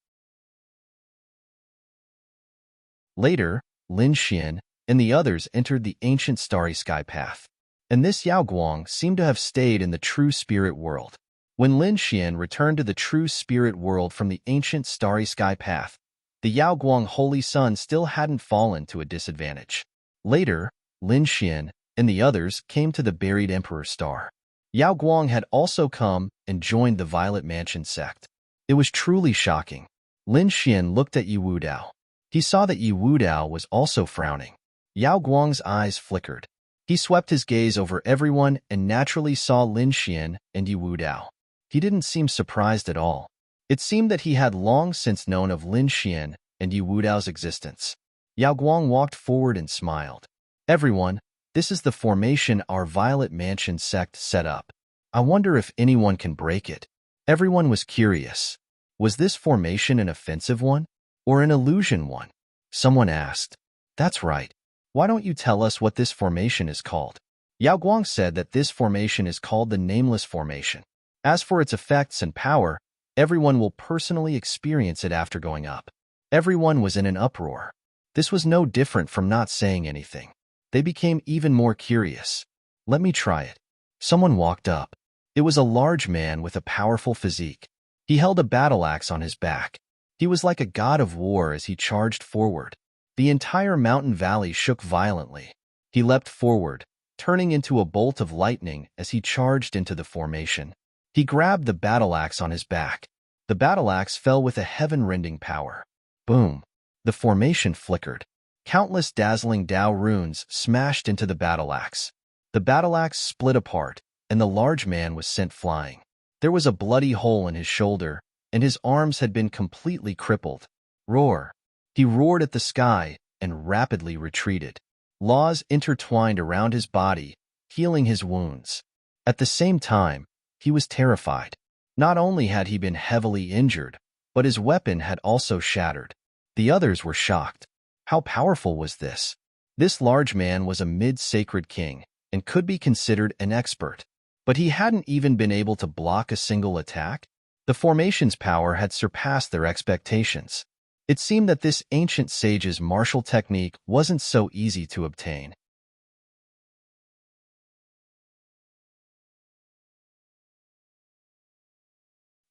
Later, Lin Xian and the others entered the ancient starry sky path, and this Yao Guang seemed to have stayed in the true spirit world. When Lin Xian returned to the true spirit world from the ancient starry sky path, the Yao Guang Holy Son still hadn't fallen to a disadvantage. Later, Lin Xian and the others came to the buried Emperor Star. Yao Guang had also come and joined the Violet Mansion sect. It was truly shocking. Lin Xian looked at Yi Wudao. He saw that Yi Wudao was also frowning. Yao Guang's eyes flickered. He swept his gaze over everyone and naturally saw Lin Xian and Yi Wudao. He didn't seem surprised at all. It seemed that he had long since known of Lin Xian and Yi Wudao's existence. Yao Guang walked forward and smiled. Everyone, this is the formation our Violet Mansion sect set up. I wonder if anyone can break it. Everyone was curious. Was this formation an offensive one or an illusion one? Someone asked. That's right. Why don't you tell us what this formation is called? Yao Guang said that this formation is called the Nameless Formation. As for its effects and power, everyone will personally experience it after going up. Everyone was in an uproar. This was no different from not saying anything. They became even more curious. Let me try it. Someone walked up. It was a large man with a powerful physique. He held a battle axe on his back. He was like a god of war as he charged forward. The entire mountain valley shook violently. He leapt forward, turning into a bolt of lightning as he charged into the formation. He grabbed the battle axe on his back. The battle axe fell with a heaven-rending power. Boom! The formation flickered. Countless dazzling Dao runes smashed into the battle axe. The battle axe split apart, and the large man was sent flying. There was a bloody hole in his shoulder, and his arms had been completely crippled. Roar! He roared at the sky and rapidly retreated. Laws intertwined around his body, healing his wounds. At the same time, he was terrified. Not only had he been heavily injured, but his weapon had also shattered. The others were shocked. How powerful was this? This large man was a mid-sacred king and could be considered an expert. But he hadn't even been able to block a single attack. The formation's power had surpassed their expectations. It seemed that this ancient sage's martial technique wasn't so easy to obtain.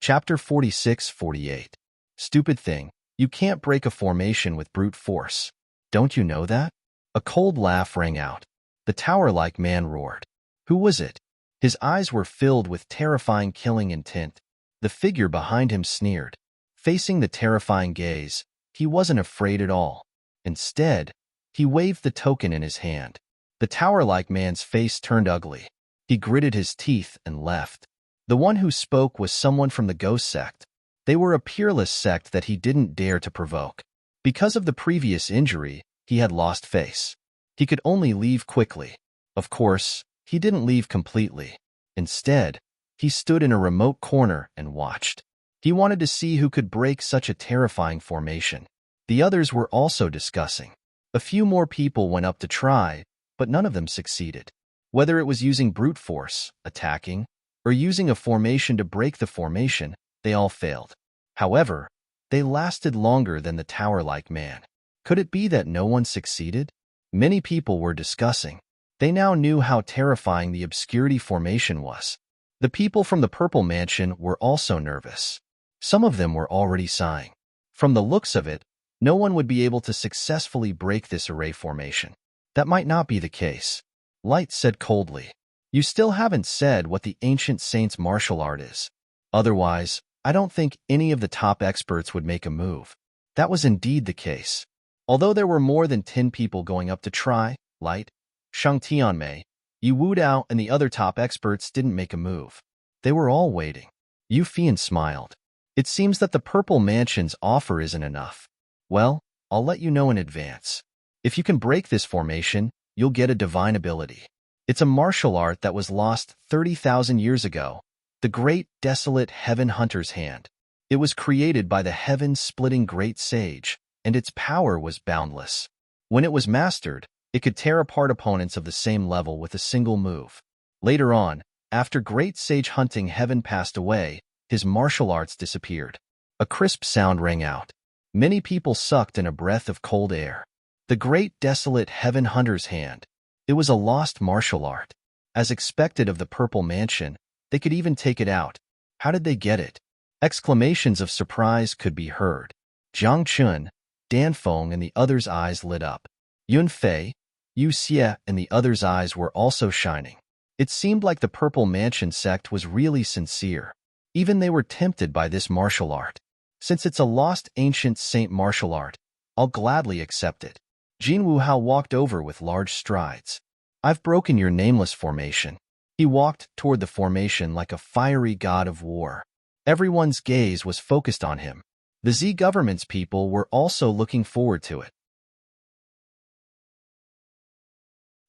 Chapter 46-48. Stupid thing, you can't break a formation with brute force. Don't you know that? A cold laugh rang out. The tower-like man roared. Who was it? His eyes were filled with terrifying killing intent. The figure behind him sneered. Facing the terrifying gaze, he wasn't afraid at all. Instead, he waved the token in his hand. The tower-like man's face turned ugly. He gritted his teeth and left. The one who spoke was someone from the ghost sect. They were a peerless sect that he didn't dare to provoke. Because of the previous injury, he had lost face. He could only leave quickly. Of course, he didn't leave completely. Instead, he stood in a remote corner and watched. He wanted to see who could break such a terrifying formation. The others were also discussing. A few more people went up to try, but none of them succeeded. Whether it was using brute force, attacking, or using a formation to break the formation, they all failed. However, they lasted longer than the tower-like man. Could it be that no one succeeded? Many people were discussing. They now knew how terrifying the obscurity formation was. The people from the Purple Mansion were also nervous. Some of them were already sighing. From the looks of it, no one would be able to successfully break this array formation. That might not be the case. Light said coldly. You still haven't said what the ancient saint's martial art is. Otherwise, I don't think any of the top experts would make a move. That was indeed the case. Although there were more than 10 people going up to try, Light, Shang Tianmei, Yi Wudao, and the other top experts didn't make a move. They were all waiting. Yu Fian smiled. It seems that the Purple Mansion's offer isn't enough. Well, I'll let you know in advance. If you can break this formation, you'll get a divine ability. It's a martial art that was lost 30,000 years ago, the great desolate heaven hunter's hand. It was created by the heaven-splitting great sage, and its power was boundless. When it was mastered, it could tear apart opponents of the same level with a single move. Later on, after great sage hunting heaven passed away, his martial arts disappeared. A crisp sound rang out. Many people sucked in a breath of cold air. The great desolate heaven hunter's hand. It was a lost martial art. As expected of the Purple Mansion, they could even take it out. How did they get it? Exclamations of surprise could be heard. Jiang Chun, Dan Feng, and the others' eyes lit up. Yun Fei, Yu Xie and the others' eyes were also shining. It seemed like the Purple Mansion sect was really sincere. Even they were tempted by this martial art. Since it's a lost ancient saint martial art, I'll gladly accept it. Jin Wuhao walked over with large strides. I've broken your nameless formation. He walked toward the formation like a fiery god of war. Everyone's gaze was focused on him. The Z government's people were also looking forward to it.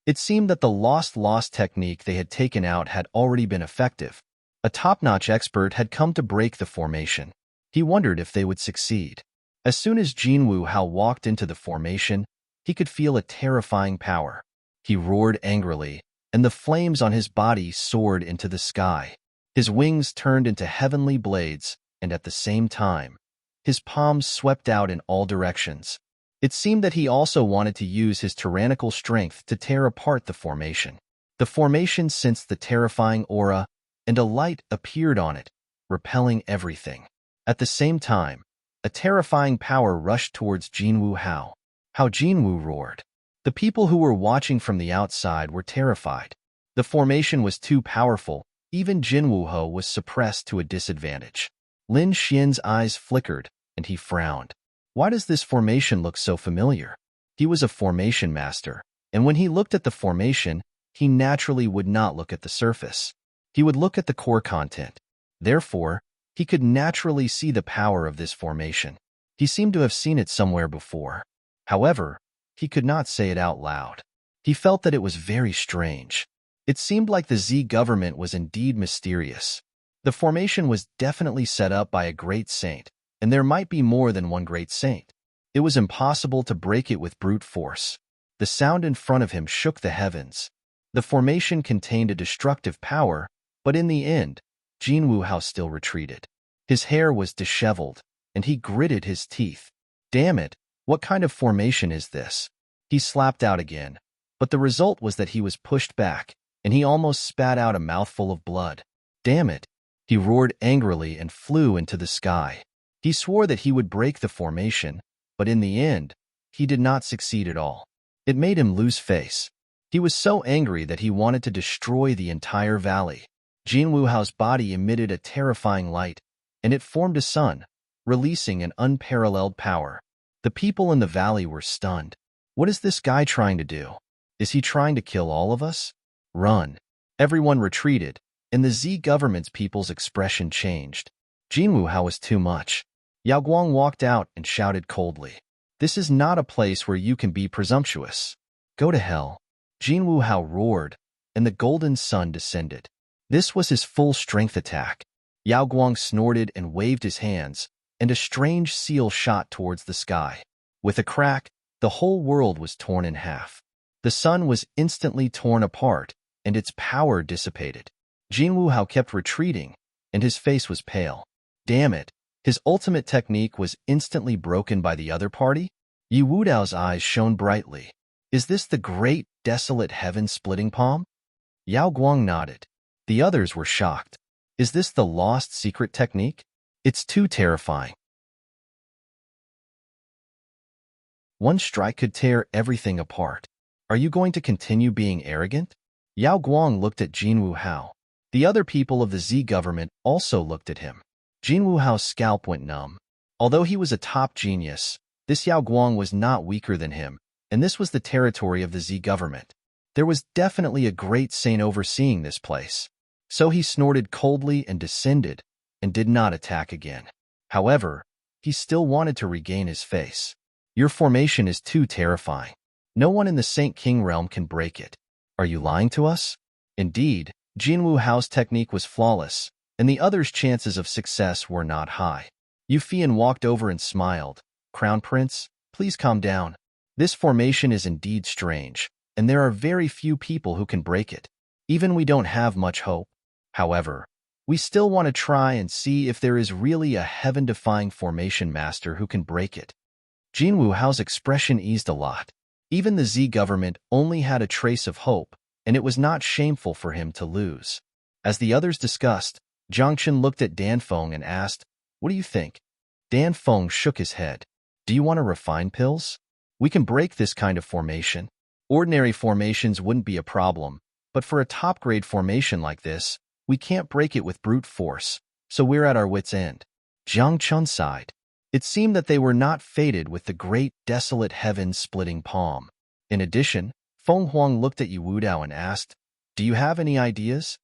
It seemed that the lost technique they had taken out had already been effective. A top-notch expert had come to break the formation. He wondered if they would succeed. As soon as Jin Wuhao walked into the formation, he could feel a terrifying power. He roared angrily, and the flames on his body soared into the sky. His wings turned into heavenly blades, and at the same time, his palms swept out in all directions. It seemed that he also wanted to use his tyrannical strength to tear apart the formation. The formation sensed the terrifying aura, and a light appeared on it, repelling everything. At the same time, a terrifying power rushed towards Jin Wuhao. How Jin Wu roared. The people who were watching from the outside were terrified. The formation was too powerful. Even Jin Wuhao was suppressed to a disadvantage. Lin Xian's eyes flickered, and he frowned. Why does this formation look so familiar? He was a formation master, and when he looked at the formation, he naturally would not look at the surface. He would look at the core content. Therefore, he could naturally see the power of this formation. He seemed to have seen it somewhere before. However, he could not say it out loud. He felt that it was very strange. It seemed like the Z government was indeed mysterious. The formation was definitely set up by a great saint, and there might be more than one great saint. It was impossible to break it with brute force. The sound in front of him shook the heavens. The formation contained a destructive power, but in the end, Jin Wuhao still retreated. His hair was disheveled, and he gritted his teeth. Damn it, what kind of formation is this? He slapped out again, but the result was that he was pushed back, and he almost spat out a mouthful of blood. Damn it, he roared angrily and flew into the sky. He swore that he would break the formation, but in the end, he did not succeed at all. It made him lose face. He was so angry that he wanted to destroy the entire valley. Jin Wuhao's body emitted a terrifying light, and it formed a sun, releasing an unparalleled power. The people in the valley were stunned. What is this guy trying to do? Is he trying to kill all of us? Run. Everyone retreated, and the Z government's people's expression changed. Jin Wuhao was too much. Yao Guang walked out and shouted coldly, "This is not a place where you can be presumptuous. Go to hell." Jin Wuhao roared, and the golden sun descended. This was his full-strength attack. Yao Guang snorted and waved his hands, and a strange seal shot towards the sky. With a crack, the whole world was torn in half. The sun was instantly torn apart, and its power dissipated. Jin Wuhao kept retreating, and his face was pale. Damn it, his ultimate technique was instantly broken by the other party? Yi Wudao's eyes shone brightly. Is this the great, desolate heaven-splitting palm? Yao Guang nodded. The others were shocked. Is this the lost secret technique? It's too terrifying. One strike could tear everything apart. Are you going to continue being arrogant? Yao Guang looked at Jin Wuhao. The other people of the Z government also looked at him. Jin Wuhao's scalp went numb. Although he was a top genius, this Yao Guang was not weaker than him, and this was the territory of the Z government. There was definitely a great saint overseeing this place. So he snorted coldly and descended, and did not attack again. However, he still wanted to regain his face. Your formation is too terrifying. No one in the Saint King realm can break it. Are you lying to us? Indeed, Jin Wuhao's technique was flawless, and the others' chances of success were not high. Yu Fian walked over and smiled. Crown Prince, please calm down. This formation is indeed strange, and there are very few people who can break it. Even we don't have much hope. However, we still want to try and see if there is really a heaven-defying formation master who can break it. Jin Wuhao's expression eased a lot. Even the Z government only had a trace of hope, and it was not shameful for him to lose. As the others discussed, Zhang Chen looked at Dan Feng and asked, "What do you think?" Dan Feng shook his head. "Do you want to refine pills? We can break this kind of formation." Ordinary formations wouldn't be a problem, but for a top-grade formation like this, we can't break it with brute force, so we're at our wits' end. Jiang Chun sighed. It seemed that they were not fated with the great desolate heaven-splitting palm. In addition, Feng Huang looked at Yu Wudao and asked, "Do you have any ideas?"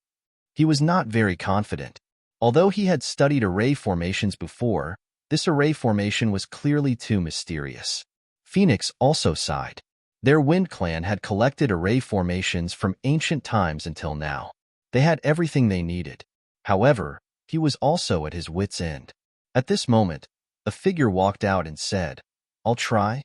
He was not very confident. Although he had studied array formations before, this array formation was clearly too mysterious. Phoenix also sighed. Their Wind Clan had collected array formations from ancient times until now. They had everything they needed. However, he was also at his wits' end. At this moment, a figure walked out and said, "I'll try."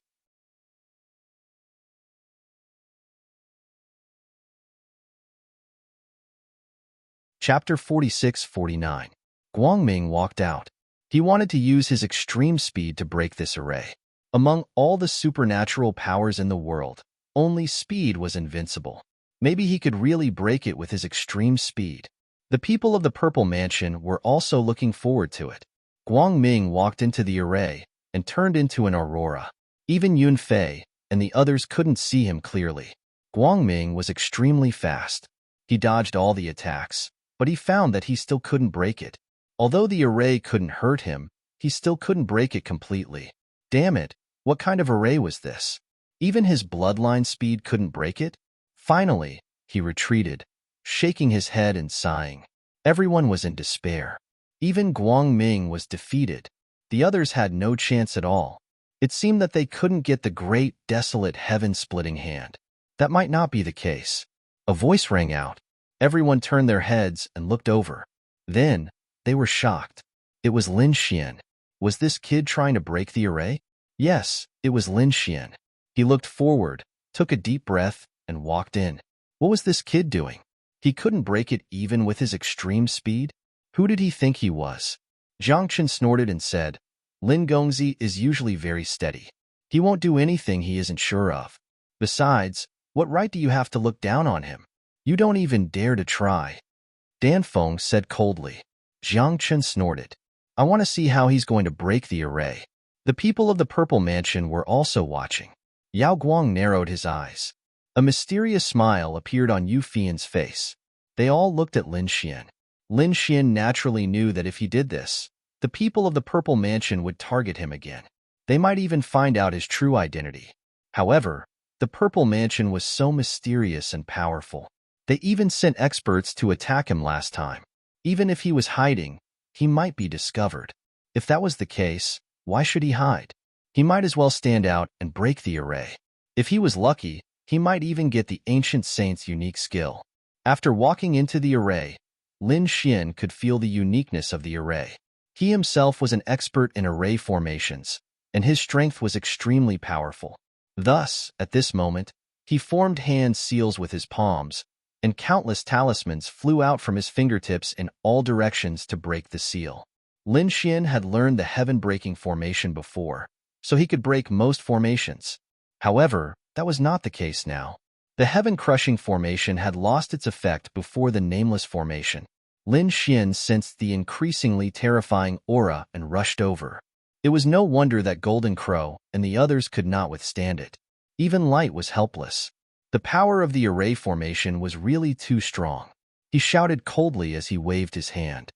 Chapter 46-49. Guangming walked out. He wanted to use his extreme speed to break this array. Among all the supernatural powers in the world, only speed was invincible. Maybe he could really break it with his extreme speed. The people of the Purple Mansion were also looking forward to it. Guangming walked into the array and turned into an aurora. Even Yun Fei and the others couldn't see him clearly. Guangming was extremely fast. He dodged all the attacks, but he found that he still couldn't break it. Although the array couldn't hurt him, he still couldn't break it completely. Damn it, what kind of array was this? Even his bloodline speed couldn't break it? Finally, he retreated, shaking his head and sighing. Everyone was in despair. Even Guangming was defeated. The others had no chance at all. It seemed that they couldn't get the great, desolate, heaven-splitting hand. That might not be the case. A voice rang out. Everyone turned their heads and looked over. Then, they were shocked. It was Lin Xian. Was this kid trying to break the array? Yes, it was Lin Xian. He looked forward, took a deep breath, and walked in. What was this kid doing? He couldn't break it even with his extreme speed? Who did he think he was? Jiang Chen snorted and said, "Lin Gongzi is usually very steady. He won't do anything he isn't sure of. Besides, what right do you have to look down on him? You don't even dare to try." Dan Feng said coldly. Jiang Chen snorted. "I want to see how he's going to break the array." The people of the Purple Mansion were also watching. Yao Guang narrowed his eyes. A mysterious smile appeared on Yu Fian's face. They all looked at Lin Xian. Lin Xian naturally knew that if he did this, the people of the Purple Mansion would target him again. They might even find out his true identity. However, the Purple Mansion was so mysterious and powerful. They even sent experts to attack him last time. Even if he was hiding, he might be discovered. If that was the case, why should he hide? He might as well stand out and break the array. If he was lucky, he might even get the Ancient Saint's unique skill. After walking into the array, Lin Xian could feel the uniqueness of the array. He himself was an expert in array formations, and his strength was extremely powerful. Thus, at this moment, he formed hand seals with his palms, and countless talismans flew out from his fingertips in all directions to break the seal. Lin Xian had learned the heaven-breaking formation before, so he could break most formations. However, that was not the case now. The heaven-crushing formation had lost its effect before the nameless formation. Lin Xian sensed the increasingly terrifying aura and rushed over. It was no wonder that Golden Crow and the others could not withstand it. Even Light was helpless. The power of the array formation was really too strong. He shouted coldly as he waved his hand.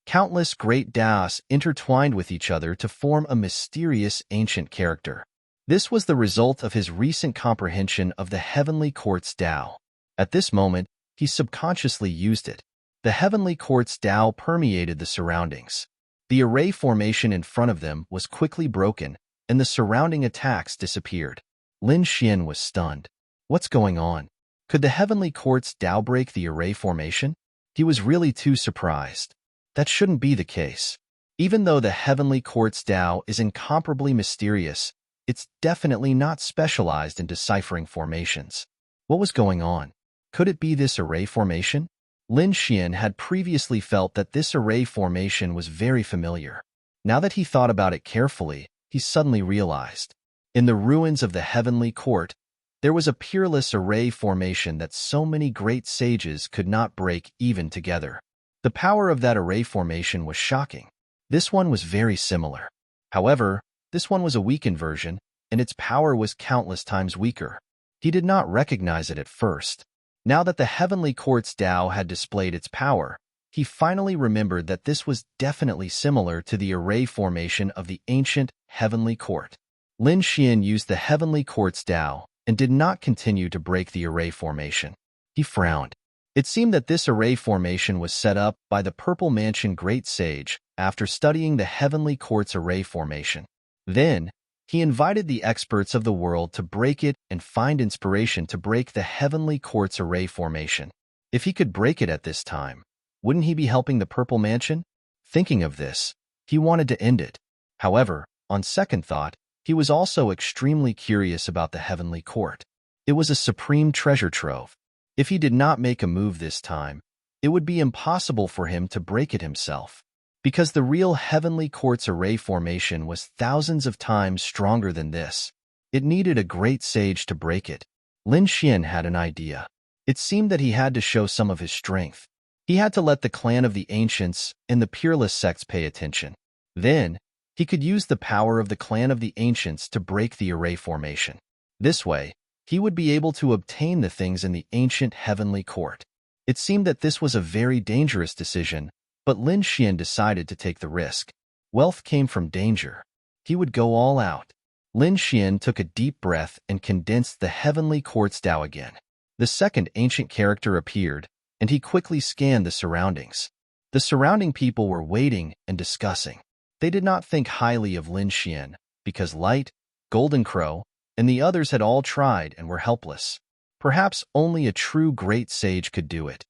Countless great Daos intertwined with each other to form a mysterious ancient character. This was the result of his recent comprehension of the Heavenly Quartz Tao. At this moment, he subconsciously used it. The Heavenly Quartz Tao permeated the surroundings. The array formation in front of them was quickly broken, and the surrounding attacks disappeared. Lin Xian was stunned. What's going on? Could the Heavenly Quartz Tao break the array formation? He was really too surprised. That shouldn't be the case. Even though the Heavenly Quartz Tao is incomparably mysterious, it's definitely not specialized in deciphering formations. What was going on? Could it be this array formation? Lin Xian had previously felt that this array formation was very familiar. Now that he thought about it carefully, he suddenly realized. In the ruins of the Heavenly Court, there was a peerless array formation that so many great sages could not break even together. The power of that array formation was shocking. This one was very similar. However, this one was a weakened version, and its power was countless times weaker. He did not recognize it at first. Now that the heavenly quartz Tao had displayed its power, he finally remembered that this was definitely similar to the array formation of the ancient heavenly court. Lin Xian used the heavenly quartz Tao and did not continue to break the array formation. He frowned. It seemed that this array formation was set up by the Purple Mansion Great Sage after studying the heavenly quartz array formation. Then, he invited the experts of the world to break it and find inspiration to break the heavenly quartz array formation. If he could break it at this time, wouldn't he be helping the Purple Mansion? Thinking of this, he wanted to end it. However, on second thought, he was also extremely curious about the heavenly court. It was a supreme treasure trove. If he did not make a move this time, it would be impossible for him to break it himself. Because the real heavenly quartz array formation was thousands of times stronger than this, it needed a great sage to break it. Lin Xian had an idea. It seemed that he had to show some of his strength. He had to let the clan of the ancients and the peerless sects pay attention. Then, he could use the power of the clan of the ancients to break the array formation. This way, he would be able to obtain the things in the ancient heavenly court. It seemed that this was a very dangerous decision, but Lin Xian decided to take the risk. Wealth came from danger. He would go all out. Lin Xian took a deep breath and condensed the heavenly quartz Tao again. The second ancient character appeared, and he quickly scanned the surroundings. The surrounding people were waiting and discussing. They did not think highly of Lin Xian, because Light, Golden Crow, and the others had all tried and were helpless. Perhaps only a true great sage could do it.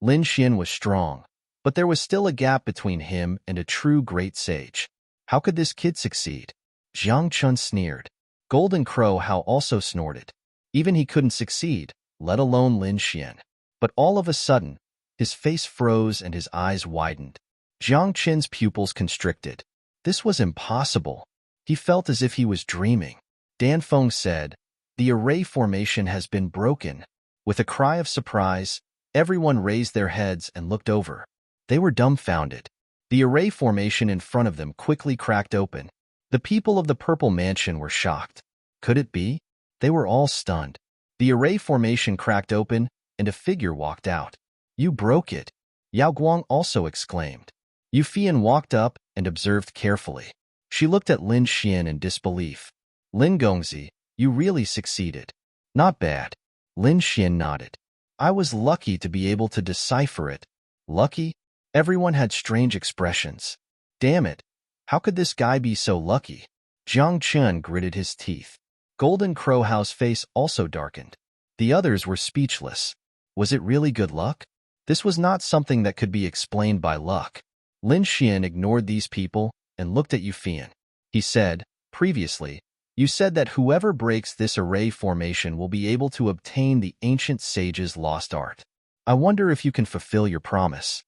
Lin Xian was strong, but there was still a gap between him and a true great sage. How could this kid succeed? Jiang Chun sneered. Golden Crow Hao also snorted. Even he couldn't succeed, let alone Lin Xian. But all of a sudden, his face froze and his eyes widened. Jiang Chen's pupils constricted. This was impossible. He felt as if he was dreaming. Dan Feng said, "The array formation has been broken." With a cry of surprise, everyone raised their heads and looked over. They were dumbfounded. The array formation in front of them quickly cracked open. The people of the Purple Mansion were shocked. Could it be? They were all stunned. The array formation cracked open, and a figure walked out. "You broke it," Yao Guang also exclaimed. Yu Fian walked up and observed carefully. She looked at Lin Xian in disbelief. "Lin Gongzi, you really succeeded." "Not bad." Lin Xian nodded. "I was lucky to be able to decipher it." "Lucky?" Everyone had strange expressions. "Damn it, how could this guy be so lucky?" Jiang Chun gritted his teeth. Golden Crow Hao's face also darkened. The others were speechless. Was it really good luck? This was not something that could be explained by luck. Lin Xian ignored these people and looked at Yu Fian. He said, "Previously, you said that whoever breaks this array formation will be able to obtain the ancient sage's lost art. I wonder if you can fulfill your promise."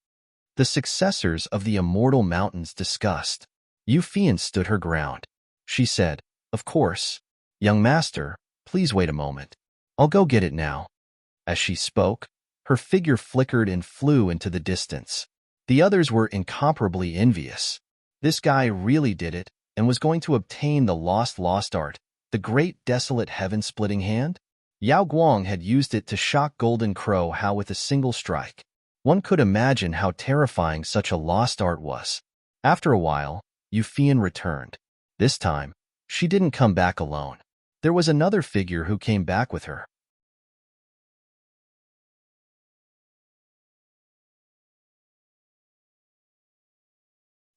The successors of the immortal mountains discussed. Yu Fian stood her ground. She said, "Of course. Young master, please wait a moment. I'll go get it now." As she spoke, her figure flickered and flew into the distance. The others were incomparably envious. This guy really did it and was going to obtain the lost art, the great desolate heaven-splitting hand? Yao Guang had used it to shock Golden Crow Hao with a single strike. One could imagine how terrifying such a lost art was. After a while, Yu Fian returned. This time, she didn't come back alone. There was another figure who came back with her.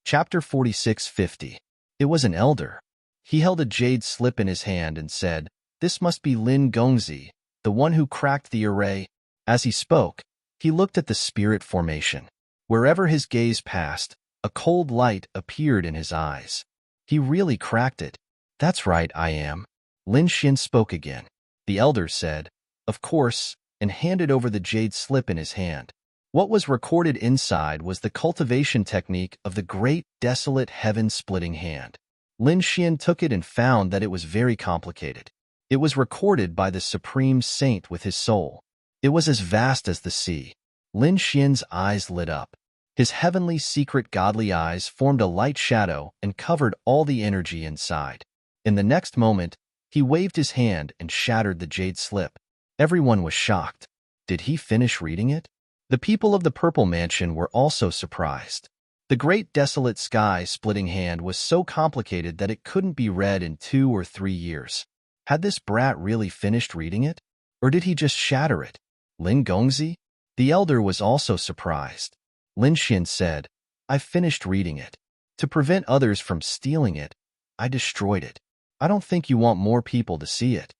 Chapter 4650. It was an elder. He held a jade slip in his hand and said, "This must be Lin Gongzi, the one who cracked the array." As he spoke, he looked at the spirit formation. Wherever his gaze passed, a cold light appeared in his eyes. He really cracked it. "That's right, I am." Lin Xian spoke again. The elder said, "Of course," and handed over the jade slip in his hand. What was recorded inside was the cultivation technique of the great desolate heaven-splitting hand. Lin Xian took it and found that it was very complicated. It was recorded by the supreme saint with his soul. It was as vast as the sea. Lin Xian's eyes lit up. His heavenly secret godly eyes formed a light shadow and covered all the energy inside. In the next moment, he waved his hand and shattered the jade slip. Everyone was shocked. Did he finish reading it? The people of the Purple Mansion were also surprised. The great desolate sky-splitting hand was so complicated that it couldn't be read in 2 or 3 years. Had this brat really finished reading it? Or did he just shatter it? Lin Gongzi? The elder was also surprised. Lin Xin said, I finished reading it. To prevent others from stealing it, I destroyed it. I don't think you want more people to see it.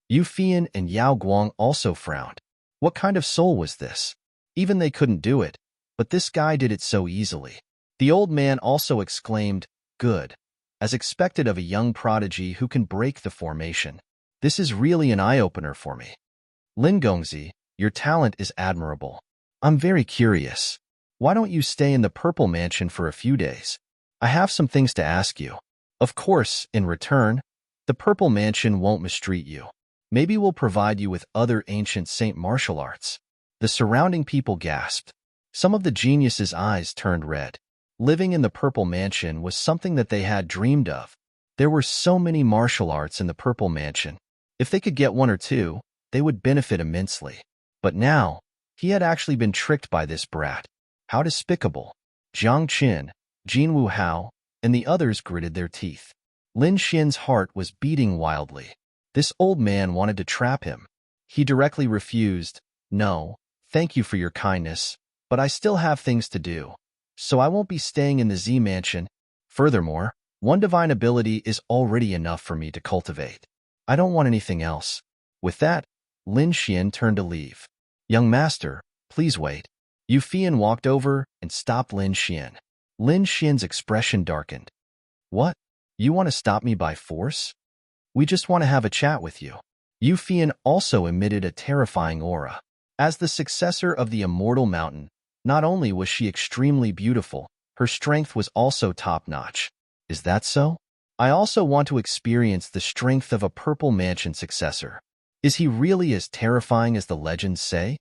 Yu Fian and Yao Guang also frowned. What kind of soul was this? Even they couldn't do it, but this guy did it so easily. The old man also exclaimed, good, as expected of a young prodigy who can break the formation. This is really an eye-opener for me. Lin Gongzi, your talent is admirable. I'm very curious. Why don't you stay in the Purple Mansion for a few days? I have some things to ask you. Of course, in return, the Purple Mansion won't mistreat you. Maybe we'll provide you with other ancient saint martial arts. The surrounding people gasped. Some of the geniuses' eyes turned red. Living in the Purple Mansion was something that they had dreamed of. There were so many martial arts in the Purple Mansion. If they could get 1 or 2, they would benefit immensely. But now, he had actually been tricked by this brat. How despicable. Jiang Qin, Jin Wu Hao, and the others gritted their teeth. Lin Xin's heart was beating wildly. This old man wanted to trap him. He directly refused. No, thank you for your kindness, but I still have things to do. So I won't be staying in the Z Mansion. Furthermore, 1 divine ability is already enough for me to cultivate. I don't want anything else. With that, Lin Xin turned to leave. Young master, please wait. Yu Fian walked over and stopped Lin Xin. Lin Xin's expression darkened. What? You want to stop me by force? We just want to have a chat with you. Yu Fian also emitted a terrifying aura. As the successor of the immortal mountain, not only was she extremely beautiful, her strength was also top-notch. Is that so? I also want to experience the strength of a Purple Mansion successor. Is he really as terrifying as the legends say?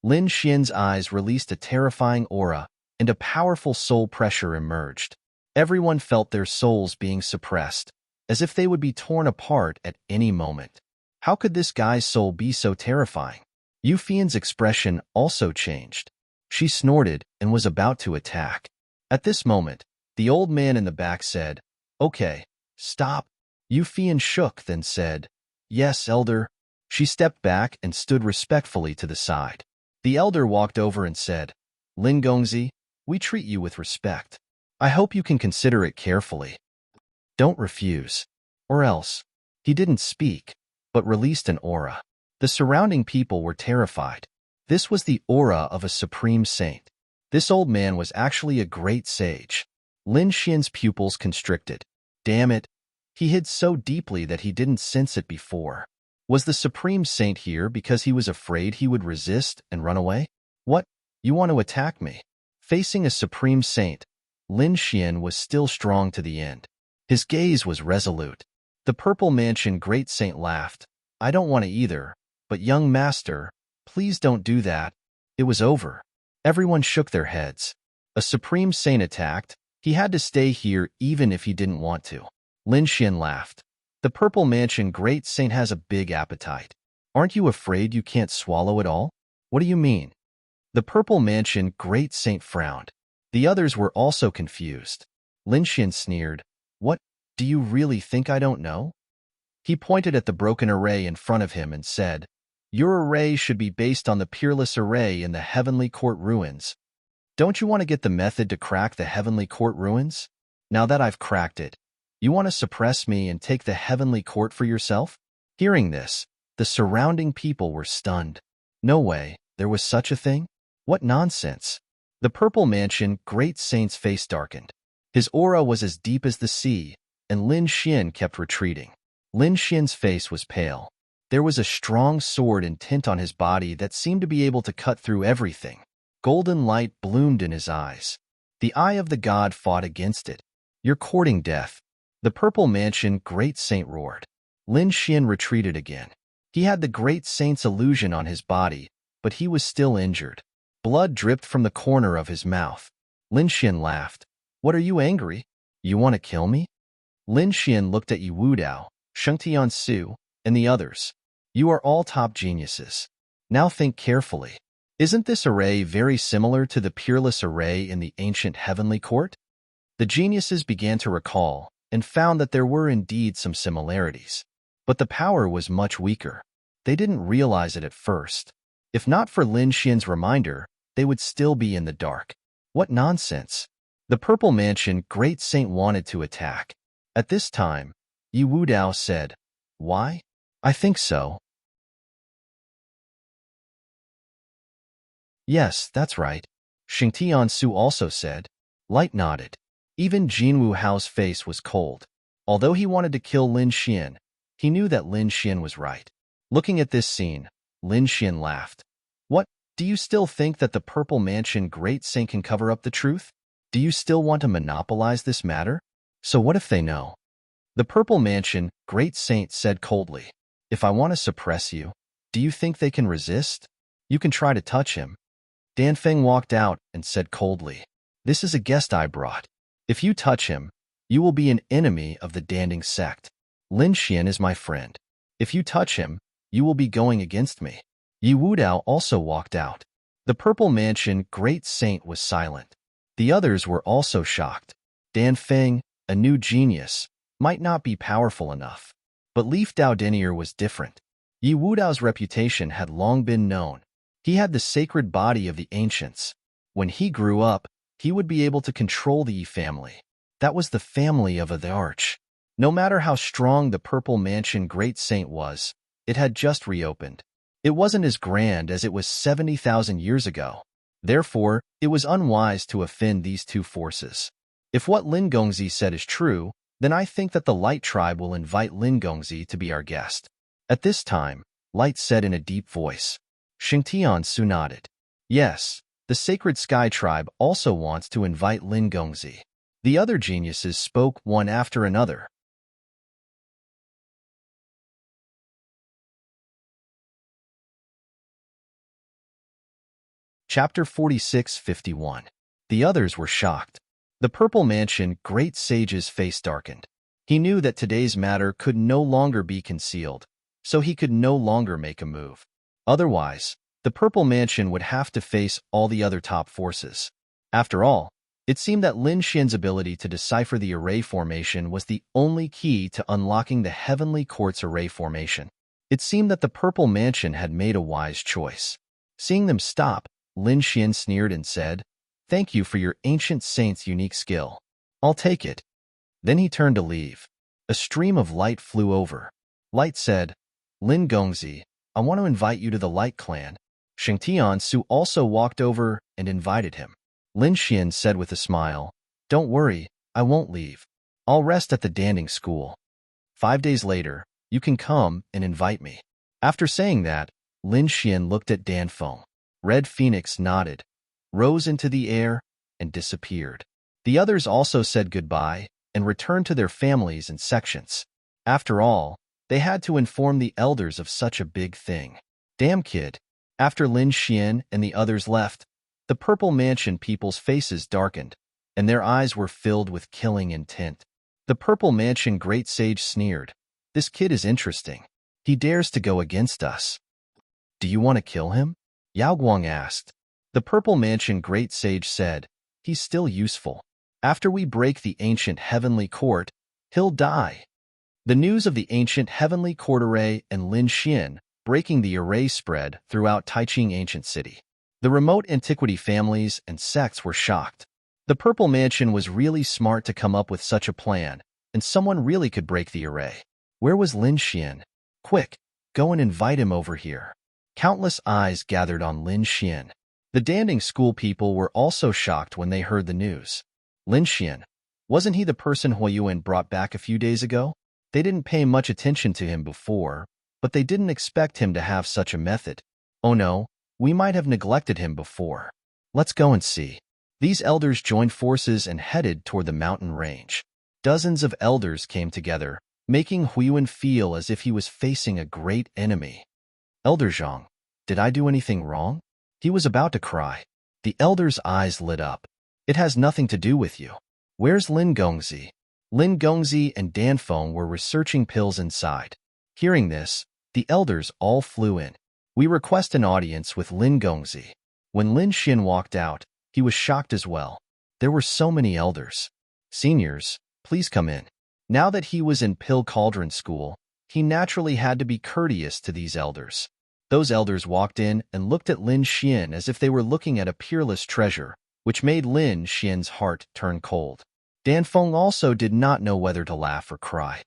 Lin Xian's eyes released a terrifying aura, and a powerful soul pressure emerged. Everyone felt their souls being suppressed, as if they would be torn apart at any moment. How could this guy's soul be so terrifying? Yu Fian's expression also changed. She snorted and was about to attack. At this moment, the old man in the back said, Okay, stop. Yu Fian shook, then said, Yes, elder. She stepped back and stood respectfully to the side. The elder walked over and said, Lin Gongzi, we treat you with respect. I hope you can consider it carefully. Don't refuse. Or else. He didn't speak, but released an aura. The surrounding people were terrified. This was the aura of a supreme saint. This old man was actually a great sage. Lin Xian's pupils constricted. Damn it. He hid so deeply that he didn't sense it before. Was the supreme saint here because he was afraid he would resist and run away? What? You want to attack me? Facing a supreme saint, Lin Xian was still strong to the end. His gaze was resolute. The Purple Mansion great saint laughed. I don't want to either, but young master, please don't do that. It was over. Everyone shook their heads. A supreme saint attacked. He had to stay here even if he didn't want to. Lin Xian laughed. The Purple Mansion great saint has a big appetite. Aren't you afraid you can't swallow it all? What do you mean? The Purple Mansion great saint frowned. The others were also confused. Lin Xian sneered. What, do you really think I don't know? He pointed at the broken array in front of him and said, Your array should be based on the peerless array in the Heavenly Court ruins. Don't you want to get the method to crack the Heavenly Court ruins? Now that I've cracked it, you want to suppress me and take the Heavenly Court for yourself? Hearing this, the surrounding people were stunned. No way, there was such a thing? What nonsense. The Purple Mansion great saint's face darkened. His aura was as deep as the sea, and Lin Xian kept retreating. Lin Xian's face was pale. There was a strong sword and tint on his body that seemed to be able to cut through everything. Golden light bloomed in his eyes. The eye of the god fought against it. You're courting death. The Purple Mansion great saint roared. Lin Xian retreated again. He had the great saint's illusion on his body, but he was still injured. Blood dripped from the corner of his mouth. Lin Xian laughed. What are you angry? You want to kill me? Lin Xian looked at Yi Wudao, Sheng Tiansu, and the others. You are all top geniuses. Now think carefully. Isn't this array very similar to the peerless array in the ancient heavenly court? The geniuses began to recall and found that there were indeed some similarities. But the power was much weaker. They didn't realize it at first. If not for Lin Xian's reminder, they would still be in the dark. What nonsense! The Purple Mansion Great Saint wanted to attack. At this time, Yi Wudao said, Why? I think so. Yes, that's right. Sheng Tiansu also said. Light nodded. Even Jinwu Hao's face was cold. Although he wanted to kill Lin Xian, he knew that Lin Xian was right. Looking at this scene, Lin Xian laughed. What, do you still think that the Purple Mansion Great Saint can cover up the truth? Do you still want to monopolize this matter? So what if they know? The Purple Mansion Great Saint said coldly. If I want to suppress you, do you think they can resist? You can try to touch him. Dan Feng walked out and said coldly. This is a guest I brought. If you touch him, you will be an enemy of the Danding sect. Lin Xian is my friend. If you touch him, you will be going against me. Yi Wudao also walked out. The Purple Mansion Great Saint was silent. The others were also shocked. Dan Feng, a new genius, might not be powerful enough. But Leaf Dao Denier was different. Yi Wudao's reputation had long been known. He had the sacred body of the ancients. When he grew up, he would be able to control the Yi family. That was the family of the Arch. No matter how strong the Purple Mansion Great Saint was, it had just reopened. It wasn't as grand as it was 70,000 years ago. Therefore, it was unwise to offend these two forces. If what Lin Gongzi said is true, then I think that the Light Tribe will invite Lin Gongzi to be our guest. At this time, Light said in a deep voice. Sheng Tiansu nodded. Yes, the Sacred Sky Tribe also wants to invite Lin Gongzi. The other geniuses spoke one after another. Chapter 46:51. The others were shocked. The Purple Mansion Great Sage's face darkened. He knew that today's matter could no longer be concealed, so he could no longer make a move. Otherwise, the Purple Mansion would have to face all the other top forces. After all, it seemed that Lin Xian's ability to decipher the array formation was the only key to unlocking the Heavenly Court's array formation. It seemed that the Purple Mansion had made a wise choice. Seeing them stop, Lin Xian sneered and said, Thank you for your ancient saint's unique skill. I'll take it. Then he turned to leave. A stream of light flew over. Light said, Lin Gongzi, I want to invite you to the Light Clan. Sheng Tiansu also walked over and invited him. Lin Xian said with a smile, Don't worry, I won't leave. I'll rest at the Danding school. 5 days later, you can come and invite me. After saying that, Lin Xian looked at Dan Feng. Red Phoenix nodded, rose into the air, and disappeared. The others also said goodbye and returned to their families and sections. After all, they had to inform the elders of such a big thing. Damn kid. After Lin Xian and the others left, the Purple Mansion people's faces darkened, and their eyes were filled with killing intent. The Purple Mansion Great Sage sneered. This kid is interesting. He dares to go against us. Do you want to kill him? Yao Guang asked. The Purple Mansion Great Sage said, He's still useful. After we break the ancient Heavenly Court, he'll die. The news of the ancient Heavenly Court array and Lin Xian breaking the array spread throughout Taiching Ancient City. The remote antiquity families and sects were shocked. The Purple Mansion was really smart to come up with such a plan, and someone really could break the array. Where was Lin Xian? Quick, go and invite him over here. Countless eyes gathered on Lin Xian. The Danding school people were also shocked when they heard the news. Lin Xian, wasn't he the person Huiyuan brought back a few days ago? They didn't pay much attention to him before, but they didn't expect him to have such a method. Oh no, we might have neglected him before. Let's go and see. These elders joined forces and headed toward the mountain range. Dozens of elders came together, making Huiyuan feel as if he was facing a great enemy. Elder Zhang, Did I do anything wrong? He was about to cry. The elder's eyes lit up. It has nothing to do with you. Where's Lin Gongzi? Lin Gongzi and Danfeng were researching pills inside. Hearing this, the elders all flew in. We request an audience with Lin Gongzi. When Lin Xin walked out, he was shocked as well. There were so many elders. Seniors, please come in. Now that he was in Pill Cauldron School, he naturally had to be courteous to these elders. Those elders walked in and looked at Lin Xian as if they were looking at a peerless treasure, which made Lin Xian's heart turn cold. Danfeng also did not know whether to laugh or cry.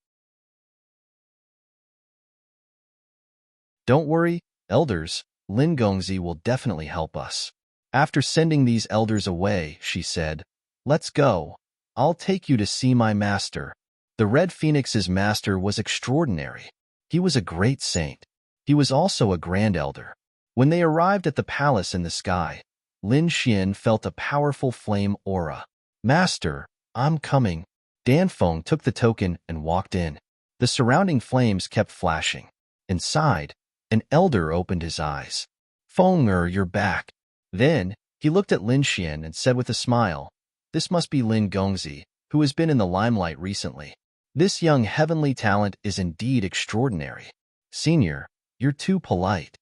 Don't worry, elders, Lin Gongzi will definitely help us. After sending these elders away, she said, let's go. I'll take you to see my master. The Red Phoenix's master was extraordinary. He was a great saint. He was also a grand elder. When they arrived at the palace in the sky, Lin Xian felt a powerful flame aura. Master, I'm coming. Danfeng took the token and walked in. The surrounding flames kept flashing. Inside, an elder opened his eyes. Fenger, you're back. Then, he looked at Lin Xian and said with a smile, this must be Lin Gongzi, who has been in the limelight recently. This young heavenly talent is indeed extraordinary. Senior, you're too polite.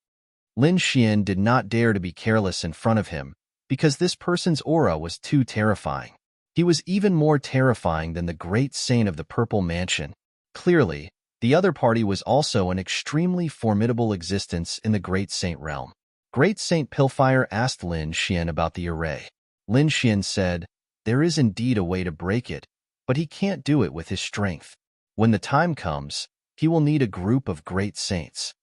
Lin Xian did not dare to be careless in front of him, because this person's aura was too terrifying. He was even more terrifying than the great saint of the Purple Mansion. Clearly, the other party was also an extremely formidable existence in the Great Saint realm. Great Saint Pillfire asked Lin Xian about the array. Lin Xian said, there is indeed a way to break it, but he can't do it with his strength. When the time comes, he will need a group of great saints.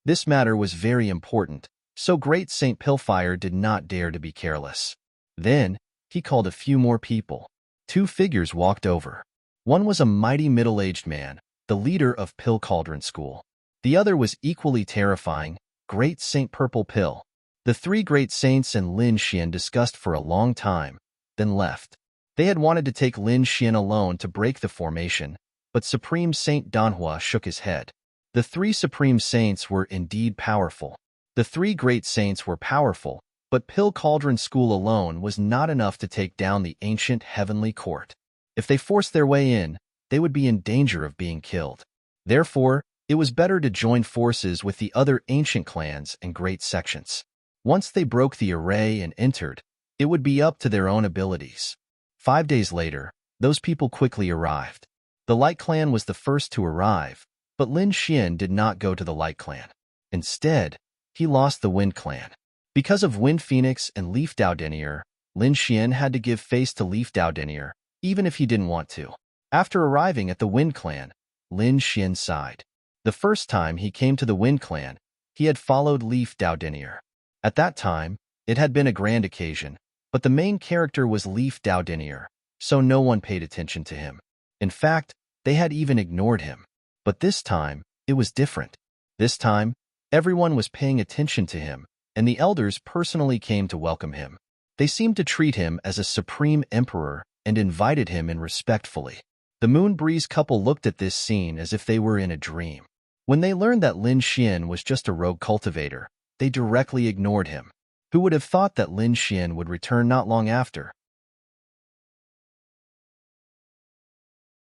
This matter was very important, so Great Saint Pillfire did not dare to be careless. Then, he called a few more people. Two figures walked over. One was a mighty middle-aged man, the leader of Pill Cauldron School. The other was equally terrifying, Great Saint Purple Pill. The three great saints and Lin Xian discussed for a long time, then left. They had wanted to take Lin Xian alone to break the formation, but Supreme Saint Danhua shook his head. The three Supreme Saints were indeed powerful. The three great saints were powerful, but Pill Cauldron School alone was not enough to take down the ancient heavenly court. If they forced their way in, they would be in danger of being killed. Therefore, it was better to join forces with the other ancient clans and great sections. Once they broke the array and entered, it would be up to their own abilities. 5 days later, those people quickly arrived. The Light Clan was the first to arrive, but Lin Xian did not go to the Light Clan. Instead, he lost the Wind Clan. Because of Wind Phoenix and Leaf Dao Denier, Lin Xian had to give face to Leaf Dao Denier, even if he didn't want to. After arriving at the Wind Clan, Lin Xian sighed. The first time he came to the Wind Clan, he had followed Leaf Dao Denier. At that time, it had been a grand occasion, but the main character was Leaf Dao Denier, so no one paid attention to him. In fact, they had even ignored him. But this time, it was different. This time, everyone was paying attention to him, and the elders personally came to welcome him. They seemed to treat him as a supreme emperor and invited him in respectfully. The Moon Breeze couple looked at this scene as if they were in a dream. When they learned that Lin Xian was just a rogue cultivator, they directly ignored him. Who would have thought that Lin Xian would return not long after?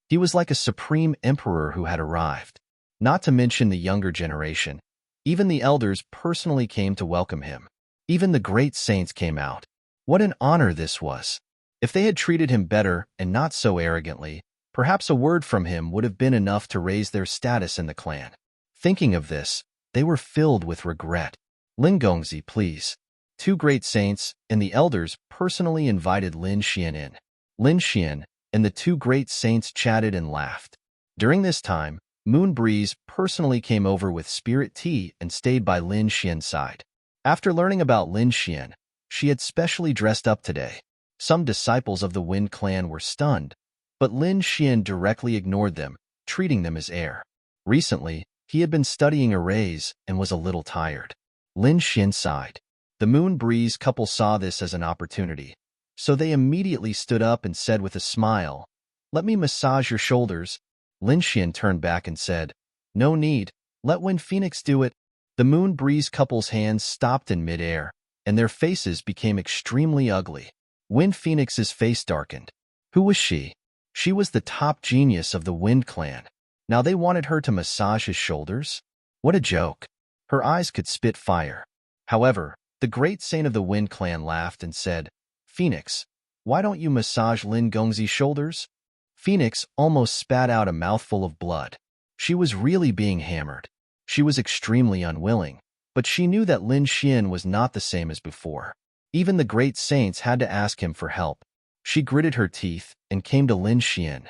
He was like a supreme emperor who had arrived. Not to mention the younger generation, even the elders personally came to welcome him. Even the great saints came out. What an honor this was! If they had treated him better and not so arrogantly, perhaps a word from him would have been enough to raise their status in the clan. Thinking of this, they were filled with regret. Lin Gongzi, please. Two great saints and the elders personally invited Lin Xian in. Lin Xian and the two great saints chatted and laughed. During this time, Moon Breeze personally came over with spirit tea and stayed by Lin Xian's side. After learning about Lin Xian, she had specially dressed up today. Some disciples of the Wind Clan were stunned, but Lin Xian directly ignored them, treating them as air. Recently, he had been studying arrays and was a little tired. Lin Xian sighed. The Moon Breeze couple saw this as an opportunity, so they immediately stood up and said with a smile, "Let me massage your shoulders." Lin Xian turned back and said, "No need, let Wind Phoenix do it." The Moon Breeze couple's hands stopped in midair, and their faces became extremely ugly. Wind Phoenix's face darkened. Who was she? She was the top genius of the Wind Clan. Now they wanted her to massage his shoulders? What a joke. Her eyes could spit fire. However, the great saint of the Wind Clan laughed and said, Phoenix, why don't you massage Lin Gongzi's shoulders? Phoenix almost spat out a mouthful of blood. She was really being hammered. She was extremely unwilling, but she knew that Lin Xian was not the same as before. Even the great saints had to ask him for help. She gritted her teeth and came to Lin Xian.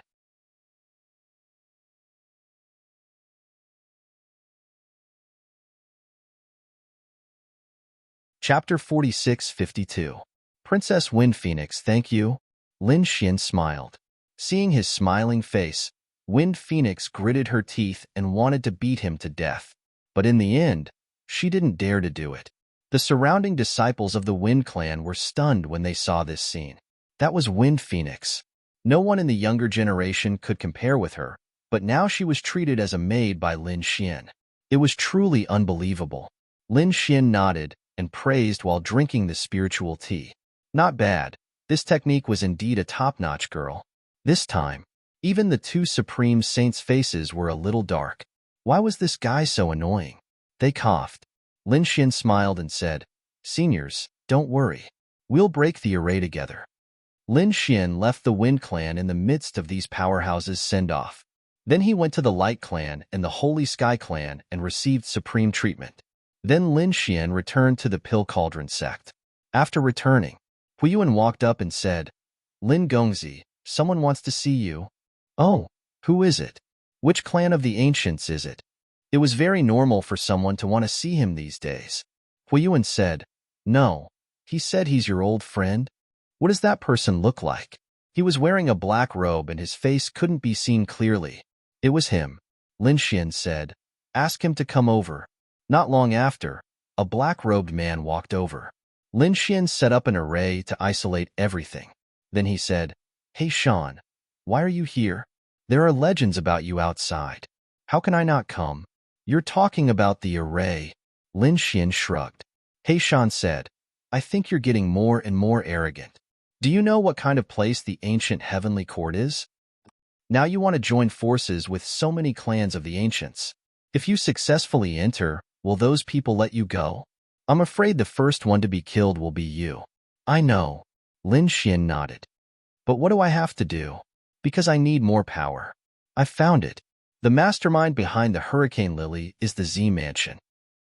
Chapter 46:52. Princess Wind Phoenix, thank you. Lin Xian smiled. Seeing his smiling face, Wind Phoenix gritted her teeth and wanted to beat him to death. But in the end, she didn't dare to do it. The surrounding disciples of the Wind Clan were stunned when they saw this scene. That was Wind Phoenix. No one in the younger generation could compare with her, but now she was treated as a maid by Lin Xian. It was truly unbelievable. Lin Xian nodded and praised while drinking the spiritual tea. Not bad. This technique was indeed a top-notch girl. This time, even the two Supreme Saints' faces were a little dark. Why was this guy so annoying? They coughed. Lin Xian smiled and said, Seniors, don't worry. We'll break the array together. Lin Xian left the Wind Clan in the midst of these powerhouses' send-off. Then he went to the Light Clan and the Holy Sky Clan and received supreme treatment. Then Lin Xian returned to the Pill Cauldron sect. After returning, Huiyuan walked up and said, Lin Gongzi, someone wants to see you. Oh, who is it? Which clan of the ancients is it? It was very normal for someone to want to see him these days. Huiyuan said, No. He said he's your old friend. What does that person look like? He was wearing a black robe and his face couldn't be seen clearly. It was him. Lin Xian said, Ask him to come over. Not long after, a black-robed man walked over. Lin Xian set up an array to isolate everything. Then he said, Hey Shan, why are you here? There are legends about you outside. How can I not come? You're talking about the array. Lin Xian shrugged. Hey Shan said, I think you're getting more and more arrogant. Do you know what kind of place the ancient heavenly court is? Now you want to join forces with so many clans of the ancients. If you successfully enter, will those people let you go? I'm afraid the first one to be killed will be you. I know. Lin Xian nodded. But what do I have to do? Because I need more power. I found it. The mastermind behind the Hurricane Lily is the Z Mansion.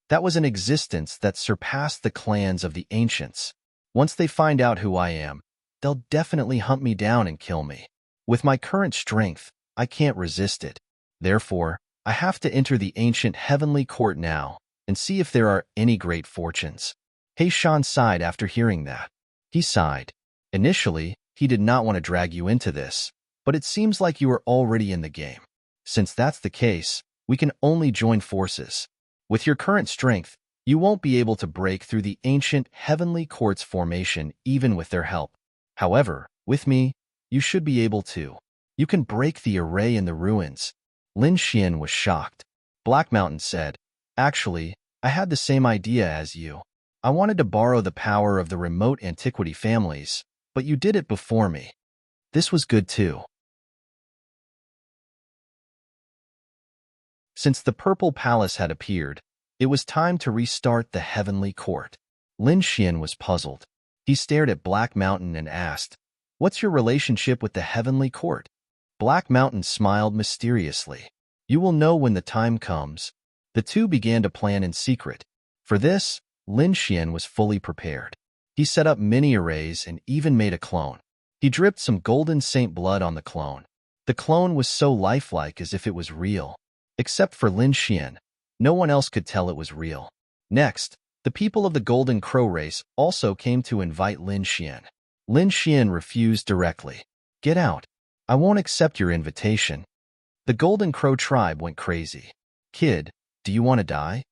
That was an existence that surpassed the clans of the ancients. Once they find out who I am, they'll definitely hunt me down and kill me. With my current strength, I can't resist it. Therefore, I have to enter the ancient heavenly court now and see if there are any great fortunes. He Shan sighed after hearing that. He sighed. Initially, he did not want to drag you into this, but it seems like you are already in the game. Since that's the case, we can only join forces. With your current strength, you won't be able to break through the ancient heavenly court's formation even with their help. However, with me, you should be able to. You can break the array in the ruins. Lin Xian was shocked. Black Mountain said, Actually, I had the same idea as you. I wanted to borrow the power of the remote antiquity families, but you did it before me. This was good too. Since the Purple Palace had appeared, it was time to restart the heavenly court. Lin Xian was puzzled. He stared at Black Mountain and asked, What's your relationship with the heavenly court? Black Mountain smiled mysteriously. You will know when the time comes. The two began to plan in secret. For this, Lin Xian was fully prepared. He set up mini arrays and even made a clone. He dripped some golden saint blood on the clone. The clone was so lifelike as if it was real. Except for Lin Xian, no one else could tell it was real. Next, the people of the Golden Crow race also came to invite Lin Xian. Lin Xian refused directly. Get out. I won't accept your invitation. The Golden Crow tribe went crazy. Kid, do you want to die?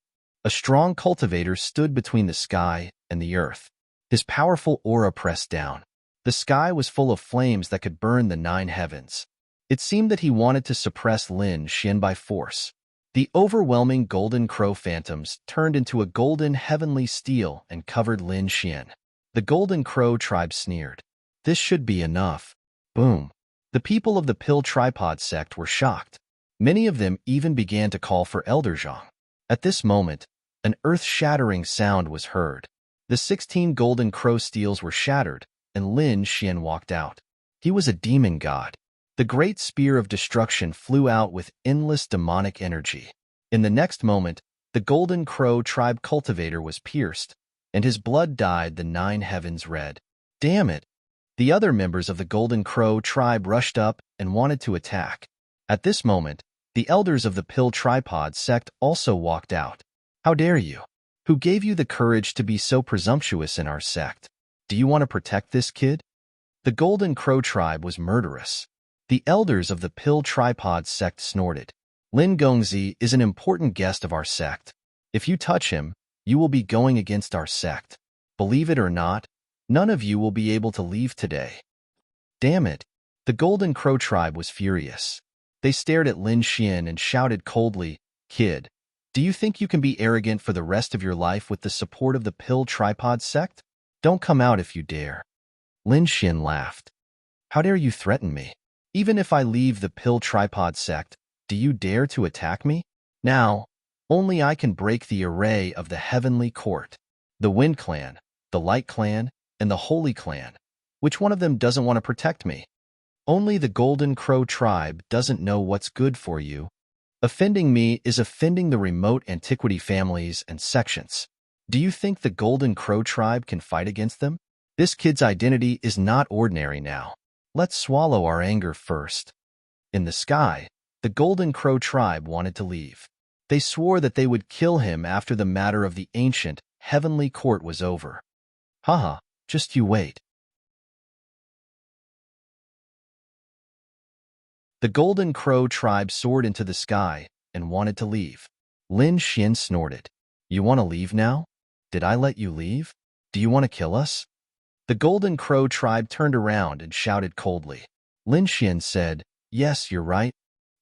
A strong cultivator stood between the sky and the earth. His powerful aura pressed down. The sky was full of flames that could burn the 9 heavens. It seemed that he wanted to suppress Lin Xian by force. The overwhelming golden crow phantoms turned into a golden heavenly steel and covered Lin Xian. The golden crow tribe sneered. This should be enough. Boom. The people of the pill tripod sect were shocked. Many of them even began to call for Elder Zhang. At this moment, an earth-shattering sound was heard. The 16 golden crow steels were shattered, and Lin Xian walked out. He was a demon god. The great spear of destruction flew out with endless demonic energy. In the next moment, the golden crow tribe cultivator was pierced, and his blood dyed the 9 heavens red. Damn it! The other members of the golden crow tribe rushed up and wanted to attack. At this moment, the elders of the pill tripod sect also walked out. How dare you? Who gave you the courage to be so presumptuous in our sect? Do you want to protect this kid? The golden crow tribe was murderous. The elders of the pill tripod sect snorted. Lin Gongzi is an important guest of our sect. If you touch him, you will be going against our sect. Believe it or not, none of you will be able to leave today. Damn it! The golden crow tribe was furious. They stared at Lin Xian and shouted coldly, "Kid, do you think you can be arrogant for the rest of your life with the support of the pill tripod sect? Don't come out if you dare." Lin Xian laughed. How dare you threaten me? Even if I leave the pill tripod sect, do you dare to attack me? Now, only I can break the array of the heavenly court. The Wind Clan, the Light Clan, and the Holy Clan. Which one of them doesn't want to protect me? Only the Golden Crow tribe doesn't know what's good for you. Offending me is offending the remote antiquity families and sections. Do you think the Golden Crow tribe can fight against them? This kid's identity is not ordinary now. Let's swallow our anger first. In the sky, the Golden Crow tribe wanted to leave. They swore that they would kill him after the matter of the ancient, heavenly court was over. Haha, just you wait. The Golden Crow tribe soared into the sky and wanted to leave. Lin Xian snorted. You want to leave now? Did I let you leave? Do you want to kill us? The Golden Crow tribe turned around and shouted coldly. Lin Xian said, Yes, you're right.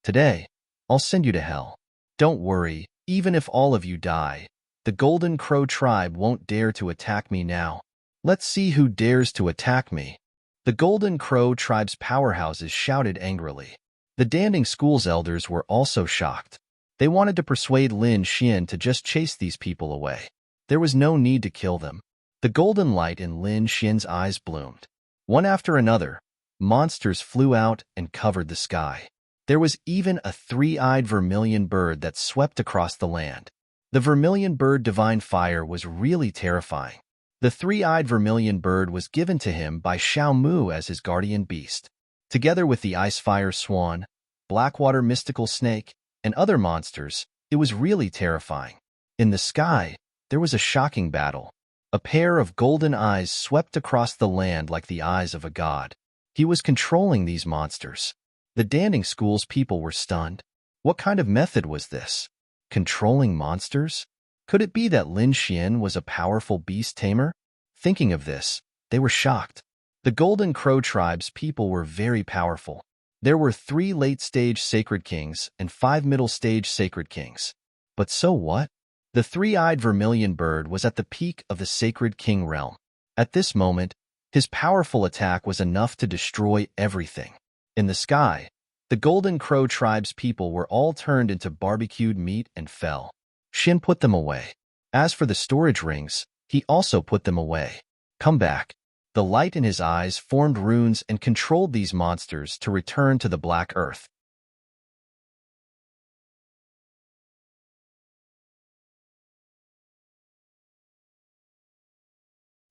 Today, I'll send you to hell. Don't worry, even if all of you die, the Golden Crow tribe won't dare to attack me now. Let's see who dares to attack me. The Golden Crow tribe's powerhouses shouted angrily. The Danding School's elders were also shocked. They wanted to persuade Lin Xian to just chase these people away. There was no need to kill them. The golden light in Lin Xian's eyes bloomed. One after another, monsters flew out and covered the sky. There was even a 3-eyed vermilion bird that swept across the land. The vermilion bird divine fire was really terrifying. The 3-eyed vermilion bird was given to him by Xiao Mu as his guardian beast. Together with the ice fire swan, blackwater mystical snake, and other monsters, it was really terrifying. In the sky, there was a shocking battle. A pair of golden eyes swept across the land like the eyes of a god. He was controlling these monsters. The Danding School's people were stunned. What kind of method was this? Controlling monsters? Could it be that Lin Xian was a powerful beast tamer? Thinking of this, they were shocked. The Golden Crow tribe's people were very powerful. There were 3 late-stage sacred kings and 5 middle-stage sacred kings. But so what? The 3-eyed vermilion bird was at the peak of the sacred king realm. At this moment, his powerful attack was enough to destroy everything. In the sky, the Golden Crow tribe's people were all turned into barbecued meat and fell. Xin put them away. As for the storage rings, he also put them away. Come back. The light in his eyes formed runes and controlled these monsters to return to the Black Earth.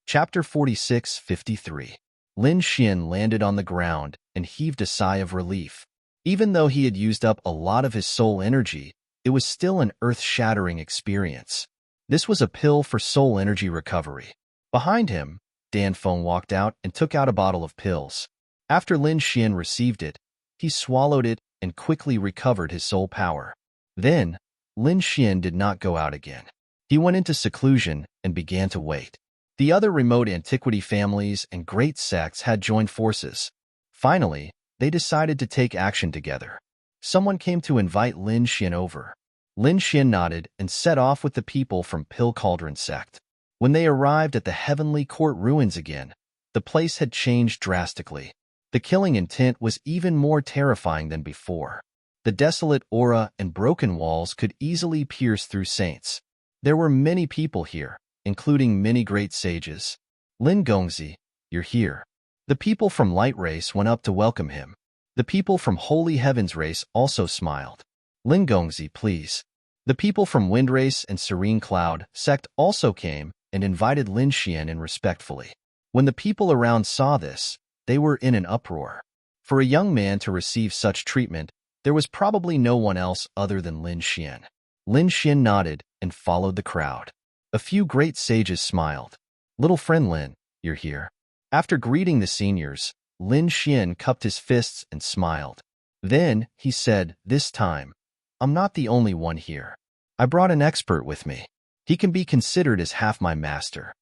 Chapter 46:53. Lin Xian landed on the ground and heaved a sigh of relief. Even though he had used up a lot of his soul energy, it was still an earth-shattering experience. This was a pill for soul energy recovery. Behind him, Dan Feng walked out and took out a bottle of pills. After Lin Xian received it, he swallowed it and quickly recovered his soul power. Then, Lin Xian did not go out again. He went into seclusion and began to wait. The other remote antiquity families and great sects had joined forces. Finally, they decided to take action together. Someone came to invite Lin Xian over. Lin Xian nodded and set off with the people from Pill Cauldron sect. When they arrived at the Heavenly Court ruins again, the place had changed drastically. The killing intent was even more terrifying than before. The desolate aura and broken walls could easily pierce through saints. There were many people here, including many great sages. Lin Gongzi, you're here. The people from Light Race went up to welcome him. The people from Holy Heavens Race also smiled. Lin Gongzi, please. The people from Wind Race and Serene Cloud sect also came and invited Lin Xian in respectfully. When the people around saw this, they were in an uproar. For a young man to receive such treatment, there was probably no one else other than Lin Xian. Lin Xian nodded and followed the crowd. A few great sages smiled. Little friend Lin, you're here. After greeting the seniors, Lin Xian cupped his fists and smiled. Then, he said, this time, I'm not the only one here. I brought an expert with me. He can be considered as half my master.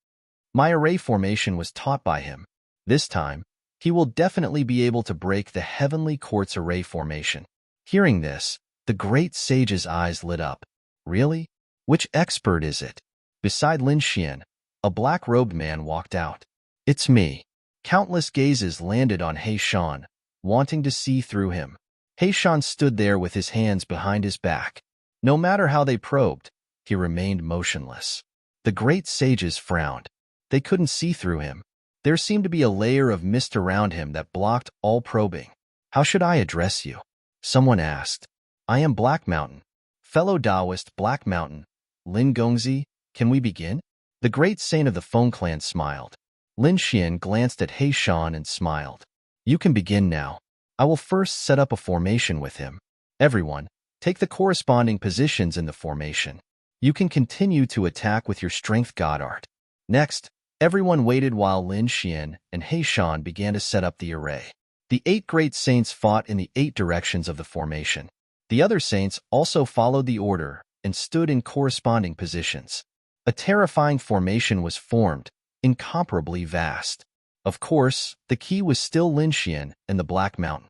My array formation was taught by him. This time, he will definitely be able to break the Heavenly Court's array formation. Hearing this, the great sage's eyes lit up. Really? Which expert is it? Beside Lin Xian, a black-robed man walked out. It's me. Countless gazes landed on He Shan, wanting to see through him. He Shan stood there with his hands behind his back. No matter how they probed, he remained motionless. The great sages frowned. They couldn't see through him. There seemed to be a layer of mist around him that blocked all probing. How should I address you? Someone asked. I am Black Mountain. Fellow Taoist Black Mountain. Lin Gongzi, can we begin? The great saint of the Feng clan smiled. Lin Xian glanced at He Shan and smiled. You can begin now. I will first set up a formation with him. Everyone, take the corresponding positions in the formation. You can continue to attack with your strength god art. Next, everyone waited while Lin Xian and He Shan began to set up the array. The 8 great saints fought in the 8 directions of the formation. The other saints also followed the order and stood in corresponding positions. A terrifying formation was formed, incomparably vast. Of course, the key was still Lin Xian and the Black Mountain.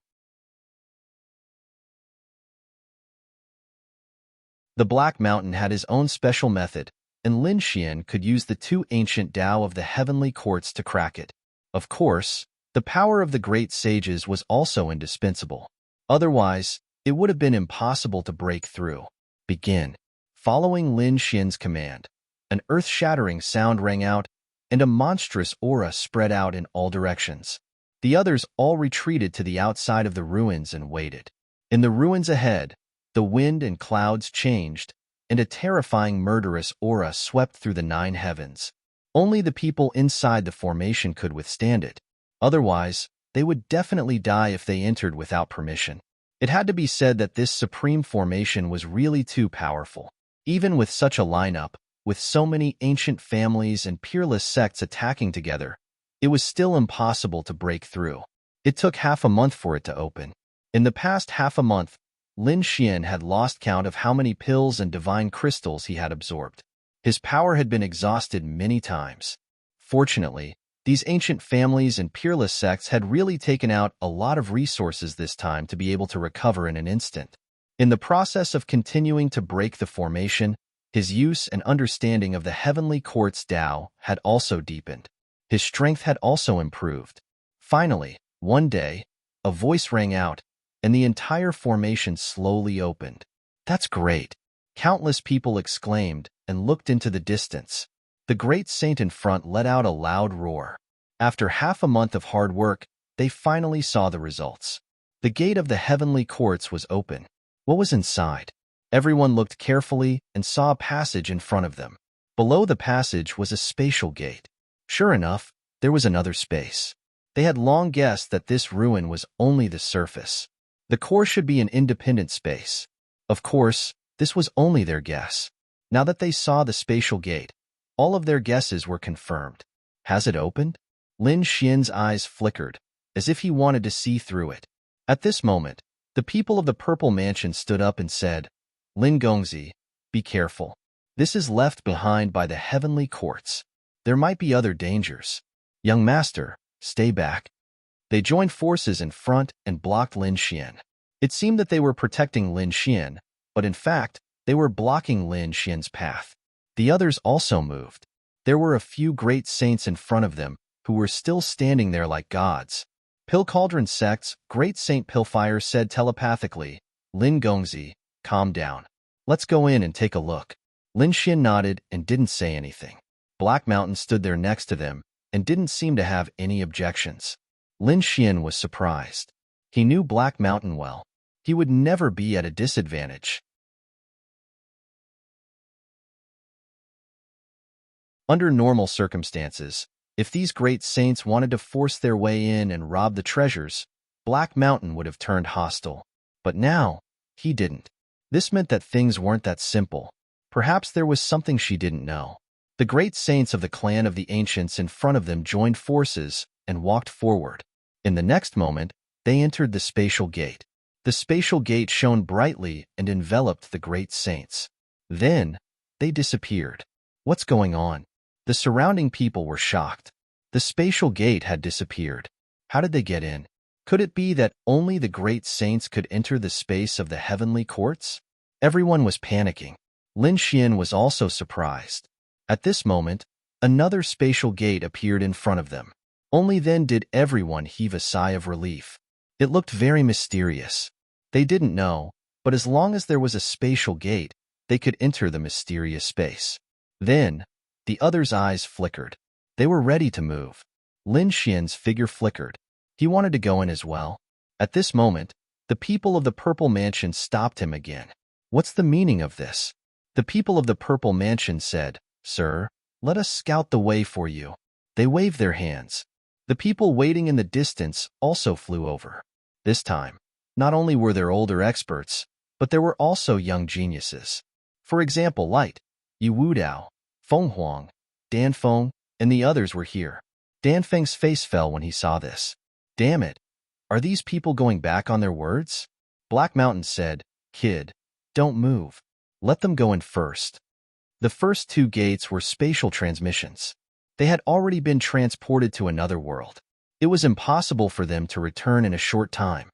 The Black Mountain had his own special method, and Lin Xian could use the 2 ancient Tao of the Heavenly Courts to crack it. Of course, the power of the great sages was also indispensable. Otherwise, it would have been impossible to break through. Begin. Following Lin Xian's command, an earth-shattering sound rang out, and a monstrous aura spread out in all directions. The others all retreated to the outside of the ruins and waited. In the ruins ahead, the wind and clouds changed, and a terrifying murderous aura swept through the 9 heavens. Only the people inside the formation could withstand it. Otherwise, they would definitely die if they entered without permission. It had to be said that this supreme formation was really too powerful. Even with such a lineup, with so many ancient families and peerless sects attacking together, it was still impossible to break through. It took half a month for it to open. In the past half a month, Lin Xian had lost count of how many pills and divine crystals he had absorbed. His power had been exhausted many times. Fortunately, these ancient families and peerless sects had really taken out a lot of resources this time to be able to recover in an instant. In the process of continuing to break the formation, his use and understanding of the Heavenly Court's Tao had also deepened. His strength had also improved. Finally, one day, a voice rang out, and the entire formation slowly opened. That's great! Countless people exclaimed and looked into the distance. The great saint in front let out a loud roar. After half a month of hard work, they finally saw the results. The gate of the Heavenly Courts was open. What was inside? Everyone looked carefully and saw a passage in front of them. Below the passage was a spatial gate. Sure enough, there was another space. They had long guessed that this ruin was only the surface. The core should be an independent space. Of course, this was only their guess. Now that they saw the spatial gate, all of their guesses were confirmed. Has it opened? Lin Xian's eyes flickered, as if he wanted to see through it. At this moment, the people of the Purple Mansion stood up and said, Lin Gongzi, be careful. This is left behind by the Heavenly Courts. There might be other dangers. Young master, stay back. They joined forces in front and blocked Lin Xian. It seemed that they were protecting Lin Xian, but in fact, They were blocking Lin Xian's path. The others also moved. There were a few great saints in front of them who were still standing there like gods. Pill Cauldron Sect's Great Saint Pillfire said telepathically, Lin Gongzi, calm down. Let's go in and take a look. Lin Xian nodded and didn't say anything. Black Mountain stood there next to them and didn't seem to have any objections. Lin Xian was surprised. He knew Black Mountain well. He would never be at a disadvantage. Under normal circumstances, if these great saints wanted to force their way in and rob the treasures, Black Mountain would have turned hostile. But now, he didn't. This meant that things weren't that simple. Perhaps there was something she didn't know. The great saints of the clan of the ancients in front of them joined forces and walked forward. In the next moment, they entered the spatial gate. The spatial gate shone brightly and enveloped the great saints. Then, they disappeared. What's going on? The surrounding people were shocked. The spatial gate had disappeared. How did they get in? Could it be that only the great saints could enter the space of the heavenly courts? Everyone was panicking. Lin Xian was also surprised. At this moment, another spatial gate appeared in front of them. Only then did everyone heave a sigh of relief. It looked very mysterious. They didn't know, but as long as there was a spatial gate, they could enter the mysterious space. Then, the others' eyes flickered. They were ready to move. Lin Xian's figure flickered. He wanted to go in as well. At this moment, the people of the Purple Mansion stopped him again. What's the meaning of this? The people of the Purple Mansion said, Sir, let us scout the way for you. They waved their hands. The people waiting in the distance also flew over. This time, not only were there older experts, but there were also young geniuses. For example, Light, Yu Wudao, Feng Huang, Dan Feng, and the others were here. Dan Feng's face fell when he saw this. Damn it! Are these people going back on their words? Black Mountain said, Kid, don't move. Let them go in first. The first two gates were spatial transmissions. They had already been transported to another world. It was impossible for them to return in a short time.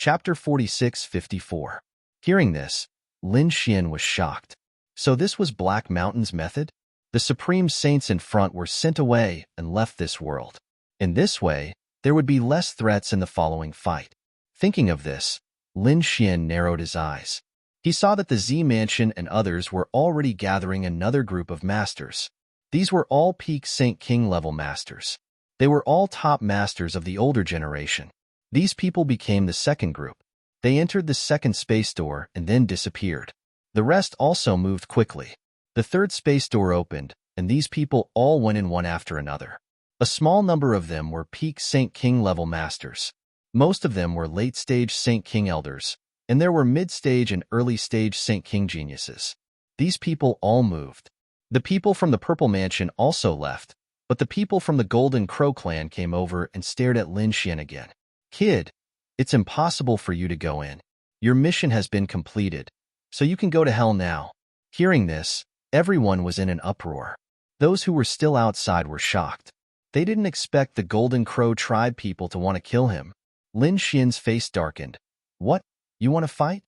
Chapter 46-54. Hearing this, Lin Xian was shocked. So this was Black Mountain's method? The supreme saints in front were sent away and left this world. In this way, there would be less threats in the following fight. Thinking of this, Lin Xian narrowed his eyes. He saw that the Z Mansion and others were already gathering another group of masters. These were all peak Saint King level masters. They were all top masters of the older generation. These people became the second group. They entered the second space door and then disappeared. The rest also moved quickly. The third space door opened, and these people all went in one after another. A small number of them were peak Saint King level masters. Most of them were late-stage Saint King elders, and there were mid-stage and early-stage Saint King geniuses. These people all moved. The people from the Purple Mansion also left, but the people from the Golden Crow clan came over and stared at Lin Xian again. Kid, it's impossible for you to go in. Your mission has been completed, so you can go to hell now. Hearing this, everyone was in an uproar. Those who were still outside were shocked. They didn't expect the Golden Crow tribe people to want to kill him. Lin Xian's face darkened. What? You want to fight?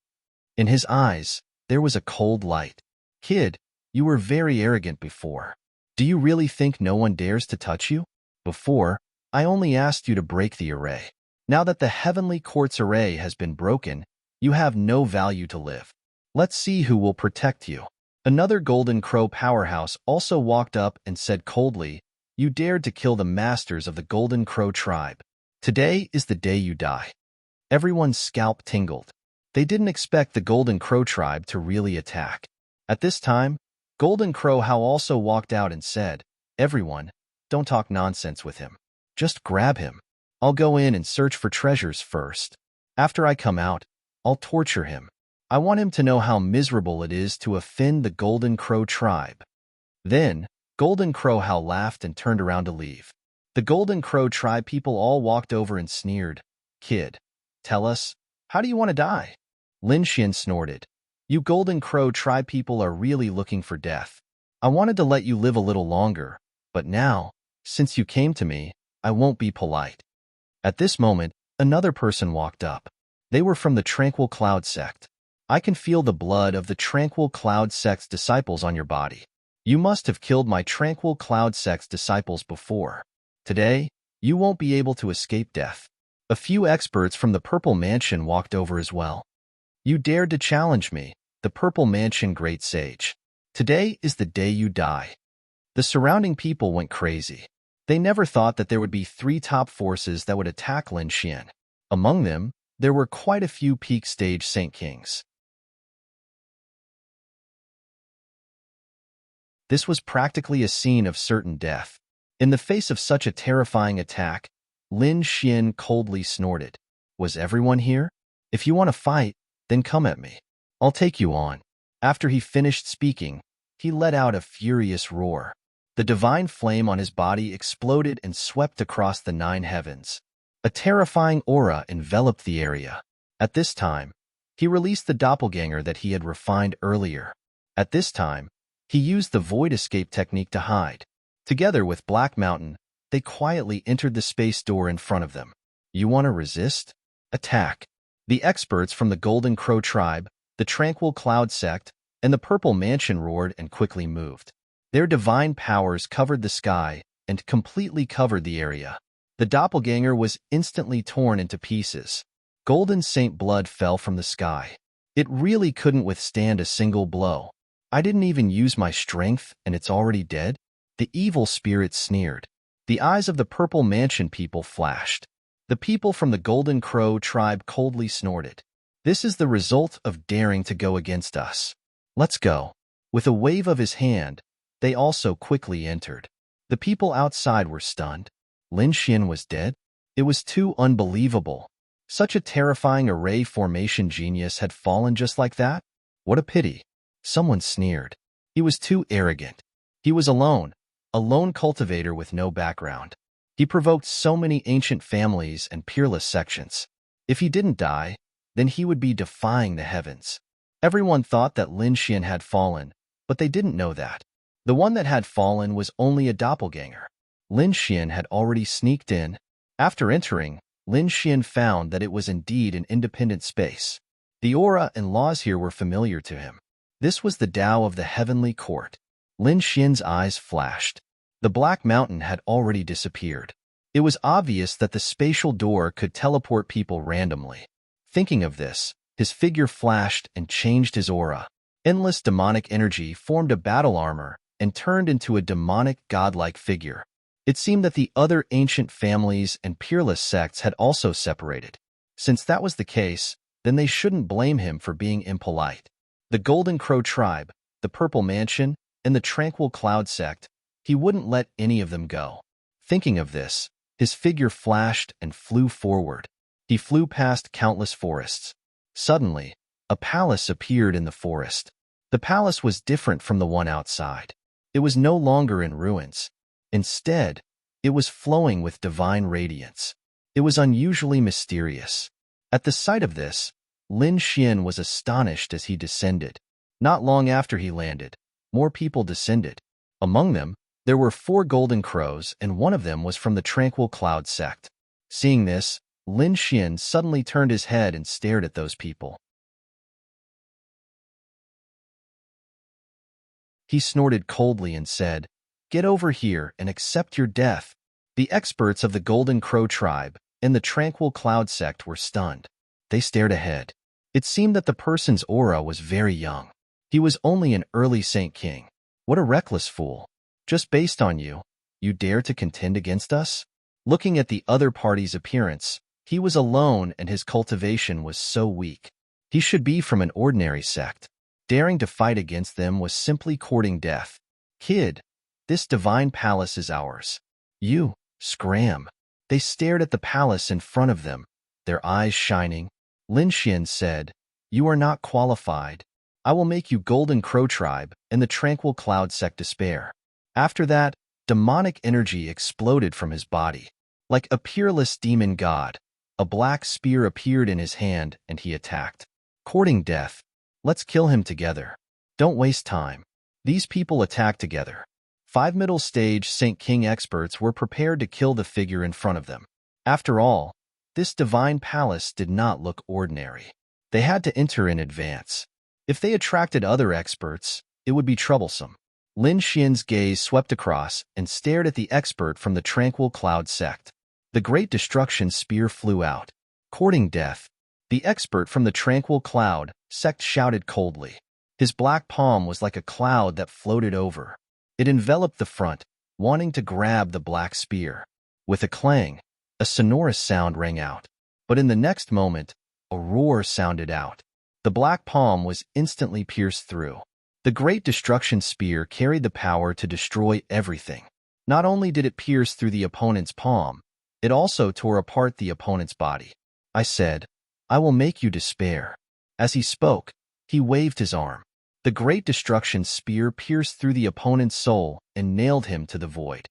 In his eyes, there was a cold light. Kid, you were very arrogant before. Do you really think no one dares to touch you? Before, I only asked you to break the array. Now that the Heavenly Court's array has been broken, you have no value to live. Let's see who will protect you. Another Golden Crow powerhouse also walked up and said coldly, You dared to kill the masters of the Golden Crow tribe. Today is the day you die. Everyone's scalp tingled. They didn't expect the Golden Crow tribe to really attack. At this time, Golden Crow How also walked out and said, Everyone, don't talk nonsense with him. Just grab him. I'll go in and search for treasures first. After I come out, I'll torture him. I want him to know how miserable it is to offend the Golden Crow tribe. Then, Golden Crow How laughed and turned around to leave. The Golden Crow tribe people all walked over and sneered. Kid, tell us, how do you want to die? Lin Xian snorted. You Golden Crow tribe people are really looking for death. I wanted to let you live a little longer, but now, Since you came to me, I won't be polite. At this moment, another person walked up. They were from the Tranquil Cloud sect. I can feel the blood of the Tranquil Cloud sect's disciples on your body. You must have killed my Tranquil Cloud sect's disciples before. Today, you won't be able to escape death. A few experts from the Purple Mansion walked over as well. You dared to challenge me, the Purple Mansion Great Sage. Today is the day you die. The surrounding people went crazy. They never thought that there would be 3 top forces that would attack Lin Xian. Among them, there were quite a few peak stage Saint Kings. This was practically a scene of certain death. In the face of such a terrifying attack, Lin Xian coldly snorted. Was everyone here? If you want to fight, then come at me. I'll take you on. After he finished speaking, he let out a furious roar. The divine flame on his body exploded and swept across the 9 heavens. A terrifying aura enveloped the area. At this time, he released the doppelganger that he had refined earlier. At this time, he used the void escape technique to hide. Together with Black Mountain, they quietly entered the space door in front of them. You want to resist? Attack. The experts from the Golden Crow tribe, the Tranquil Cloud sect, and the Purple Mansion roared and quickly moved. Their divine powers covered the sky and completely covered the area. The doppelganger was instantly torn into pieces. Golden Saint blood fell from the sky. It really couldn't withstand a single blow. I didn't even use my strength, and it's already dead? The evil spirit sneered. The eyes of the Purple Mansion people flashed. The people from the Golden Crow tribe coldly snorted. This is the result of daring to go against us. Let's go. With a wave of his hand, they also quickly entered. The people outside were stunned. Lin Xian was dead? It was too unbelievable. Such a terrifying array formation genius had fallen just like that? What a pity. Someone sneered. He was too arrogant. He was alone, a lone cultivator with no background. He provoked so many ancient families and peerless sections. If he didn't die, then he would be defying the heavens. Everyone thought that Lin Xian had fallen, but they didn't know that. The one that had fallen was only a doppelganger. Lin Xian had already sneaked in. After entering, Lin Xian found that it was indeed an independent space. The aura and laws here were familiar to him. This was the Tao of the Heavenly Court. Lin Xian's eyes flashed. The Black Mountain had already disappeared. It was obvious that the spatial door could teleport people randomly. Thinking of this, his figure flashed and changed his aura. Endless demonic energy formed a battle armor and turned into a demonic godlike figure. It seemed that the other ancient families and peerless sects had also separated. Since that was the case, then they shouldn't blame him for being impolite. The Golden Crow tribe, the Purple Mansion, and the Tranquil Cloud sect, he wouldn't let any of them go. Thinking of this, his figure flashed and flew forward. He flew past countless forests. Suddenly, a palace appeared in the forest. The palace was different from the one outside. It was no longer in ruins. Instead, it was flowing with divine radiance. It was unusually mysterious. At the sight of this, Lin Xian was astonished as he descended. Not long after he landed, more people descended. Among them, there were 4 golden crows, and one of them was from the Tranquil Cloud sect. Seeing this, Lin Xian suddenly turned his head and stared at those people. He snorted coldly and said, "Get over here and accept your death." The experts of the Golden Crow tribe and the Tranquil Cloud sect were stunned. They stared ahead. It seemed that the person's aura was very young. He was only an early Saint King. What a reckless fool. Just based on you, you dare to contend against us? Looking at the other party's appearance, he was alone and his cultivation was so weak. He should be from an ordinary sect. Daring to fight against them was simply courting death. Kid, this divine palace is ours. You, scram. They stared at the palace in front of them, their eyes shining. Lin Xian said, "You are not qualified. I will make you Golden Crow tribe and the Tranquil Cloud sect despair." After that, demonic energy exploded from his body. Like a peerless demon god, a black spear appeared in his hand and he attacked. Courting death. Let's kill him together. Don't waste time. These people attacked together. 5 middle stage Saint King experts were prepared to kill the figure in front of them. After all, this divine palace did not look ordinary. They had to enter in advance. If they attracted other experts, it would be troublesome. Lin Xian's gaze swept across and stared at the expert from the Tranquil Cloud sect. The Great Destruction Spear flew out. Courting death, the expert from the Tranquil Cloud sect shouted coldly. His black palm was like a cloud that floated over. It enveloped the front, wanting to grab the black spear. With a clang, a sonorous sound rang out. But in the next moment, a roar sounded out. The black palm was instantly pierced through. The Great Destruction Spear carried the power to destroy everything. Not only did it pierce through the opponent's palm, it also tore apart the opponent's body. I said, "I will make you despair." As he spoke, he waved his arm. The Great Destruction Spear pierced through the opponent's soul and nailed him to the void.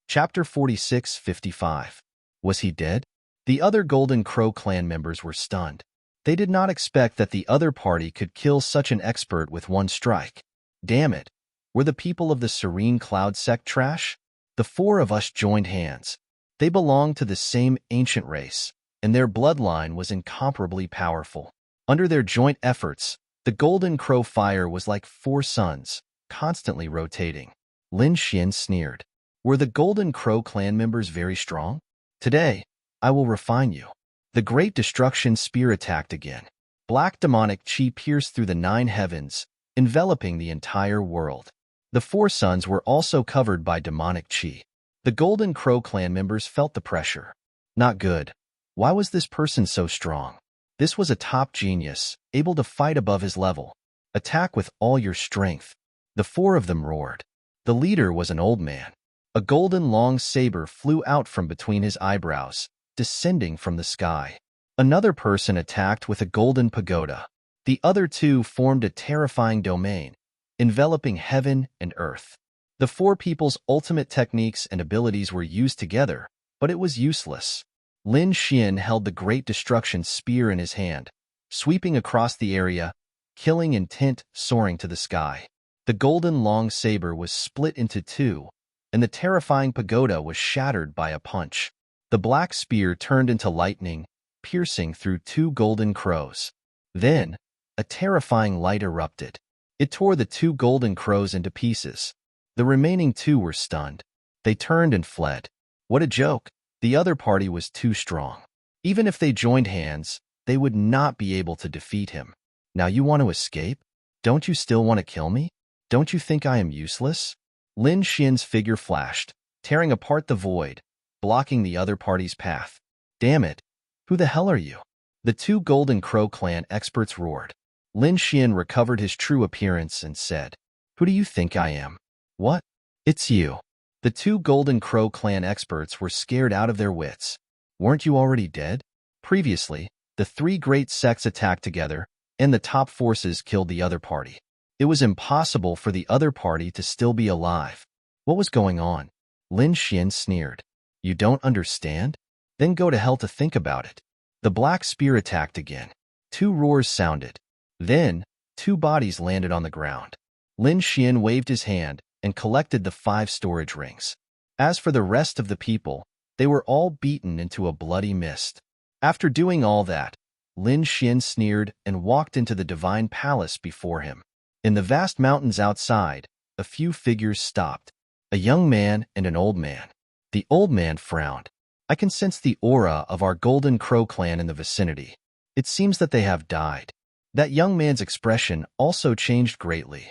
Chapter 46-55. Was he dead? The other Golden Crow clan members were stunned. They did not expect that the other party could kill such an expert with one strike. Damn it! Were the people of the Serene Cloud sect trash? The 4 of us joined hands. They belonged to the same ancient race, and their bloodline was incomparably powerful. Under their joint efforts, the Golden Crow fire was like 4 suns, constantly rotating. Lin Xian sneered. Were the Golden Crow clan members very strong? Today, I will refine you. The Great Destruction Spear attacked again. Black demonic chi pierced through the 9 heavens, enveloping the entire world. The 4 suns were also covered by demonic chi. The Golden Crow clan members felt the pressure. Not good. Why was this person so strong? This was a top genius, able to fight above his level. Attack with all your strength. The 4 of them roared. The leader was an old man. A golden long saber flew out from between his eyebrows, descending from the sky. Another person attacked with a golden pagoda. The other 2 formed a terrifying domain, enveloping heaven and earth. The 4 people's ultimate techniques and abilities were used together, but it was useless. Lin Xian held the Great Destruction Spear in his hand, sweeping across the area, killing intent soaring to the sky. The golden long saber was split into 2, and the terrifying pagoda was shattered by a punch. The black spear turned into lightning, piercing through 2 golden crows. Then, a terrifying light erupted. It tore the 2 golden crows into pieces. The remaining 2 were stunned. They turned and fled. What a joke! The other party was too strong. Even if they joined hands, they would not be able to defeat him. Now you want to escape? Don't you still want to kill me? Don't you think I am useless? Lin Xian's figure flashed, tearing apart the void, blocking the other party's path. Damn it! Who the hell are you? The 2 Golden Crow clan experts roared. Lin Xian recovered his true appearance and said, "Who do you think I am?" "What? It's you." The 2 Golden Crow clan experts were scared out of their wits. Weren't you already dead? Previously, the 3 great sects attacked together, and the top forces killed the other party. It was impossible for the other party to still be alive. What was going on? Lin Xian sneered. You don't understand? Then go to hell to think about it. The black spear attacked again. 2 roars sounded. Then, 2 bodies landed on the ground. Lin Xian waved his hand and collected the 5 storage rings. As for the rest of the people, they were all beaten into a bloody mist. After doing all that, Lin Xian sneered and walked into the divine palace before him. In the vast mountains outside, a few figures stopped. A young man and an old man. The old man frowned. I can sense the aura of our Golden Crow clan in the vicinity. It seems that they have died. That young man's expression also changed greatly.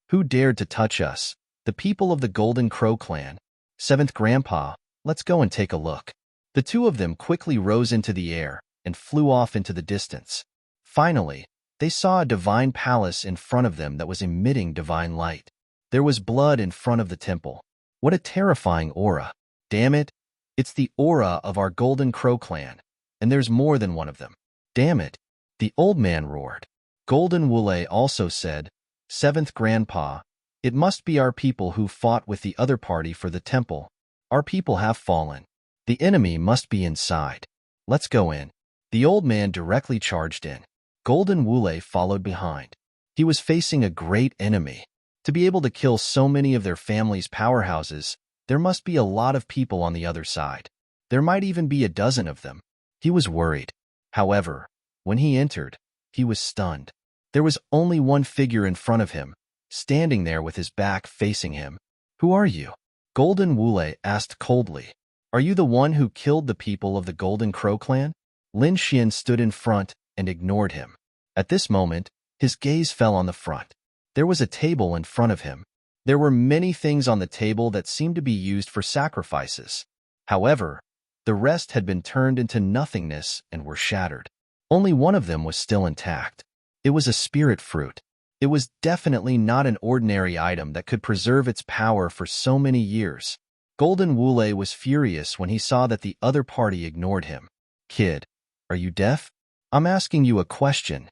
Who dared to touch us? The people of the Golden Crow clan. 7th Grandpa, let's go and take a look. The 2 of them quickly rose into the air and flew off into the distance. Finally, they saw a divine palace in front of them that was emitting divine light. There was blood in front of the temple. What a terrifying aura. Damn it, it's the aura of our Golden Crow clan, and there's more than one of them. Damn it, the old man roared. Golden Wule also said, 7th Grandpa, it must be our people who fought with the other party for the temple. Our people have fallen. The enemy must be inside. Let's go in. The old man directly charged in. Golden Wule followed behind. He was facing a great enemy. To be able to kill so many of their family's powerhouses, there must be a lot of people on the other side. There might even be a dozen of them. He was worried. However, when he entered, he was stunned. There was only one figure in front of him, standing there with his back facing him. Who are you? Golden Wule asked coldly. Are you the one who killed the people of the Golden Crow clan? Lin Xian stood in front and ignored him. At this moment, his gaze fell on the front. There was a table in front of him. There were many things on the table that seemed to be used for sacrifices. However, the rest had been turned into nothingness and were shattered. Only one of them was still intact. It was a spirit fruit. It was definitely not an ordinary item that could preserve its power for so many years. Golden Wule was furious when he saw that the other party ignored him. Kid, are you deaf? I'm asking you a question.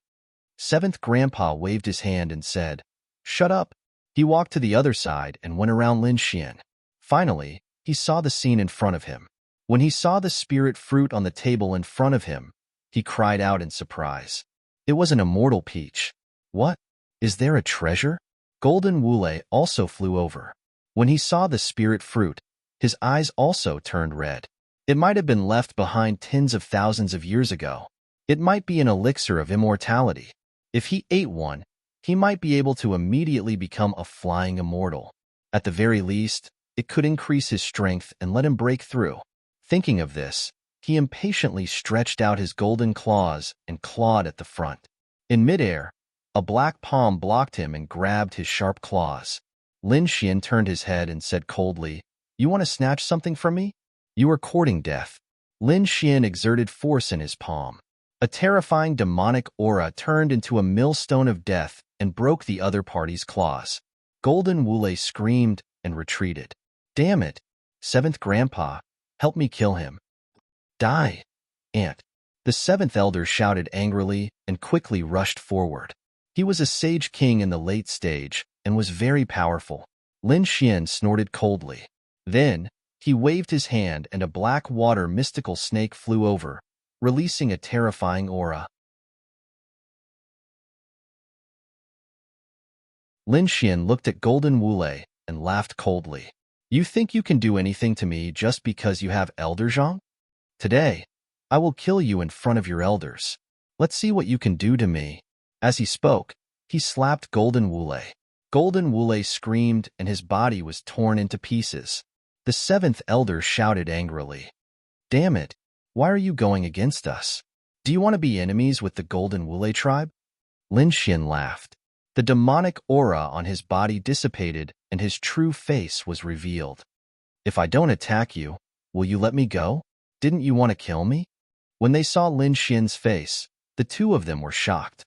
Seventh Grandpa waved his hand and said, Shut up. He walked to the other side and went around Lin Xian. Finally, he saw the scene in front of him. When he saw the spirit fruit on the table in front of him, he cried out in surprise. It was an immortal peach. What? Is there a treasure? Golden Wule also flew over. When he saw the spirit fruit, his eyes also turned red. It might have been left behind tens of thousands of years ago. It might be an elixir of immortality. If he ate one, he might be able to immediately become a flying immortal. At the very least, it could increase his strength and let him break through. Thinking of this, he impatiently stretched out his golden claws and clawed at the front. In midair, a black palm blocked him and grabbed his sharp claws. Lin Xian turned his head and said coldly, You want to snatch something from me? You are courting death. Lin Xian exerted force in his palm. A terrifying demonic aura turned into a millstone of death and broke the other party's claws. Golden Wule screamed and retreated. Damn it! Seventh Grandpa, help me kill him. Die, Aunt. The seventh elder shouted angrily and quickly rushed forward. He was a sage king in the late stage and was very powerful. Lin Xian snorted coldly. Then, he waved his hand and a black water mystical snake flew over, releasing a terrifying aura. Lin Xian looked at Golden Wule and laughed coldly. You think you can do anything to me just because you have Elder Zhang? Today, I will kill you in front of your elders. Let's see what you can do to me. As he spoke, he slapped Golden Wule. Golden Wule screamed and his body was torn into pieces. The seventh elder shouted angrily. Damn it! Why are you going against us? Do you want to be enemies with the Golden Wule tribe? Lin Xian laughed. The demonic aura on his body dissipated and his true face was revealed. If I don't attack you, will you let me go? Didn't you want to kill me? When they saw Lin Xian's face, the two of them were shocked.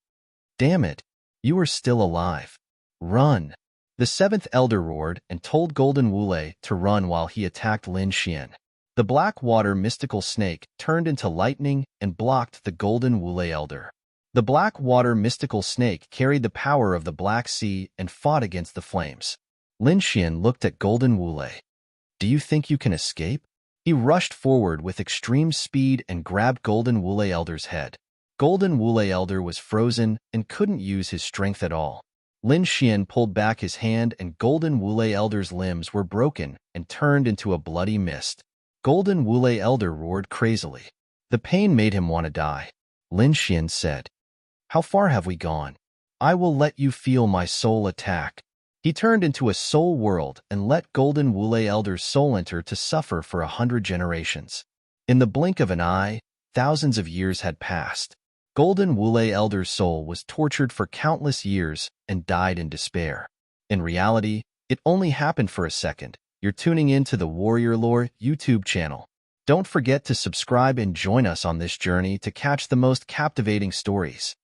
Damn it! You are still alive. Run! The seventh elder roared and told Golden Wule to run while he attacked Lin Xian. The black water mystical snake turned into lightning and blocked the Golden Wule elder. The black water mystical snake carried the power of the Black Sea and fought against the flames. Lin Xian looked at Golden Wule. Do you think you can escape? He rushed forward with extreme speed and grabbed Golden Wule elder's head. Golden Wule elder was frozen and couldn't use his strength at all. Lin Xian pulled back his hand and Golden Wule elder's limbs were broken and turned into a bloody mist. Golden Wule elder roared crazily. The pain made him want to die. Lin Xian said, How far have we gone? I will let you feel my soul attack. He turned into a soul world and let Golden Wule elder's soul enter to suffer for 100 generations. In the blink of an eye, thousands of years had passed. Golden Wule elder's soul was tortured for countless years and died in despair. In reality, it only happened for a second. You're tuning in to the Warrior Lore YouTube channel. Don't forget to subscribe and join us on this journey to catch the most captivating stories.